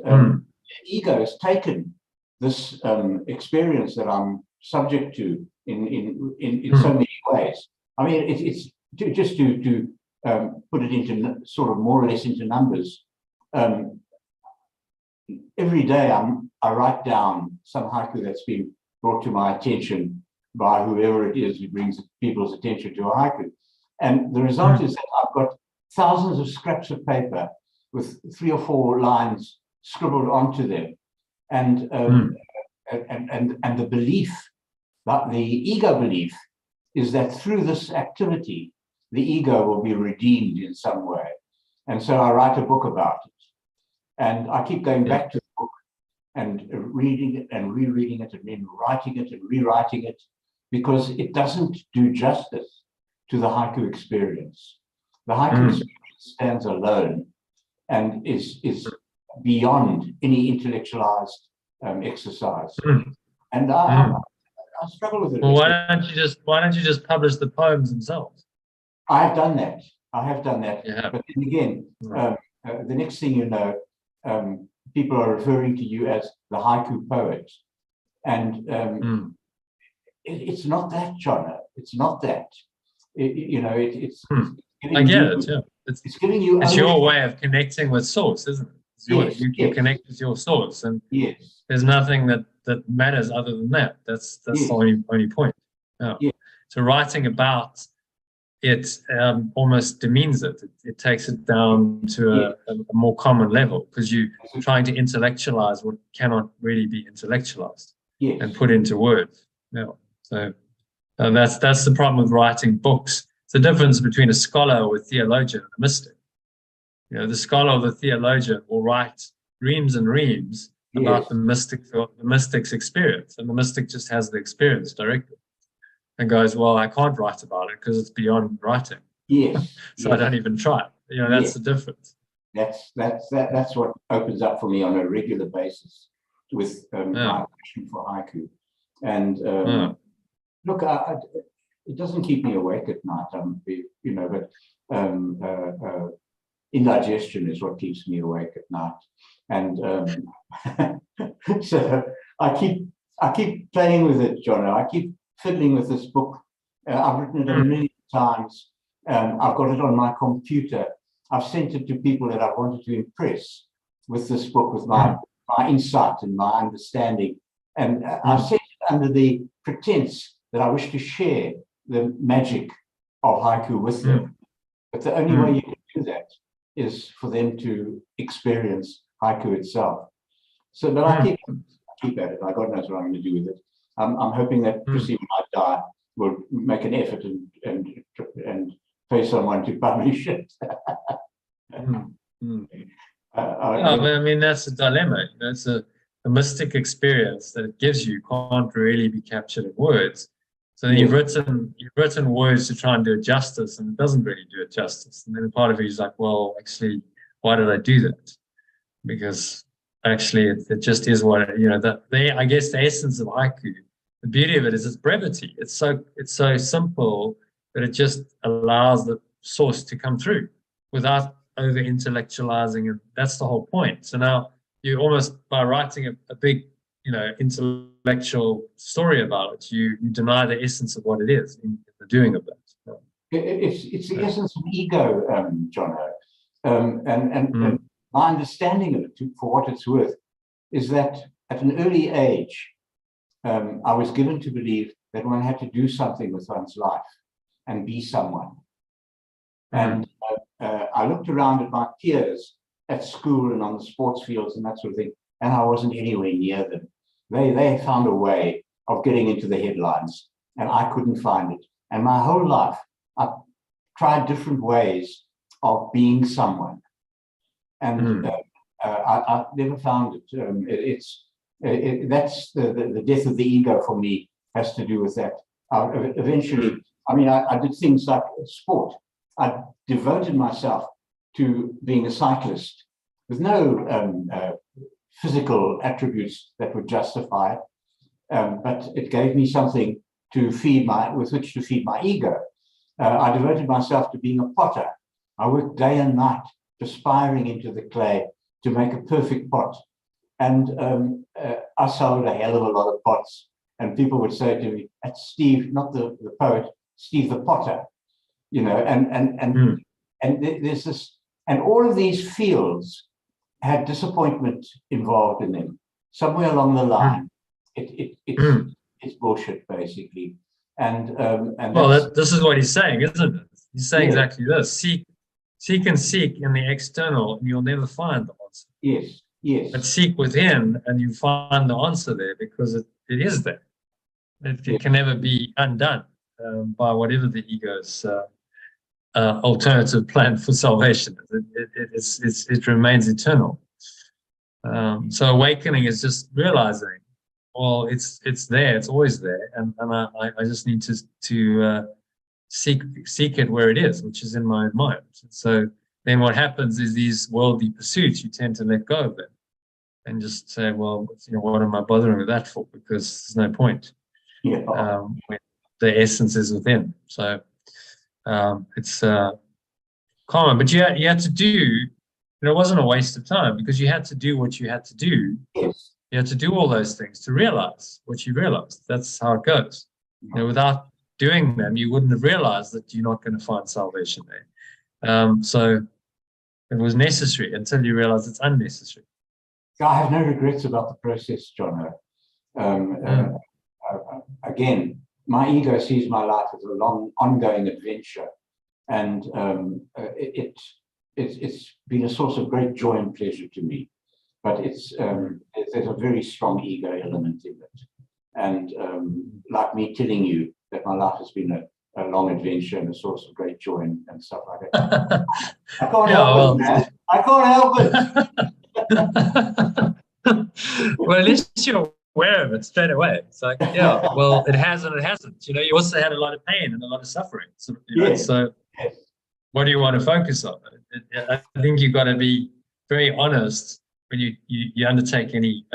ego has taken this experience that I'm subject to in so many ways. I mean, it's just to put it into sort of more or less into numbers. Every day I write down some haiku that's been brought to my attention by whoever it is who brings people's attention to a haiku. And the result is that I've got thousands of scraps of paper with 3 or 4 lines scribbled onto them. And the belief, that the ego belief, is that through this activity, the ego will be redeemed in some way. And so I write a book about it. And I keep going back to the book and reading it and rereading it and then writing it and rewriting it, because it doesn't do justice to the haiku experience. The haiku experience stands alone and is beyond any intellectualized exercise. And I struggle with it. Well, why don't you just publish the poems themselves? I have done that. Yeah. But then again, the next thing you know, people are referring to you as the haiku poet. And it's not that, John. It's not that. It's I get it, yeah. It's giving you... It's your way of connecting with source, isn't it? You connect with your source, and there's nothing that matters other than that. That's the only point. So writing about it almost demeans it. It takes it down to a more common level, because you're trying to intellectualize what cannot really be intellectualized and put into words. So that's the problem with writing books. It's the difference between a scholar or a theologian and a mystic. The scholar or the theologian will write reams and reams about the mystic's experience, and the mystic just has the experience directly and goes, well, I can't write about it because it's beyond writing. So I don't even try it. That's the difference. That's what opens up for me on a regular basis with my passion for haiku. And look, it doesn't keep me awake at night, but indigestion is what keeps me awake at night. And so I keep playing with it, Jono. I keep fiddling with this book. I've written it a million times. I've got it on my computer. I've sent it to people that I wanted to impress with this book, with my insight and my understanding. And I've sent it under the pretense that I wish to share the magic of haiku with them. But the only way you can do that is for them to experience haiku itself. So, but I keep at it. God knows what I'm going to do with it. I'm hoping that Chrissy, when I die, will make an effort and pay someone to publish it. I mean, that's the dilemma. It's a mystic experience that it gives you can't really be captured in words. So then you've written words to try and do it justice, and it doesn't really do it justice. And then part of you is like, well, actually, why did I do that? Because actually, it just is what I guess the essence of haiku, the beauty of it is its brevity. It's so simple that it just allows the source to come through. without over intellectualizing it. That's the whole point. So now you almost, by writing a big, intellectual story about it, you deny the essence of what it is in the doing of that. So, it's the essence of ego, Jono. And my understanding of it, for what it's worth, is that at an early age, I was given to believe that one had to do something with one's life and be someone. And I looked around at my peers at school and on the sports fields and that sort of thing, and I wasn't anywhere near them. They found a way of getting into the headlines, and I couldn't find it. And my whole life, I've tried different ways of being someone, and I've never found it. That's the death of the ego for me, has to do with that. Eventually, I did things like sport. I devoted myself to being a cyclist with no physical attributes that would justify it, but it gave me something to with which to feed my ego. I devoted myself to being a potter. I worked day and night, perspiring into the clay to make a perfect pot. And I sold a hell of a lot of pots. And people would say to me, "That's Steve, not the poet, Steve the potter." And there's this, and all of these fields had disappointment involved in them. Somewhere along the line, it's bullshit, basically. And well, this is what he's saying, isn't it? He's saying exactly this: seek and seek in the external, and you'll never find the answer. Yes. But seek within, and you find the answer there, because it is there. It can never be undone by whatever the ego's alternative plan for salvation. It remains eternal. So awakening is just realizing, well, it's there, it's always there, and I just need to seek it where it is, which is in my own mind. So then what happens is these worldly pursuits, you tend to let go of them and just say, well, what am I bothering with that for? Because there's no point. When the essence is within. So it's common, but you had to do, it wasn't a waste of time, because you had to do what you had to do. Yes. You had to do all those things to realize what you realized. That's how it goes. Without doing them, you wouldn't have realized that you're not going to find salvation there. So it was necessary until you realize it's unnecessary. I have no regrets about the process, John. Again, my ego sees my life as a long, ongoing adventure, and it's been a source of great joy and pleasure to me. But there's a very strong ego element in it, and like me telling you that my life has been a long adventure and a source of great joy and stuff like that. I can't help it, man. I can't help it. Well, at least you're aware of it straight away. It's like, well, it has and it hasn't. You also had a lot of pain and a lot of suffering. So, so what do you want to focus on? I think you've got to be very honest when you undertake any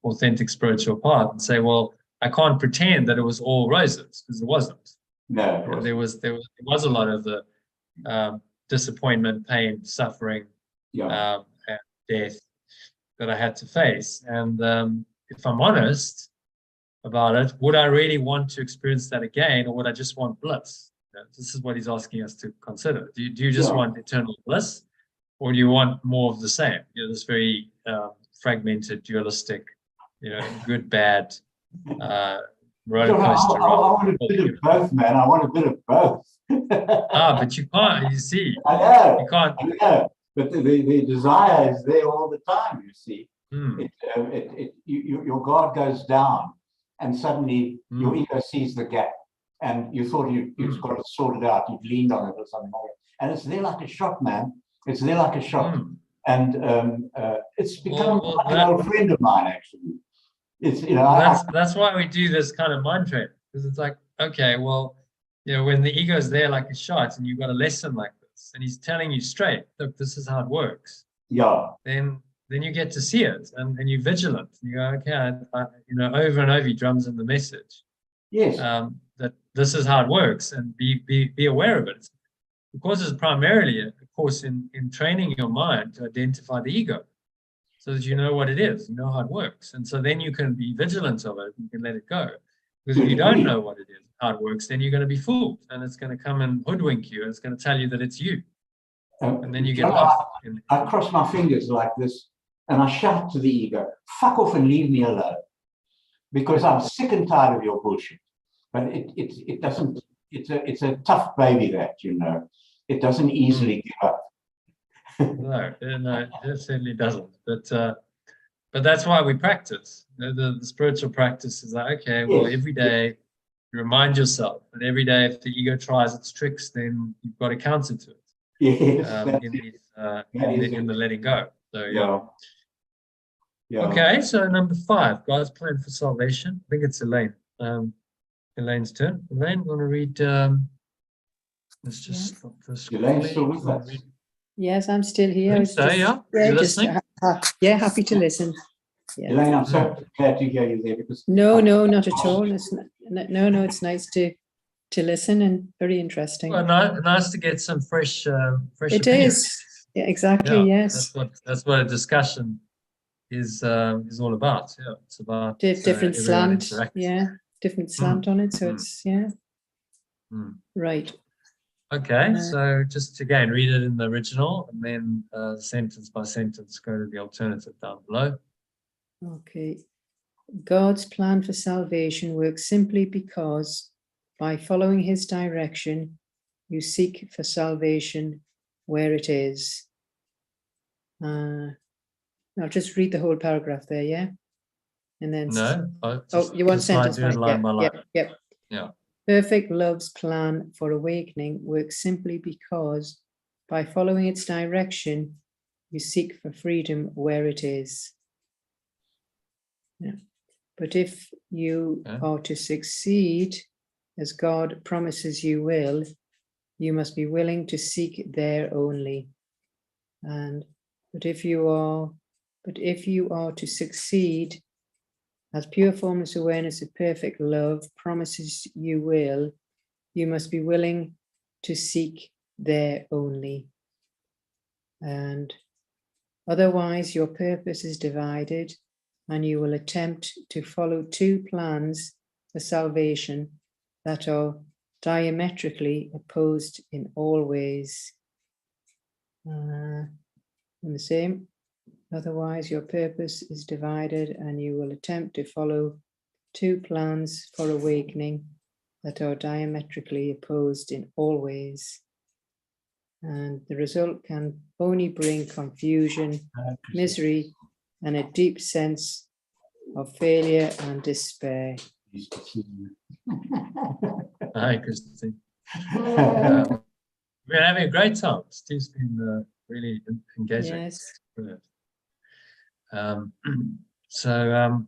authentic spiritual path and say, well, I can't pretend that it was all roses, because it wasn't. No, there was a lot of the disappointment, pain, suffering, and death that I had to face. And if I'm honest about it, would I really want to experience that again, or would I just want bliss? This is what he's asking us to consider. Do you just want eternal bliss, or do you want more of the same? This very fragmented, dualistic, good, bad, roller coaster. I want a bit of both, man. I want a bit of both. But you can't. You see, I know. You can't. I know. But the desire is there all the time. You see, your guard goes down, and suddenly your ego sees the gap, and you thought you've got it sorted out. You've leaned on it or something like that, and it's there like a shot, man. It's there like a shot, and it's become an old friend of mine, actually. It's that's why we do this kind of mind training, because it's like, okay, well, when the ego is there like a shot, and you've got a lesson like this, and he's telling you straight, look, this is how it works. Then you get to see it, and you're vigilant. You go, okay, over and over he drums in the message. Yes. That this is how it works, and be aware of it. The course is primarily a course in training your mind to identify the ego, so that you know what it is, you know how it works. And so then you can be vigilant of it, you can let it go. Because if you don't know what it is, how it works, then you're going to be fooled, and it's going to come and hoodwink you, and it's going to tell you that it's you. And then you get lost. I cross my fingers like this, and I shout to the ego, fuck off and leave me alone. Because I'm sick and tired of your bullshit. But it doesn't, it's a tough baby, that, you know. It doesn't easily give up. No, it certainly doesn't. But that's why we practice. The spiritual practice is like, okay, well, every day you remind yourself, and every day if the ego tries its tricks, then you've got to counter to it. Yes, in the letting go. So yeah. Okay, so number 5, God's plan for salvation. I think it's Elaine. Elaine's turn. Elaine, want to read? Let's just stop this. Elaine's still with us. Yes, I'm still here. Yeah, you're listening? Yeah, happy to listen. Yeah. Elaine, I'm so glad to hear you there, because No, not at all. It's it's nice to listen, and very interesting. Well, nice to get some fresh It opinions. is. Yeah, exactly. Yeah, yes. That's what a discussion is all about. Yeah, it's about Different everyone slant. interacting. Yeah, different slant on it. So it's right. Okay, so just again read it in the original, and then sentence by sentence go to the alternative down below. Okay. God's plan for salvation works simply because by following his direction, you seek for salvation where it is. I'll just read the whole paragraph there, yeah? And then you want sentence by line by line. Yeah. Perfect love's plan for awakening works simply because by following its direction, you seek for freedom where it is. Yeah. But if you are to succeed, as God promises you will, you must be willing to seek there only. But if you are to succeed, as pure formless awareness of perfect love promises you will, you must be willing to seek there only. And otherwise your purpose is divided, and you will attempt to follow 2 plans for salvation that are diametrically opposed in all ways. And the same. Otherwise, your purpose is divided, and you will attempt to follow 2 plans for awakening that are diametrically opposed in all ways. And the result can only bring confusion, misery, and a deep sense of failure and despair. Hi, Christine. We're having a great time. Steve's been really engaging. Yes. Brilliant.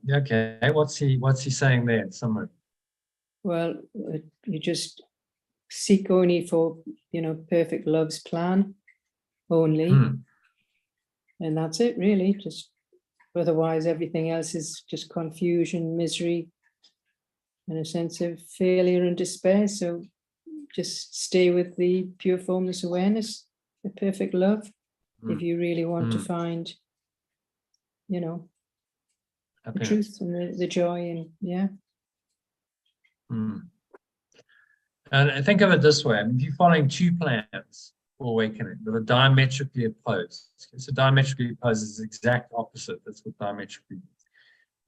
Okay, what's he saying there in summary? Well, you just seek only for, perfect love's plan only. And that's it, really. Just otherwise, everything else is just confusion, misery, and a sense of failure and despair. So just stay with the pure formless awareness, the perfect love, if you really want to find, the truth and the joy, and And think of it this way: if you're following 2 plans for awakening that are diametrically opposed, so diametrically opposed is the exact opposite. That's what diametrically means.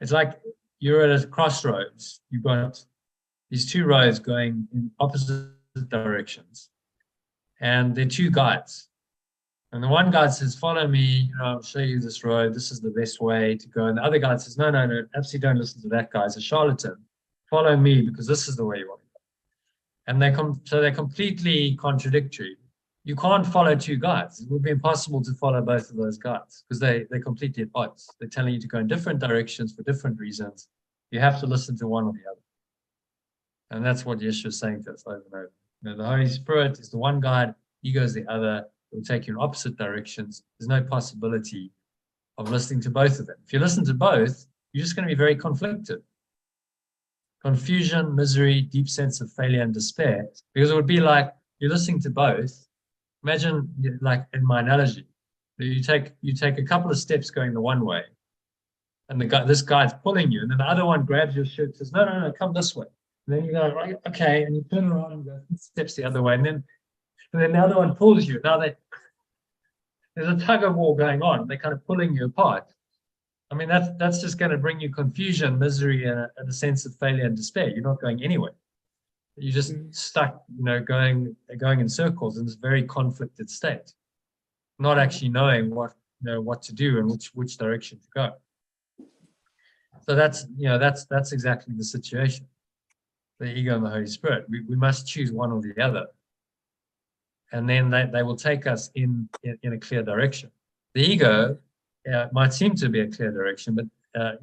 It's like you're at a crossroads. You've got these 2 roads going in opposite directions, and they're 2 guides. And the one guide says, follow me, I'll show you this road. This is the best way to go. And the other guide says, no, absolutely don't listen to that guy. He's a charlatan. Follow me, because this is the way you want to go. And they're completely contradictory. You can't follow 2 guides. It would be impossible to follow both of those guides, because they're completely at odds. They're telling you to go in different directions for different reasons. You have to listen to one or the other. And that's what Yeshua is saying to us over and over. The Holy Spirit is the one guide, ego is the other. It will take you in opposite directions. There's no possibility of listening to both of them. If you listen to both, you're just going to be very conflicted. Confusion, misery, deep sense of failure and despair, because it would be like you're listening to both, Imagine, like in my analogy, you take a couple of steps going the one way, and this guy's pulling you, and then the other one grabs your shirt and says, no, no, no, come this way. And then you go, right, okay, and you turn around and go steps the other way, and then the other one pulls you. Now there's a tug of war going on. They're kind of pulling you apart. I mean, that's just going to bring you confusion, misery, and a sense of failure and despair. You're not going anywhere. You're just stuck, going in circles in this very conflicted state, not actually knowing what to do and which direction to go. So that's exactly the situation. The ego and the Holy Spirit. We must choose one or the other, and then they will take us in a clear direction. The ego might seem to be a clear direction, but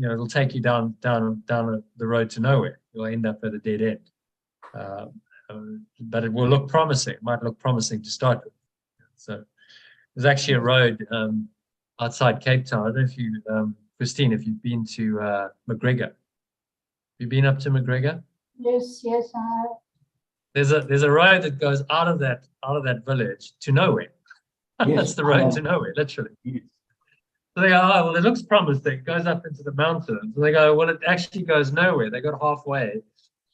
it'll take you down the road to nowhere. You'll end up at a dead end. But it will look promising. It might look promising to start with. So there's actually a road outside Cape Town. I don't know if you, Christine, if you've been to McGregor. Have you been up to McGregor? Yes, I have. There's a road that goes out of that village to nowhere. Yes, That's the road to nowhere, literally. Yes. So they go, oh, well, it looks promising. It goes up into the mountains. And they go, well, it actually goes nowhere. They got halfway,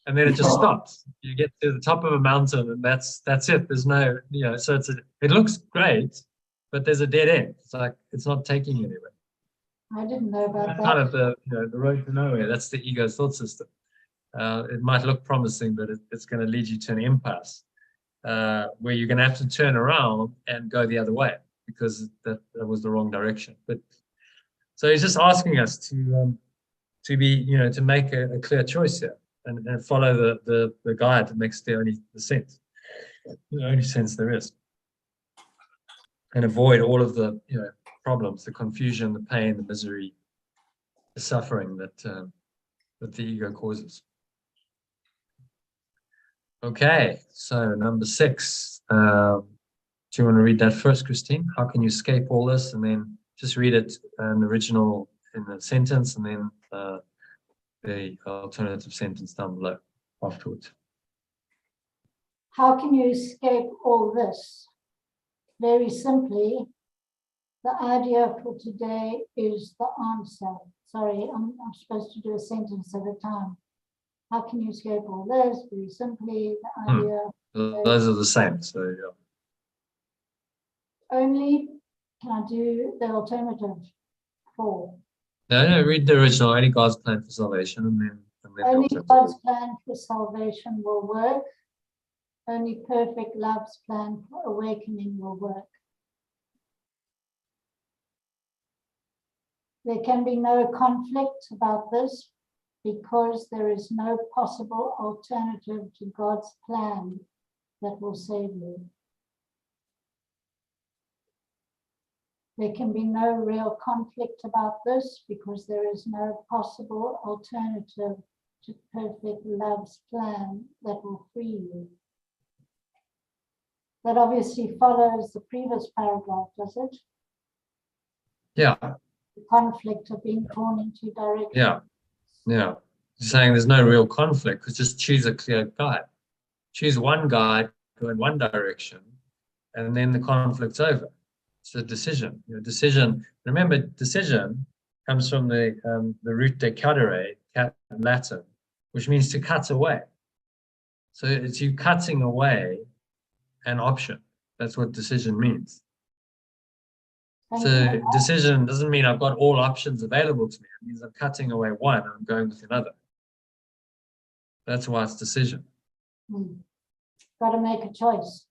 and then it just stops. You get to the top of a mountain, and that's it. There's no, so it looks great, but there's a dead end. It's like it's not taking you anywhere. I didn't know about That's that. kind of the road to nowhere. That's the ego thought system. It might look promising, but it's going to lead you to an impasse where you're going to have to turn around and go the other way because that was the wrong direction. But so he's just asking us to be, to make a clear choice here and follow the guide that makes the only sense there is, and avoid all of the problems, the confusion, the pain, the misery, the suffering that the ego causes. Okay, so number 6. Do you want to read that first, Christine? How can you escape all this? And then just read it in the original in the sentence, and then the alternative sentence down below afterwards. How can you escape all this? Very simply, the idea for today is the answer. Sorry, I'm supposed to do a sentence at a time. How can you escape all this? Very simply, the idea. Those are the same. So yeah. Only can I do the alternative 4? No, read the original. Only God's plan for salvation, and then Only God's plan for salvation will work. Only perfect love's plan for awakening will work. There can be no conflict about this because there is no possible alternative to God's plan that will save you. There can be no real conflict about this because there is no possible alternative to perfect love's plan that will free you. That obviously follows the previous paragraph, does it? Yeah. The conflict of being torn in 2 directions. Yeah. You're saying there's no real conflict because just choose a clear guide. Choose one guide, go in one direction, and then the conflict's over. It's a decision. Decision. Remember, decision comes from the root decadere, cat in Latin, which means to cut away. So it's you cutting away an option. That's what decision means. So decision doesn't mean I've got all options available to me. It means I'm cutting away one and I'm going with another. That's why it's decision. Got to make a choice.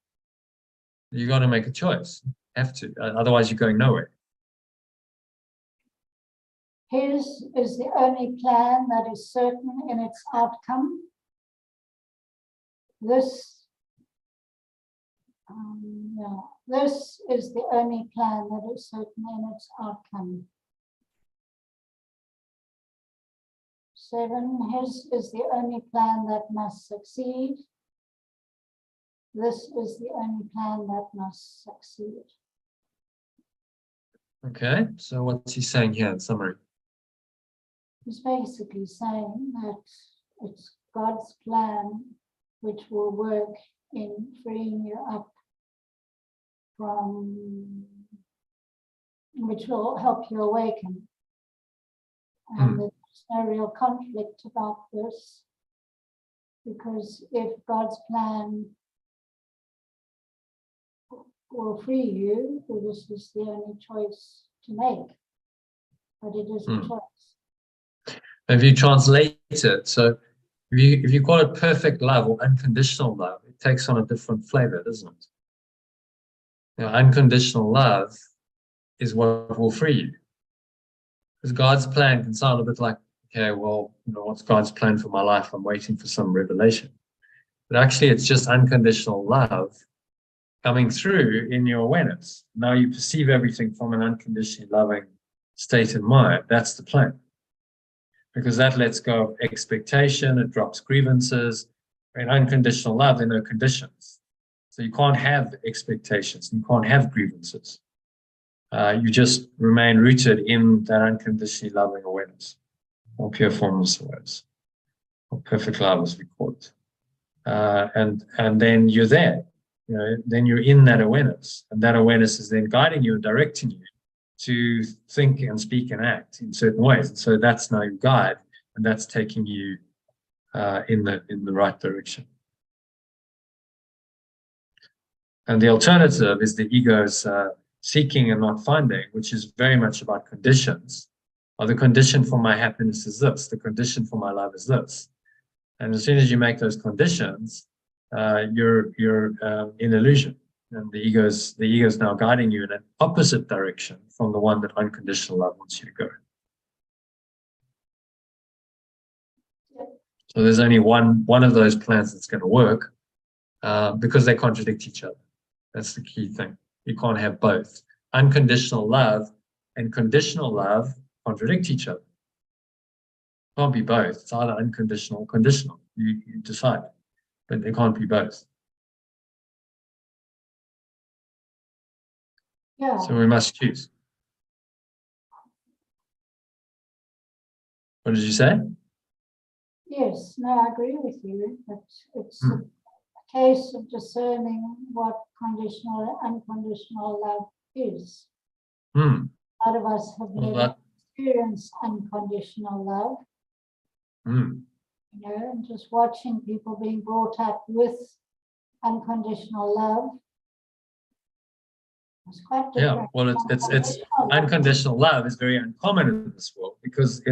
You got to make a choice. Have to. Otherwise, you're going nowhere. His is the only plan that is certain in its outcome. This is the only plan that is certain in its outcome. 7, his is the only plan that must succeed. This is the only plan that must succeed. Okay, so what's he saying here in summary? He's basically saying that it's God's plan which will work in freeing you up which will help you awaken. And there's no real conflict about this, because if God's plan will free you, well, this is the only choice to make. But it is a choice. If you translate it, so if you call it perfect love or unconditional love, it takes on a different flavor, doesn't it? You know, unconditional love is what will free you. Because God's plan can sound a bit like, okay, well, you know, what's God's plan for my life? I'm waiting for some revelation. But actually, it's just unconditional love coming through in your awareness. Now you perceive everything from an unconditionally loving state of mind. That's the plan. Because that lets go of expectation, it drops grievances. In unconditional love, there are no conditions. So you can't have expectations, you can't have grievances. You just remain rooted in that unconditionally loving awareness, or pure formless awareness, or perfect love as we call it. And then you're there, you know, then you're in that awareness, and that awareness is then guiding you and directing you to think and speak and act in certain ways. And so that's now your guide, and that's taking you in the right direction. And the alternative is the ego's seeking and not finding, which is very much about conditions. Or the condition for my happiness is this, the condition for my love is this. And as soon as you make those conditions, you're in illusion. And the ego's now guiding you in an opposite direction from the one that unconditional love wants you to go. So there's only one of those plans that's going to work, because they contradict each other. That's the key thing. You can't have both. Unconditional love and conditional love contradict each other. It can't be both. It's either unconditional or conditional. You decide, but they can't be both. Yeah. So we must choose. What did you say? Yes, no, I agree with you. But it's a case of discerning what conditional and unconditional love is. A lot of us have never experienced unconditional love. You know, and just watching people being brought up with unconditional love. It's quite different. Yeah, well, it's unconditional love is very uncommon in this world, because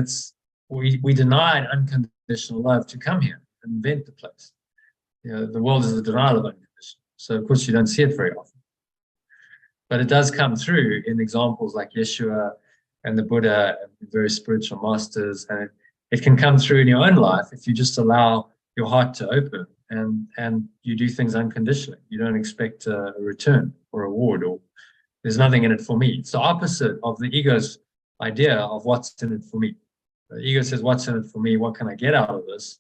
we denied unconditional love to come here and invent the place. You know, the world is a denial of unconditional. So of course you don't see it very often. But it does come through in examples like Yeshua and the Buddha and the various spiritual masters, and it can come through in your own life if you just allow your heart to open and you do things unconditionally. You don't expect a return or reward, or there's nothing in it for me. It's the opposite of the ego's idea of what's in it for me. The ego says, what's in it for me? What can I get out of this?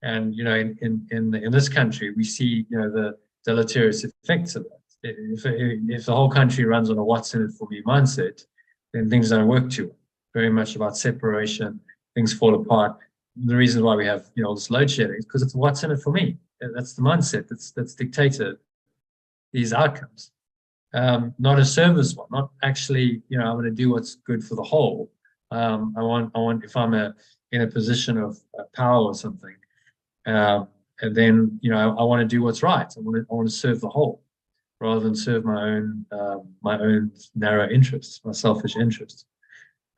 And, you know, in this country, we see, you know, the deleterious effects of that. If the whole country runs on a what's in it for me mindset, then things don't work too well. Very much about separation, things fall apart. The reason why we have, you know, all this load shedding is because it's what's in it for me. That's the mindset that's dictated these outcomes. Not a service one, not actually, you know, I'm going to do what's good for the whole. I want if I'm in a position of power or something, and then, you know, I want to do what's right. I want to serve the whole, rather than serve my own narrow interests, my selfish interests.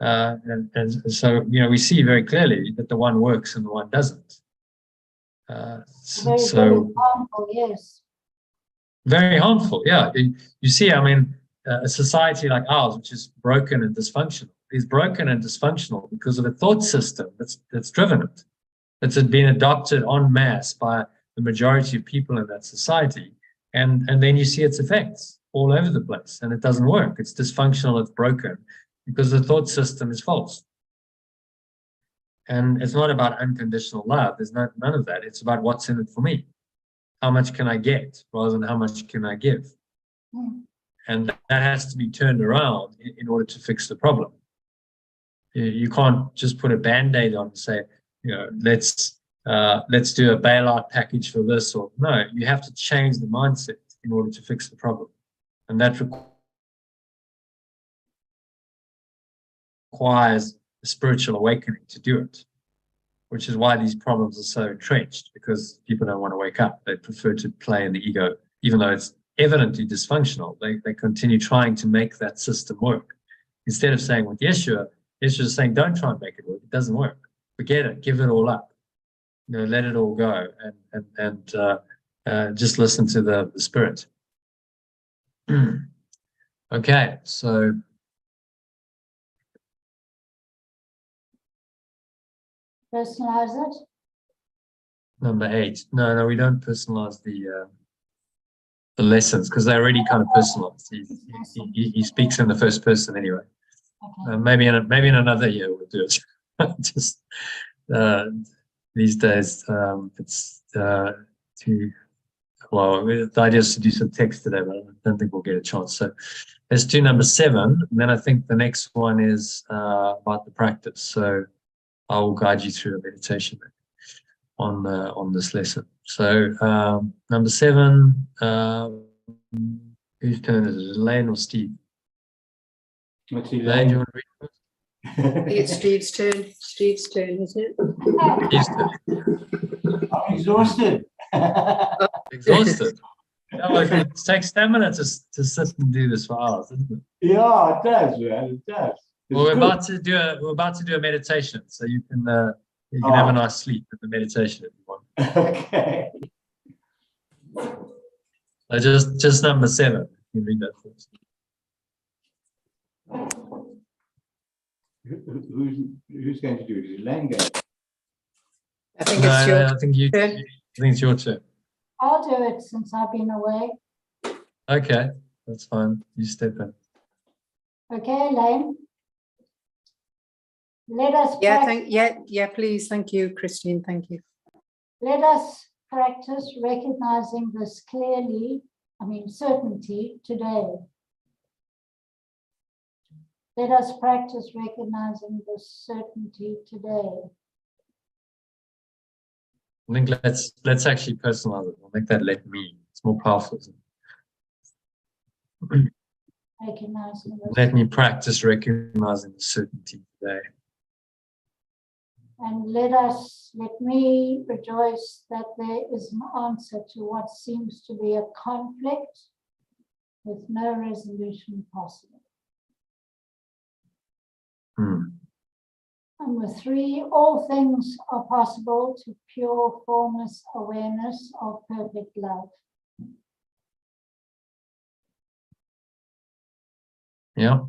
And so, you know, we see very clearly that the one works and the one doesn't. Very harmful, yes. Very harmful, yeah. You see, I mean, a society like ours, which is broken and dysfunctional, is broken and dysfunctional because of a thought system that's driven it. It's been adopted en masse by the majority of people in that society. And then you see its effects all over the place, and it doesn't work. It's dysfunctional, it's broken, because the thought system is false. And it's not about unconditional love. There's none of that. It's about what's in it for me. How much can I get rather than how much can I give? And that has to be turned around in order to fix the problem. You can't just put a Band-Aid on and say, you know, let's do a bailout package for this, or no, you have to change the mindset in order to fix the problem. And that requires a spiritual awakening to do it, which is why these problems are so entrenched, because people don't want to wake up. They prefer to play in the ego, even though it's evidently dysfunctional. They continue trying to make that system work. Instead of saying with Yeshua, Yeshua's saying, don't try and make it work. It doesn't work. Forget it. Give it all up. You know, let it all go, and just listen to the spirit. Okay, so Personalize it. number 8. No, we don't personalize the lessons, because they're already kind of personalized. He speaks in the first person anyway. Okay. Maybe in another year we'll do it. Just these days, it's too well. The idea is to do some text today, but I don't think we'll get a chance. So let's do number 7, and then I think the next one is about the practice. So I will guide you through a meditation on this lesson. So number 7, whose turn is it? Elaine or Steve? Let's see, Elaine, do you want to read first? It's Steve's turn. Steve's turn, isn't it? Steve's turn. I'm exhausted. Exhausted. No, it takes stamina to sit and do this for hours, doesn't it? Yeah, it does, man. It does. It's Well, we're good. about to do a meditation, so you can have a nice sleep with the meditation if you want. Okay. So just number 7. You can read that first. Who's going to do it? Is Elaine going? I think it's your I think turn. it's your turn. I'll do it since I've been away. Okay, that's fine. You step in. Okay, Elaine. Let us Please, thank you, Christine. Thank you. let us practice recognizing this certainty today. Let us practice recognizing this certainty today. I think let's actually personalize it. We'll make that let me. It's more powerful. Isn't it? Recognizing this. Let me practice recognizing the certainty today. And let me rejoice that there is an answer to what seems to be a conflict with no resolution possible. Number 3, all things are possible to pure, formless awareness of perfect love. Yeah,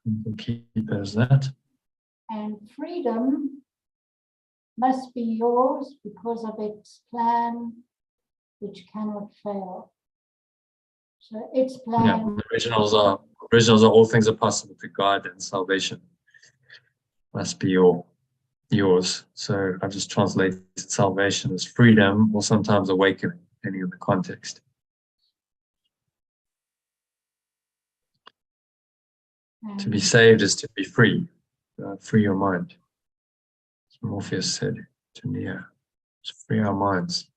we'll keep it as that. And freedom must be yours because of its plan, which cannot fail. So its plan. Yeah, the originals are all things are possible to God, and salvation must be yours. So I just translated salvation as freedom, or sometimes awakening, depending on the context. To be saved is to be free. Free your mind. As Morpheus said to Neo, free our minds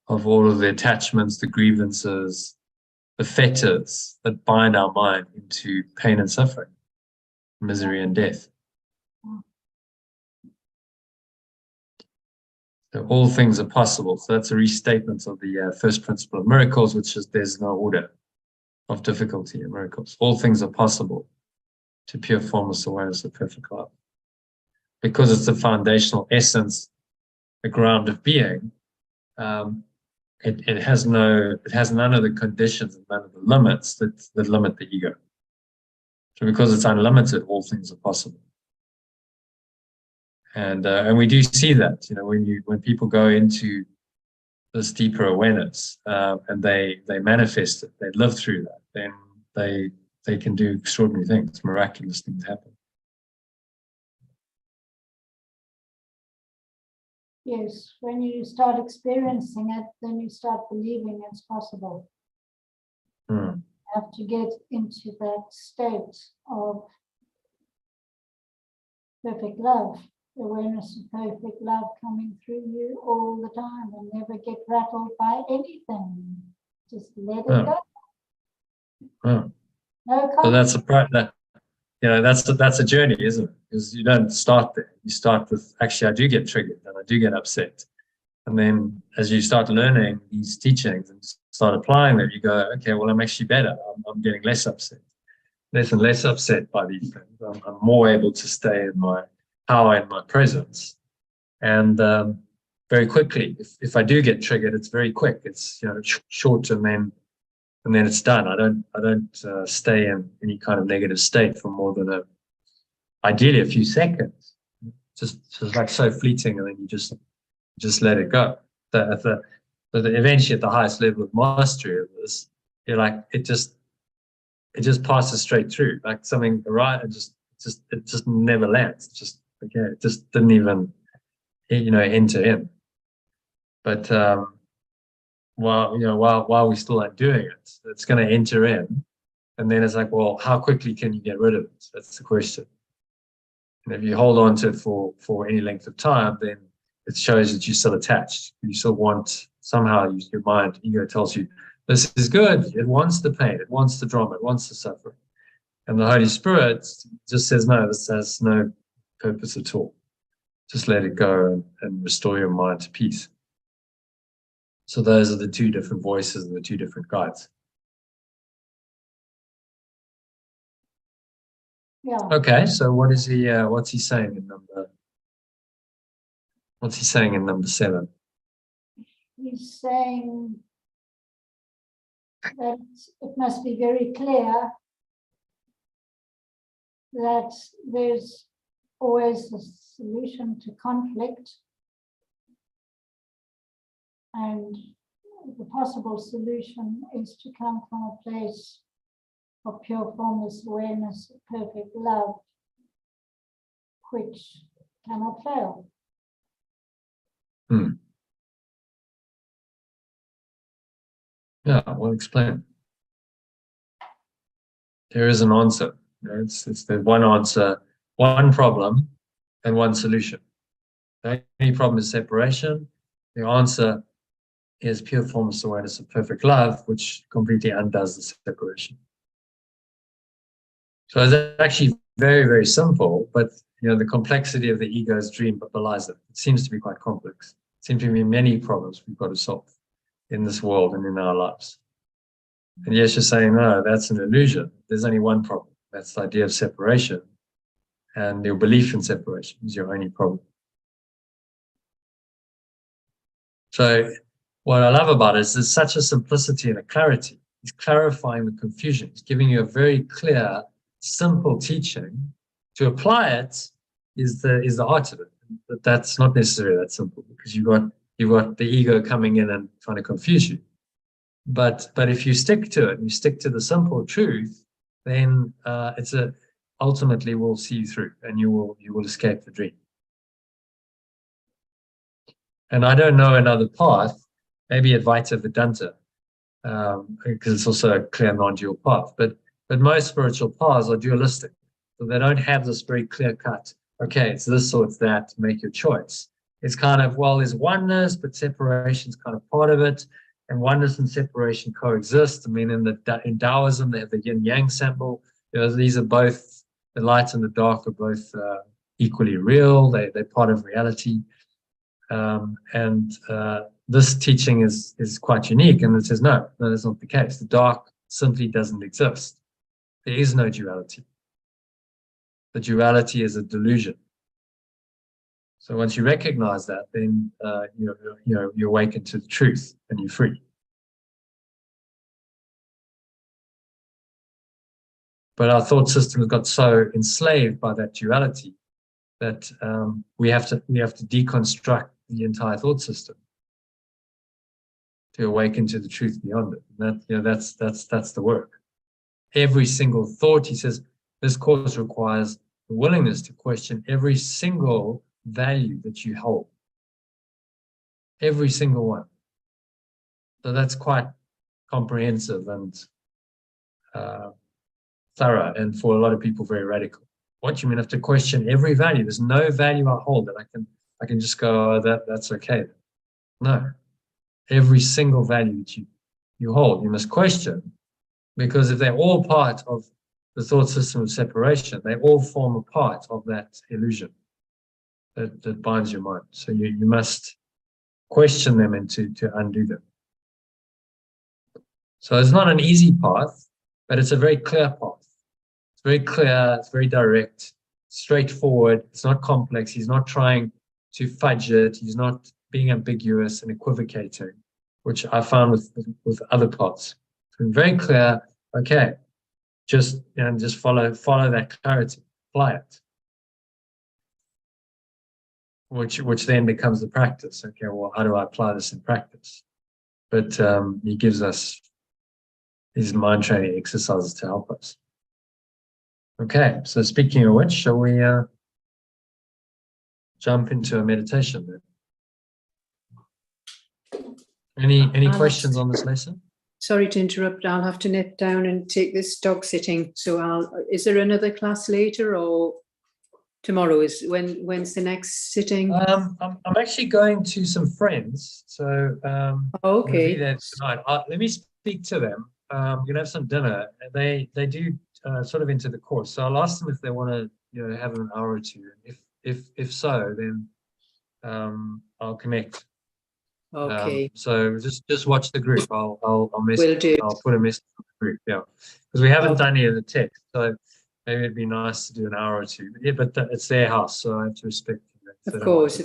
of all of the attachments, the grievances, the fetters that bind our mind into pain and suffering, misery and death. So all things are possible. So that's a restatement of the first principle of miracles, which is there's no order of difficulty in miracles. All things are possible to pure formless awareness of perfect love. Because it's the foundational essence, the ground of being, it has none of the conditions and none of the limits that limit the ego. So because it's unlimited, all things are possible. And we do see that, when people go into this deeper awareness and they manifest it, they live through that, then they can do extraordinary things, miraculous things happen. Yes, when you start experiencing it, then you start believing it's possible. You have to get into that state of perfect love, awareness of perfect love coming through you all the time, and never get rattled by anything. Just let it go. Oh. No So that's conflict. that's a journey, isn't it? Because you don't start there. You start with, actually, I do get triggered and I do get upset. And then as you start learning these teachings and start applying them, you go, okay, well, I'm actually better. I'm getting less upset, less and less upset by these things. I'm more able to stay in my power and my presence. And very quickly, if I do get triggered, it's very quick. It's short, and then it's done. I don't stay in any kind of negative state for more than ideally a few seconds. Just like so fleeting, and then you just let it go. Eventually, at the highest level of mastery of this, you're like, it just passes straight through, like something arrived, it just never lands. It's just okay. It just didn't even enter in. But while we still aren't doing it, it's going to enter in, and then it's like, well, how quickly can you get rid of it? That's the question. And if you hold on to it for any length of time, then it shows that you're still attached. You still want, somehow your mind, ego tells you, this is good. It wants the pain. It wants the drama. It wants the suffering. And the Holy Spirit just says, no, this has no purpose at all. Just let it go and restore your mind to peace. So those are the two different voices and the two different guides. Yeah. Okay, so what's he saying in number 7? He's saying that it must be very clear that there's always a solution to conflict, and the possible solution is to come from a place of pure formless awareness, perfect love, which cannot fail. Yeah, well, explain. There is an answer. It's the one answer, one problem, and one solution. The only problem is separation. The answer is pure formless awareness of perfect love, which completely undoes the separation. So it's actually very, very simple, but the complexity of the ego's dream belies it. It seems to be quite complex. It seems to be many problems we've got to solve in this world and in our lives. And yes, you're saying, no, that's an illusion. There's only one problem. That's the idea of separation. And your belief in separation is your only problem. So what I love about it is there's such a simplicity and a clarity. He's clarifying the confusion. He's giving you a very clear, simple teaching. To apply it is the art of it. But that's not necessarily that simple, because you've got the ego coming in and trying to confuse you. But if you stick to it, and you stick to the simple truth, then ultimately will see you through, and you will escape the dream. And I don't know another path, maybe Advaita Vedanta, because it's also a clear non-dual path. But most spiritual paths are dualistic, so they don't have this very clear cut. Okay, it's this or it's that. Make your choice. It's kind of, well, there's oneness, but separation is kind of part of it. And oneness and separation coexist. I mean, in Taoism, they have the yin yang symbol. These are both, the light and the dark are both equally real. They're part of reality. This teaching is quite unique, and it says, no, that's not the case. The dark simply doesn't exist. There is no duality. The duality is a delusion. So once you recognize that, then you awaken to the truth and you're free. But our thought system has got so enslaved by that duality that we have to deconstruct the entire thought system to awaken to the truth beyond it. And that's the work. Every single thought, he says, this course requires the willingness to question every single value that you hold. Every single one. So that's quite comprehensive and thorough, and for a lot of people, very radical. What do you mean I have to question every value? There's no value I hold that I can just go, oh, that's okay. No. Every single value that you hold, you must question Because if they're all part of the thought system of separation, they all form a part of that illusion that binds your mind. So you must question them and to undo them. So it's not an easy path, but it's a very clear path. It's very clear, it's very direct, straightforward, it's not complex. He's not trying to fudge it, he's not being ambiguous and equivocating, which I found with other paths. It's been very clear, okay, just follow that clarity, apply it. Which then becomes the practice. Okay, well, how do I apply this in practice? But he gives us these mind training exercises to help us. Okay, so speaking of which, shall we jump into a meditation then? Any questions on this lesson? Sorry to interrupt. I'll have to nip down and take this dog sitting. So is there another class later, or tomorrow when's the next sitting? I'm actually going to some friends, so Oh, okay. I'll be there tonight. Let me speak to them. We're gonna have some dinner. They do sort of into the course, so I'll ask them if they want to have an hour or two. If so, then I'll connect. Okay. So just watch the group. I'll message. Will do. I'll put a message in the group. Yeah, because we haven't done any of the text, so maybe it'd be nice to do an hour or two. But yeah, but it's their house, so I have to respect that. Of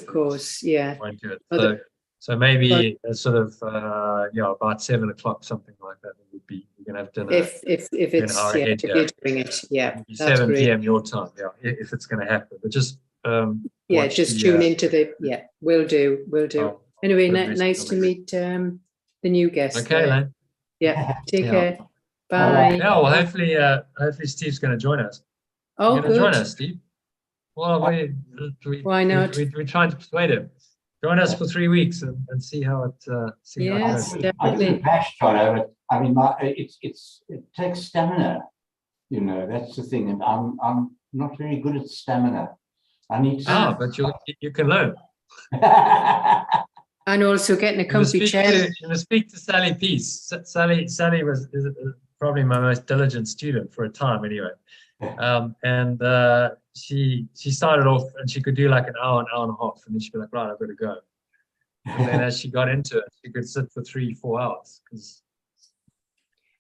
course, yeah. Won't do it. So maybe sort of about 7 o'clock, something like that. It would be, we're gonna have dinner. If it's if you're doing it, yeah, that's 7 great. p.m. your time, yeah, if it's gonna happen. But just just tune into the Will do. Anyway, nice to meet the new guest. Okay, Len. Yeah, take care. Bye. Yeah, well, hopefully Steve's going to join us. Oh, You're going to join us, Steve. Well, why not? We're trying to persuade him. Join us for 3 weeks and see how it goes. Definitely. I do bash Tono, but I mean, it takes stamina. That's the thing, and I'm not very good at stamina. I need to. But you can learn. And also getting a comfy chair. You must speak to Sally Peace. Sally is probably my most diligent student for a time, anyway. And she started off and she could do like an hour and a half, and then she'd be like, right, I've got to go. And then as she got into it, she could sit for 3-4 hours because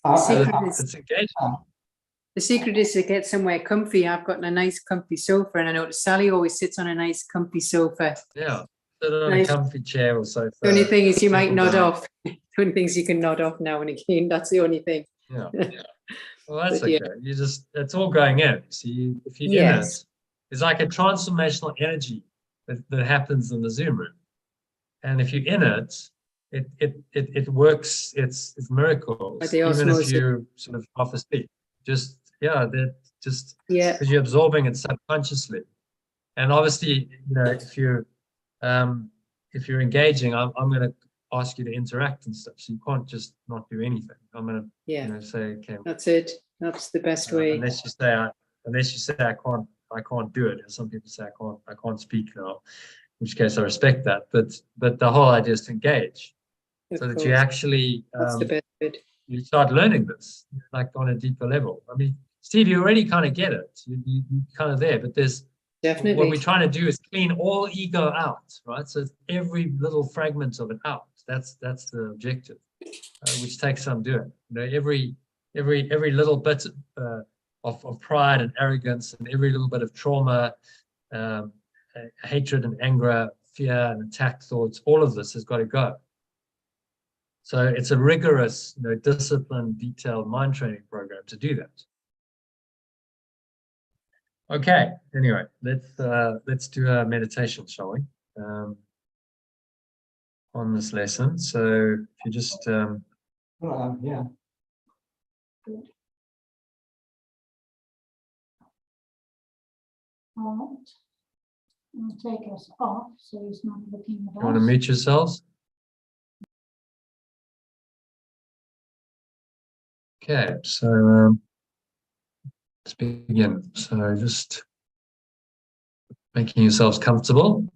it's engaging. The secret is to get somewhere comfy. I've got a nice comfy sofa, and I notice Sally always sits on a nice comfy sofa. Yeah, sit on a comfy chair or sofa. The only thing is you might nod off. The only thing is you can nod off now and again. That's the only thing. Yeah. Well, that's okay. It's all going in. See, if you're in it, it's like a transformational energy that happens in the Zoom room. And if you're in it, it works. It's miracles. Even if you're sort of half asleep, because you're absorbing it subconsciously. And obviously, if you're engaging, I'm going to ask you to interact and stuff. So you can't just not do anything. I'm going to say, okay, that's it. That's the best way. Unless you say I can't do it. As some people say I can't speak now, in which case I respect that. But the whole idea is to engage, so that you actually that's the best bit. You start learning this like on a deeper level. I mean, Steve, you already kind of get it. You're kind of there, but there's definitely what we're trying to do is clean all ego out, right? So every little fragment of it out. That's the objective, which takes some doing. Every little bit of pride and arrogance, and every little bit of trauma, hatred and anger, fear and attack thoughts, all of this has got to go. So it's a rigorous, disciplined, detailed mind training program to do that. Okay. Anyway, let's do a meditation, shall we? On this lesson. So if you just yeah. All right. I'll take us off so he's not looking at us. You want to mute yourselves? Okay, so let's begin. So just making yourselves comfortable.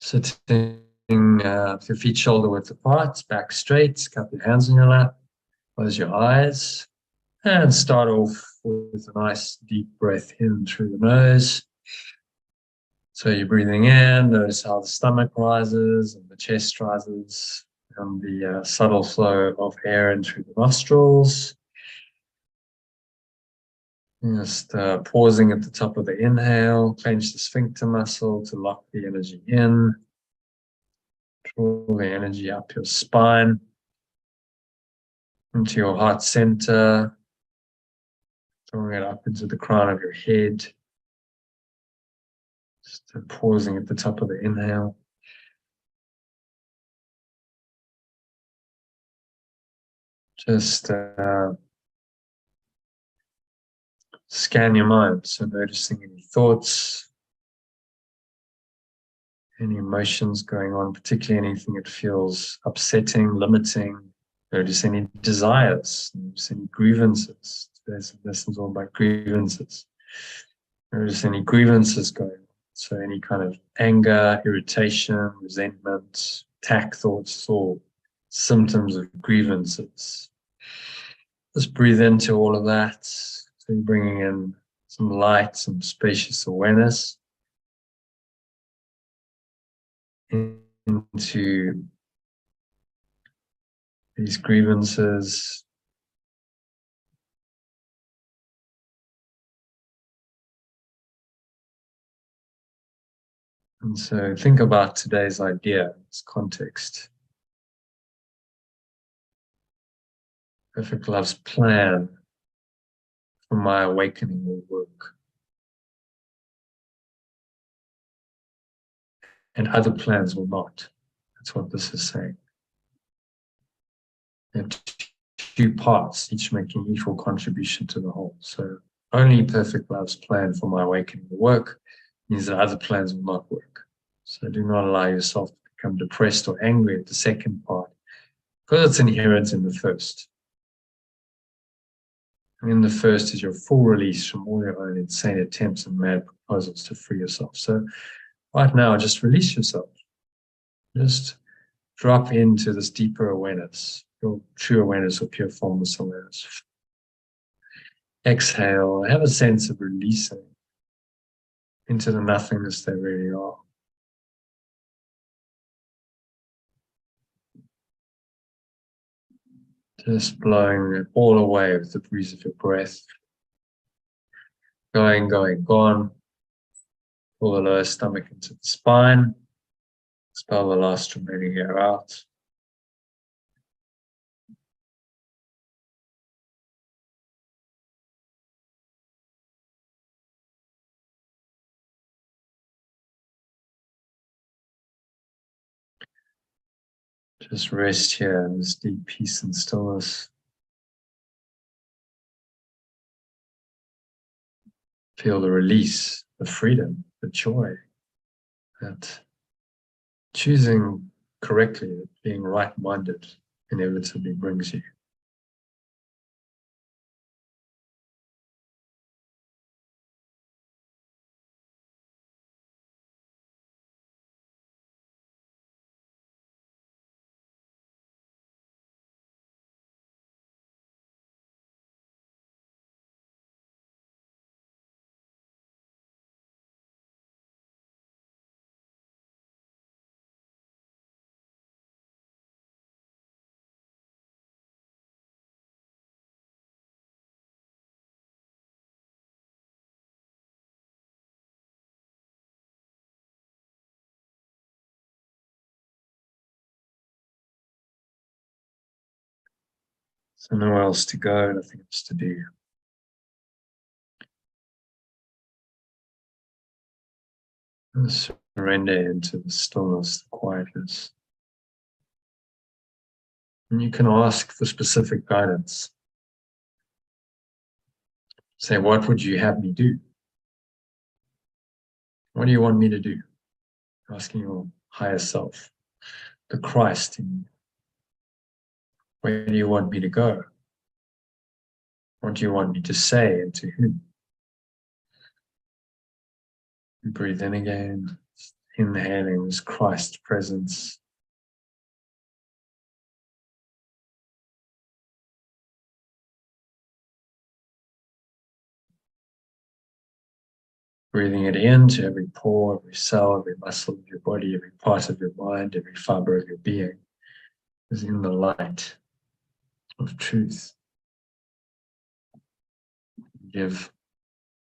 Sitting Sitting with your feet shoulder width apart, back straight, cup your hands on your lap, close your eyes, and start off with a nice deep breath in through the nose. So you're breathing in, notice how the stomach rises and the chest rises, and the subtle flow of air in through the nostrils. Just pausing at the top of the inhale, clench the sphincter muscle to lock the energy in. Draw the energy up your spine, into your heart center, drawing it up into the crown of your head. Just pausing at the top of the inhale. Just scan your mind, so noticing any thoughts, any emotions going on, particularly anything that feels upsetting, limiting. Notice any desires, notice any grievances. This is all about grievances. Notice any grievances going on. So any kind of anger, irritation, resentment, attack thoughts, or symptoms of grievances. Just breathe into all of that. So you're bringing in some light, some spacious awareness into these grievances. And so think about today's idea, this context. Perfect love's plan for my awakening will work. And other plans will not. That's what this is saying. There are two parts, each making equal contribution to the whole. So only perfect love's plan for my awakening will work, means that other plans will not work. So do not allow yourself to become depressed or angry at the second part, because it's inherent in the first. And in the first is your full release from all your own insane attempts and mad proposals to free yourself. So right now, just release yourself. Just drop into this deeper awareness, your true awareness or pure formless awareness. Exhale, have a sense of releasing into the nothingness they really are. Just blowing it all away with the breeze of your breath. Going, gone. Pull the lower stomach into the spine. Expel the last remaining air out. Just rest here in this deep peace and stillness. Feel the release, the freedom, the joy that choosing correctly, being right-minded, inevitably brings you. So nowhere else to go, nothing else to do. Just surrender into the stillness, the quietness. And you can ask for specific guidance. Say, what would you have me do? What do you want me to do? Asking your higher self, the Christ in you. Where do you want me to go? What do you want me to say and to whom? And breathe in again, inhaling this Christ presence, Breathing it into every pore, every cell, every muscle of your body, every part of your mind, every fiber of your being is in the light of truth. Give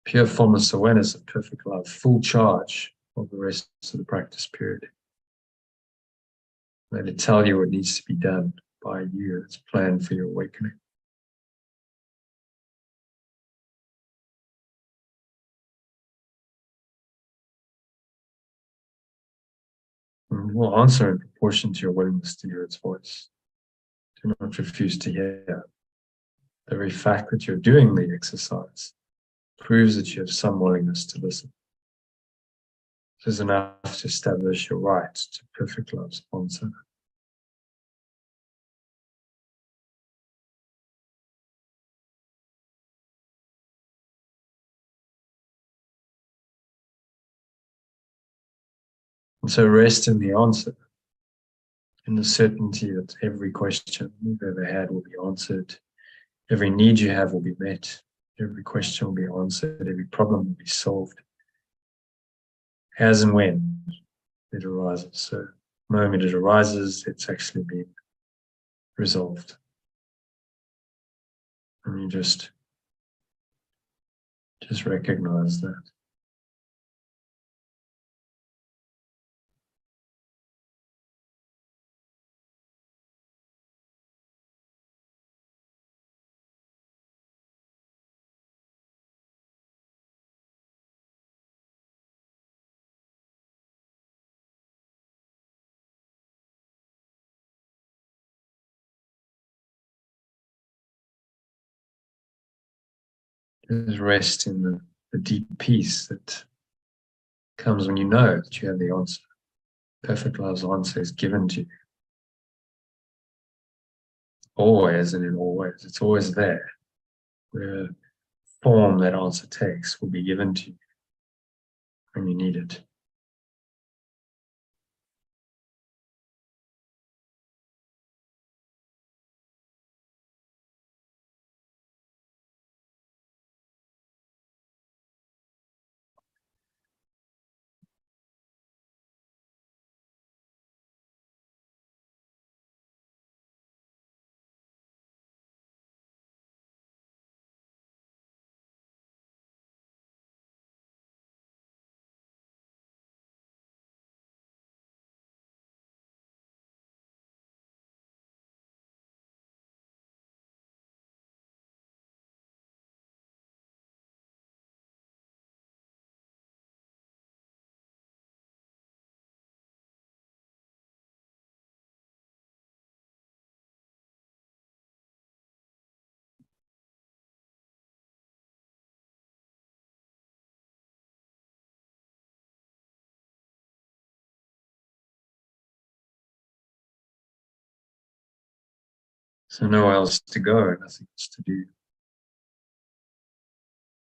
pure formless awareness of perfect love full charge of the rest of the practice period. Let it tell you what needs to be done by you. It's planned for your awakening. And we'll answer in proportion to your willingness to hear its voice. Do not refuse to hear. The very fact that you're doing the exercise proves that you have some willingness to listen. This is enough to establish your right to perfect love's answer. And so rest in the answer, in the certainty that every question you've ever had will be answered, every need you have will be met, every question will be answered, every problem will be solved, as and when it arises. So the moment it arises, it's actually been resolved. And you just recognize that. Just rest in the deep peace that comes when you know that you have the answer. Perfect love's answer is given to you. Always and in all ways. It's always there. The form that answer takes will be given to you when you need it. So nowhere else to go, nothing else to do.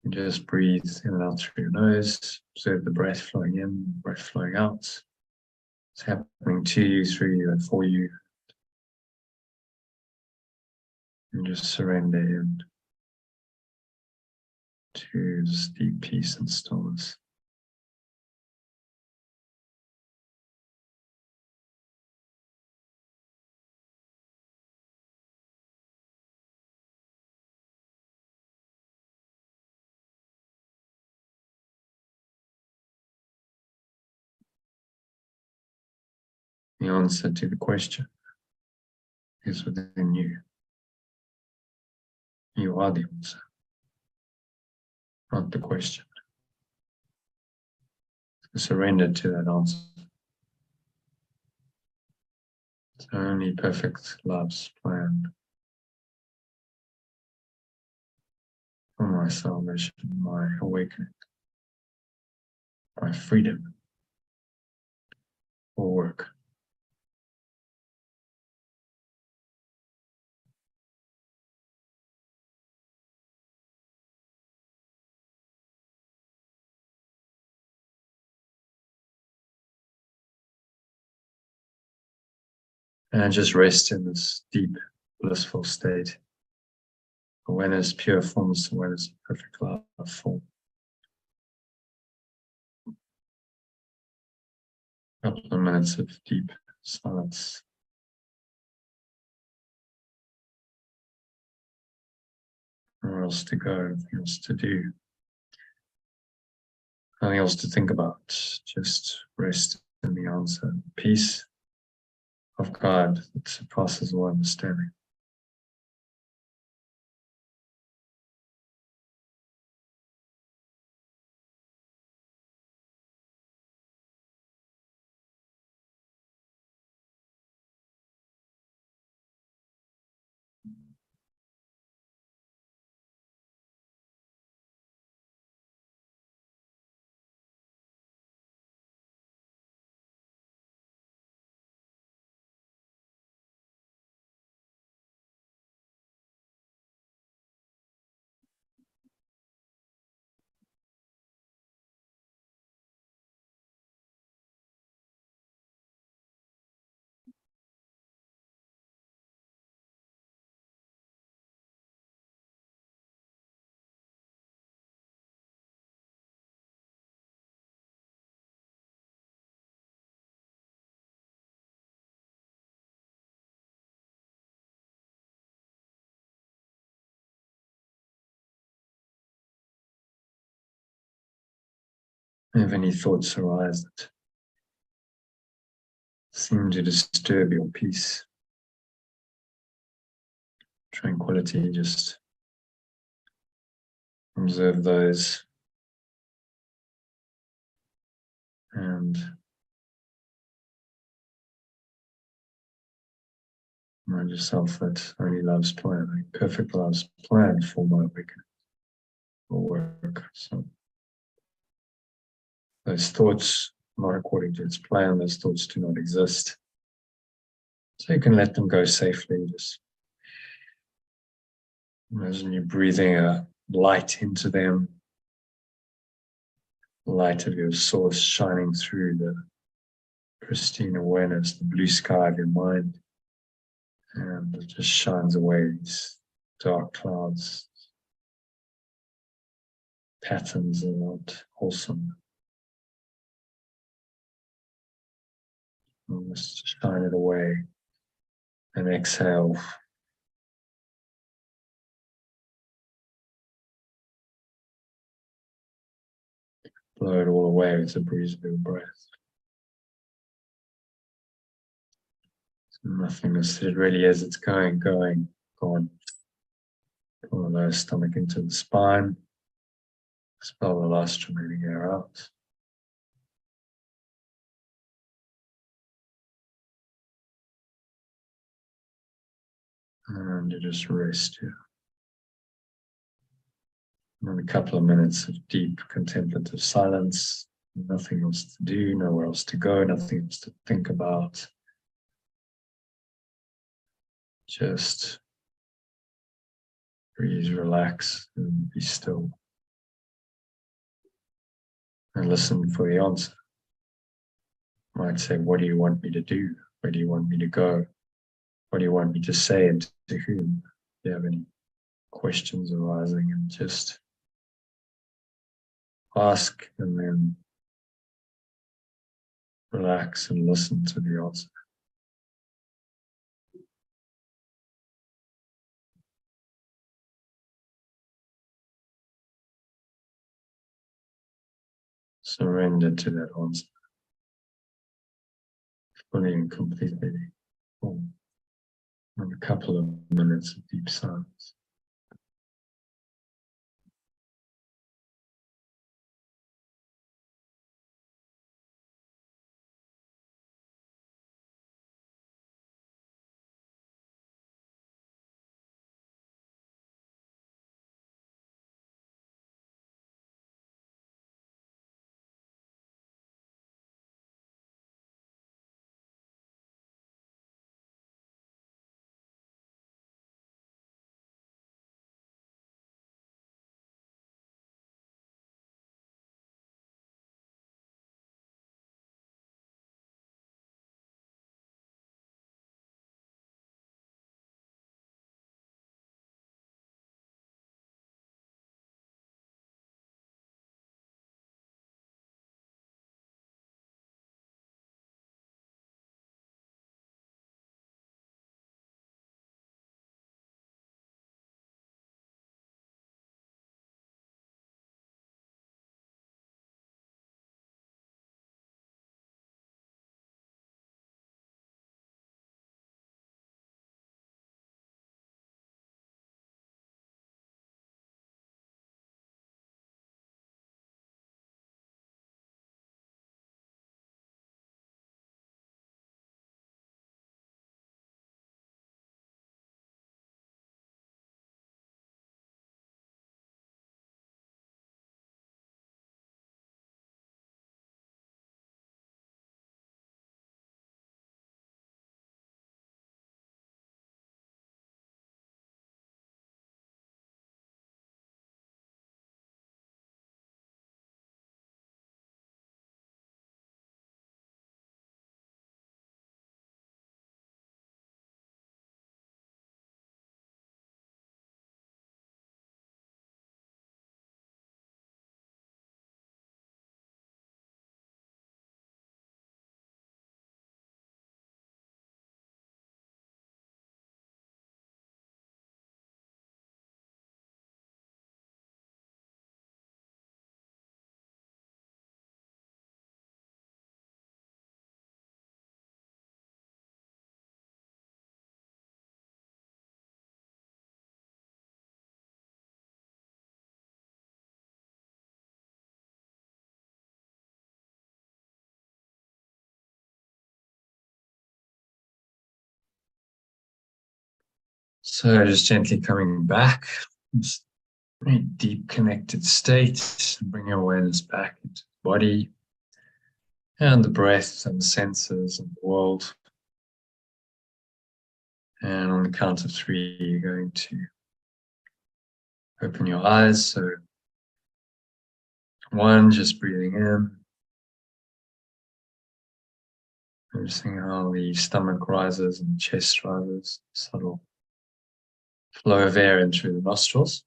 You just breathe in and out through your nose, observe the breath flowing in, breath flowing out. It's happening to you, through you, and for you. And just surrender in to this deep peace and stillness. The answer to the question is within you. You are the answer, not the question. So surrender to that answer. It's only perfect love's plan for my salvation, my awakening, my freedom for work. And just rest in this deep, blissful state. Awareness, pure formless awareness of perfect love form. Couple of minutes of deep silence. Nowhere else to go, nothing else to do, nothing else to think about. Just rest in the answer. Peace of God that surpasses all understanding. If any thoughts arise that seem to disturb your peace, tranquility, just observe those and remind yourself that only love's plan, perfect love's plan for my awakening will work. So those thoughts not according to its plan, those thoughts do not exist. So you can let them go safely. Just imagine you breathing a light into them, the light of your source shining through the pristine awareness, the blue sky of your mind, and it just shines away these dark clouds. Patterns are not wholesome. Just shine it away and exhale. Blow it all away with the breeze of your breath. So nothingness, it really is, it's going, gone. Pull the lower stomach into the spine. Expel the last remaining air out. And you just rest here. And a couple of minutes of deep contemplative silence. Nothing else to do, nowhere else to go, nothing else to think about. Just breathe, relax, and be still. And listen for the answer. You might say, what do you want me to do? Where do you want me to go? What do you want me to say and to whom? If you have any questions arising, and just ask and then relax and listen to the answer. Surrender to that answer fully and completely. And a couple of minutes of deep silence. So just gently coming back, this very deep connected state, bring your awareness back into the body and the breath and the senses and the world. And on the count of 3, you're going to open your eyes. So 1, just breathing in. Noticing how the stomach rises and the chest rises, subtle flow of air in through the nostrils.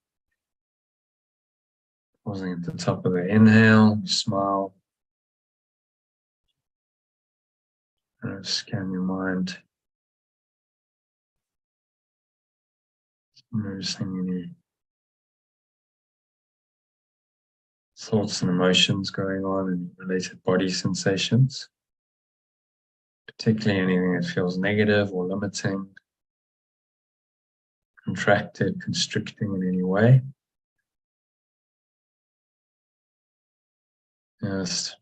Pausing at the top of the inhale, you smile. And scan your mind. Noticing any thoughts and emotions going on and related body sensations. Particularly anything that feels negative or limiting, contracted, constricting in any way. Just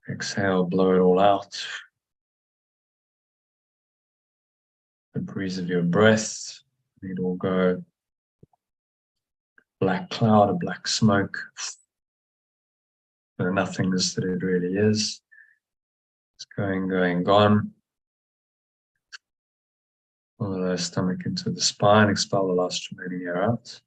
exhale, blow it all out. The breeze of your breath, let it all go. Black cloud, a black smoke. The nothingness that it really is. It's going, gone. Follow the stomach into the spine, expel the last remaining air out.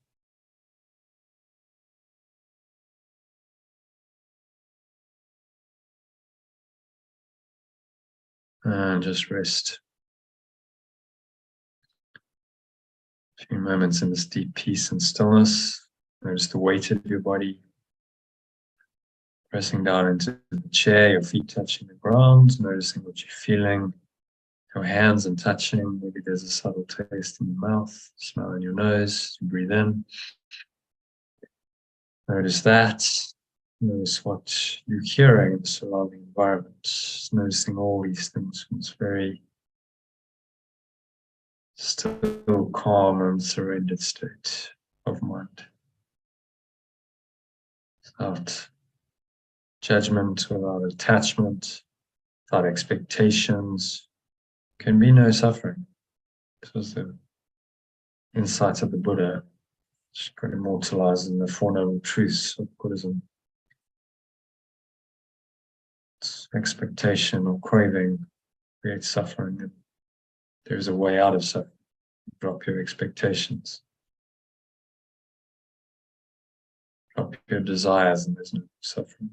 And just rest. A few moments in this deep peace and stillness. Notice the weight of your body. Pressing down into the chair, your feet touching the ground, noticing what you're feeling. Your hands and touching, maybe there's a subtle taste in your mouth, smell in your nose, you breathe in. Notice that. Notice what you're hearing in the surrounding environment. Noticing all these things from this very still, calm and surrendered state of mind. Without judgment, without attachment, without expectations. Can be no suffering. This was the insight of the Buddha, which got immortalized in the Four Noble Truths of Buddhism. Expectation or craving creates suffering, and there's a way out of suffering. Drop your expectations. Drop your desires, and there's no suffering.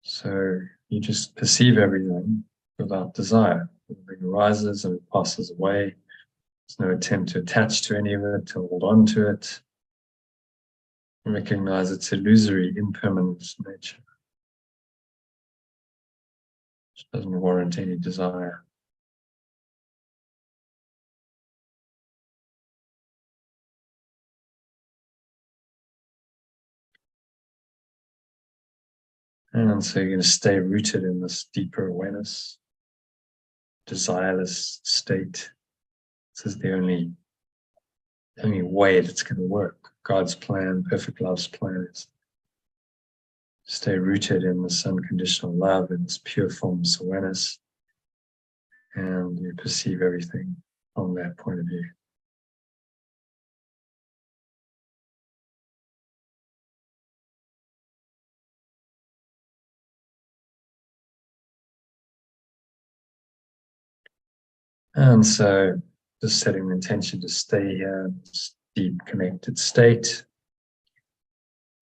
So you just perceive everything without desire. Everything arises and it passes away. There's no attempt to attach to any of it, to hold on to it. Recognize its illusory, impermanent nature. Which doesn't warrant any desire. And so you're going to stay rooted in this deeper awareness, desireless state. This is the only way that's going to work. God's plan, perfect love's plan is stay rooted in this unconditional love, in this pure formless awareness, and you perceive everything from that point of view. And so just setting the intention to stay here in this deep connected state.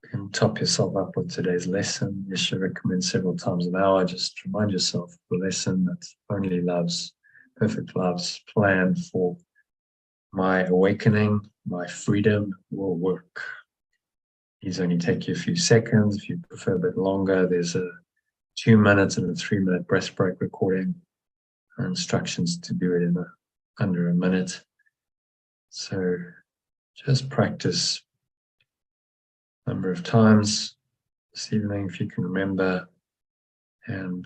You can top yourself up with today's lesson. You should recommend several times an hour. Just remind yourself the lesson that only love's, perfect love's plan for my awakening, my freedom will work. These only take you a few seconds. If you prefer a bit longer, there's a 2-minute and a 3-minute breath break recording. Instructions to do it in under a minute. So just practice a number of times this evening if you can remember, and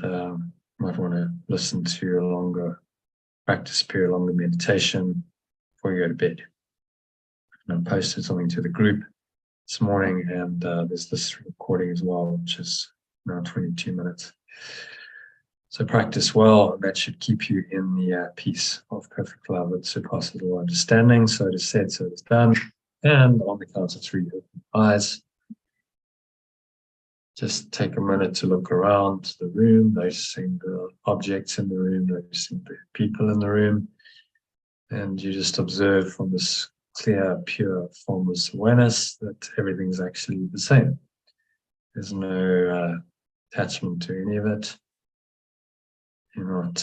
might want to listen to a longer practice period, longer meditation before you go to bed. And I posted something to the group this morning, and there's this recording as well, which is now 22 minutes. So practice well, and that should keep you in the peace of perfect love that surpasses all understanding. So it is said, so it is done. And on the count of 3, open eyes. Just take a minute to look around the room, noticing the objects in the room, noticing the people in the room. And you just observe from this clear, pure, formless awareness that everything's actually the same. There's no attachment to any of it. You're not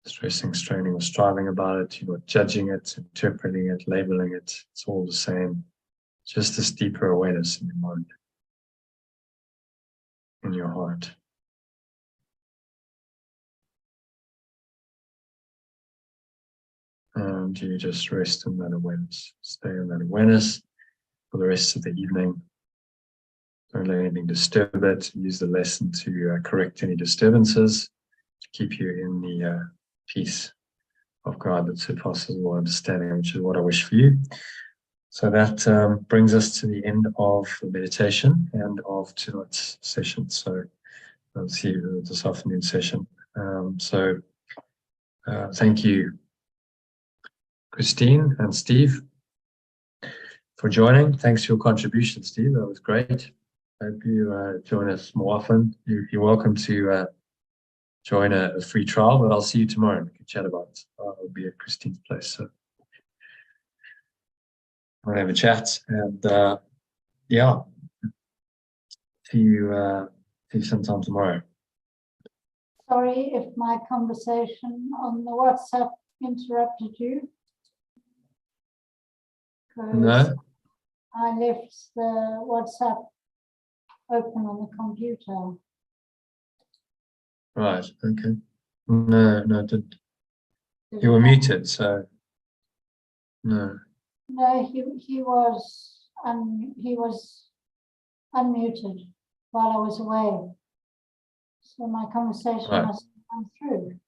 stressing, straining, or striving about it. You're not judging it, interpreting it, labeling it. It's all the same. Just this deeper awareness in your mind, in your heart. And you just rest in that awareness. Stay in that awareness for the rest of the evening. Don't let anything disturb it. Use the lesson to correct any disturbances, to keep you in the peace of God that surpasses all understanding, which is what I wish for you. So that brings us to the end of the meditation and of tonight's session. So I'll see you this afternoon session. Thank you, Christine and Steve, for joining. Thanks for your contribution, Steve. That was great. Hope you join us more often. You're welcome to join a free trial, but I'll see you tomorrow. We can chat about it. I'll be at Christine's place. So we'll have a chat, and yeah, see you sometime tomorrow. Sorry if my conversation on the WhatsApp interrupted you. No? I left the WhatsApp open on the computer. Right, okay. No, it didn't. You were muted, so no. No, he was unmuted while I was away. So my conversation Right. must have come through.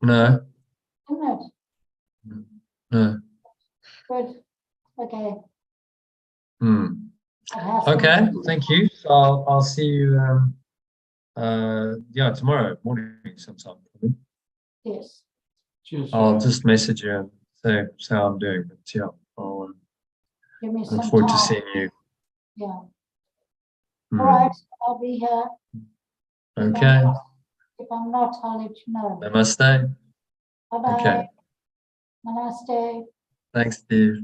No, Didn't it? no. Good. Okay. That happens. Okay, thank you. So I'll see you tomorrow morning sometime. Yes. Cheers. I'll just message you and say how I'm doing. But yeah, I'll Give me look some forward to time. seeing you. Yeah. Hmm. All right. I'll be here. Okay. If I'm not, I'll let you know. Namaste. Bye-bye. Okay. Namaste. Thanks, Steve.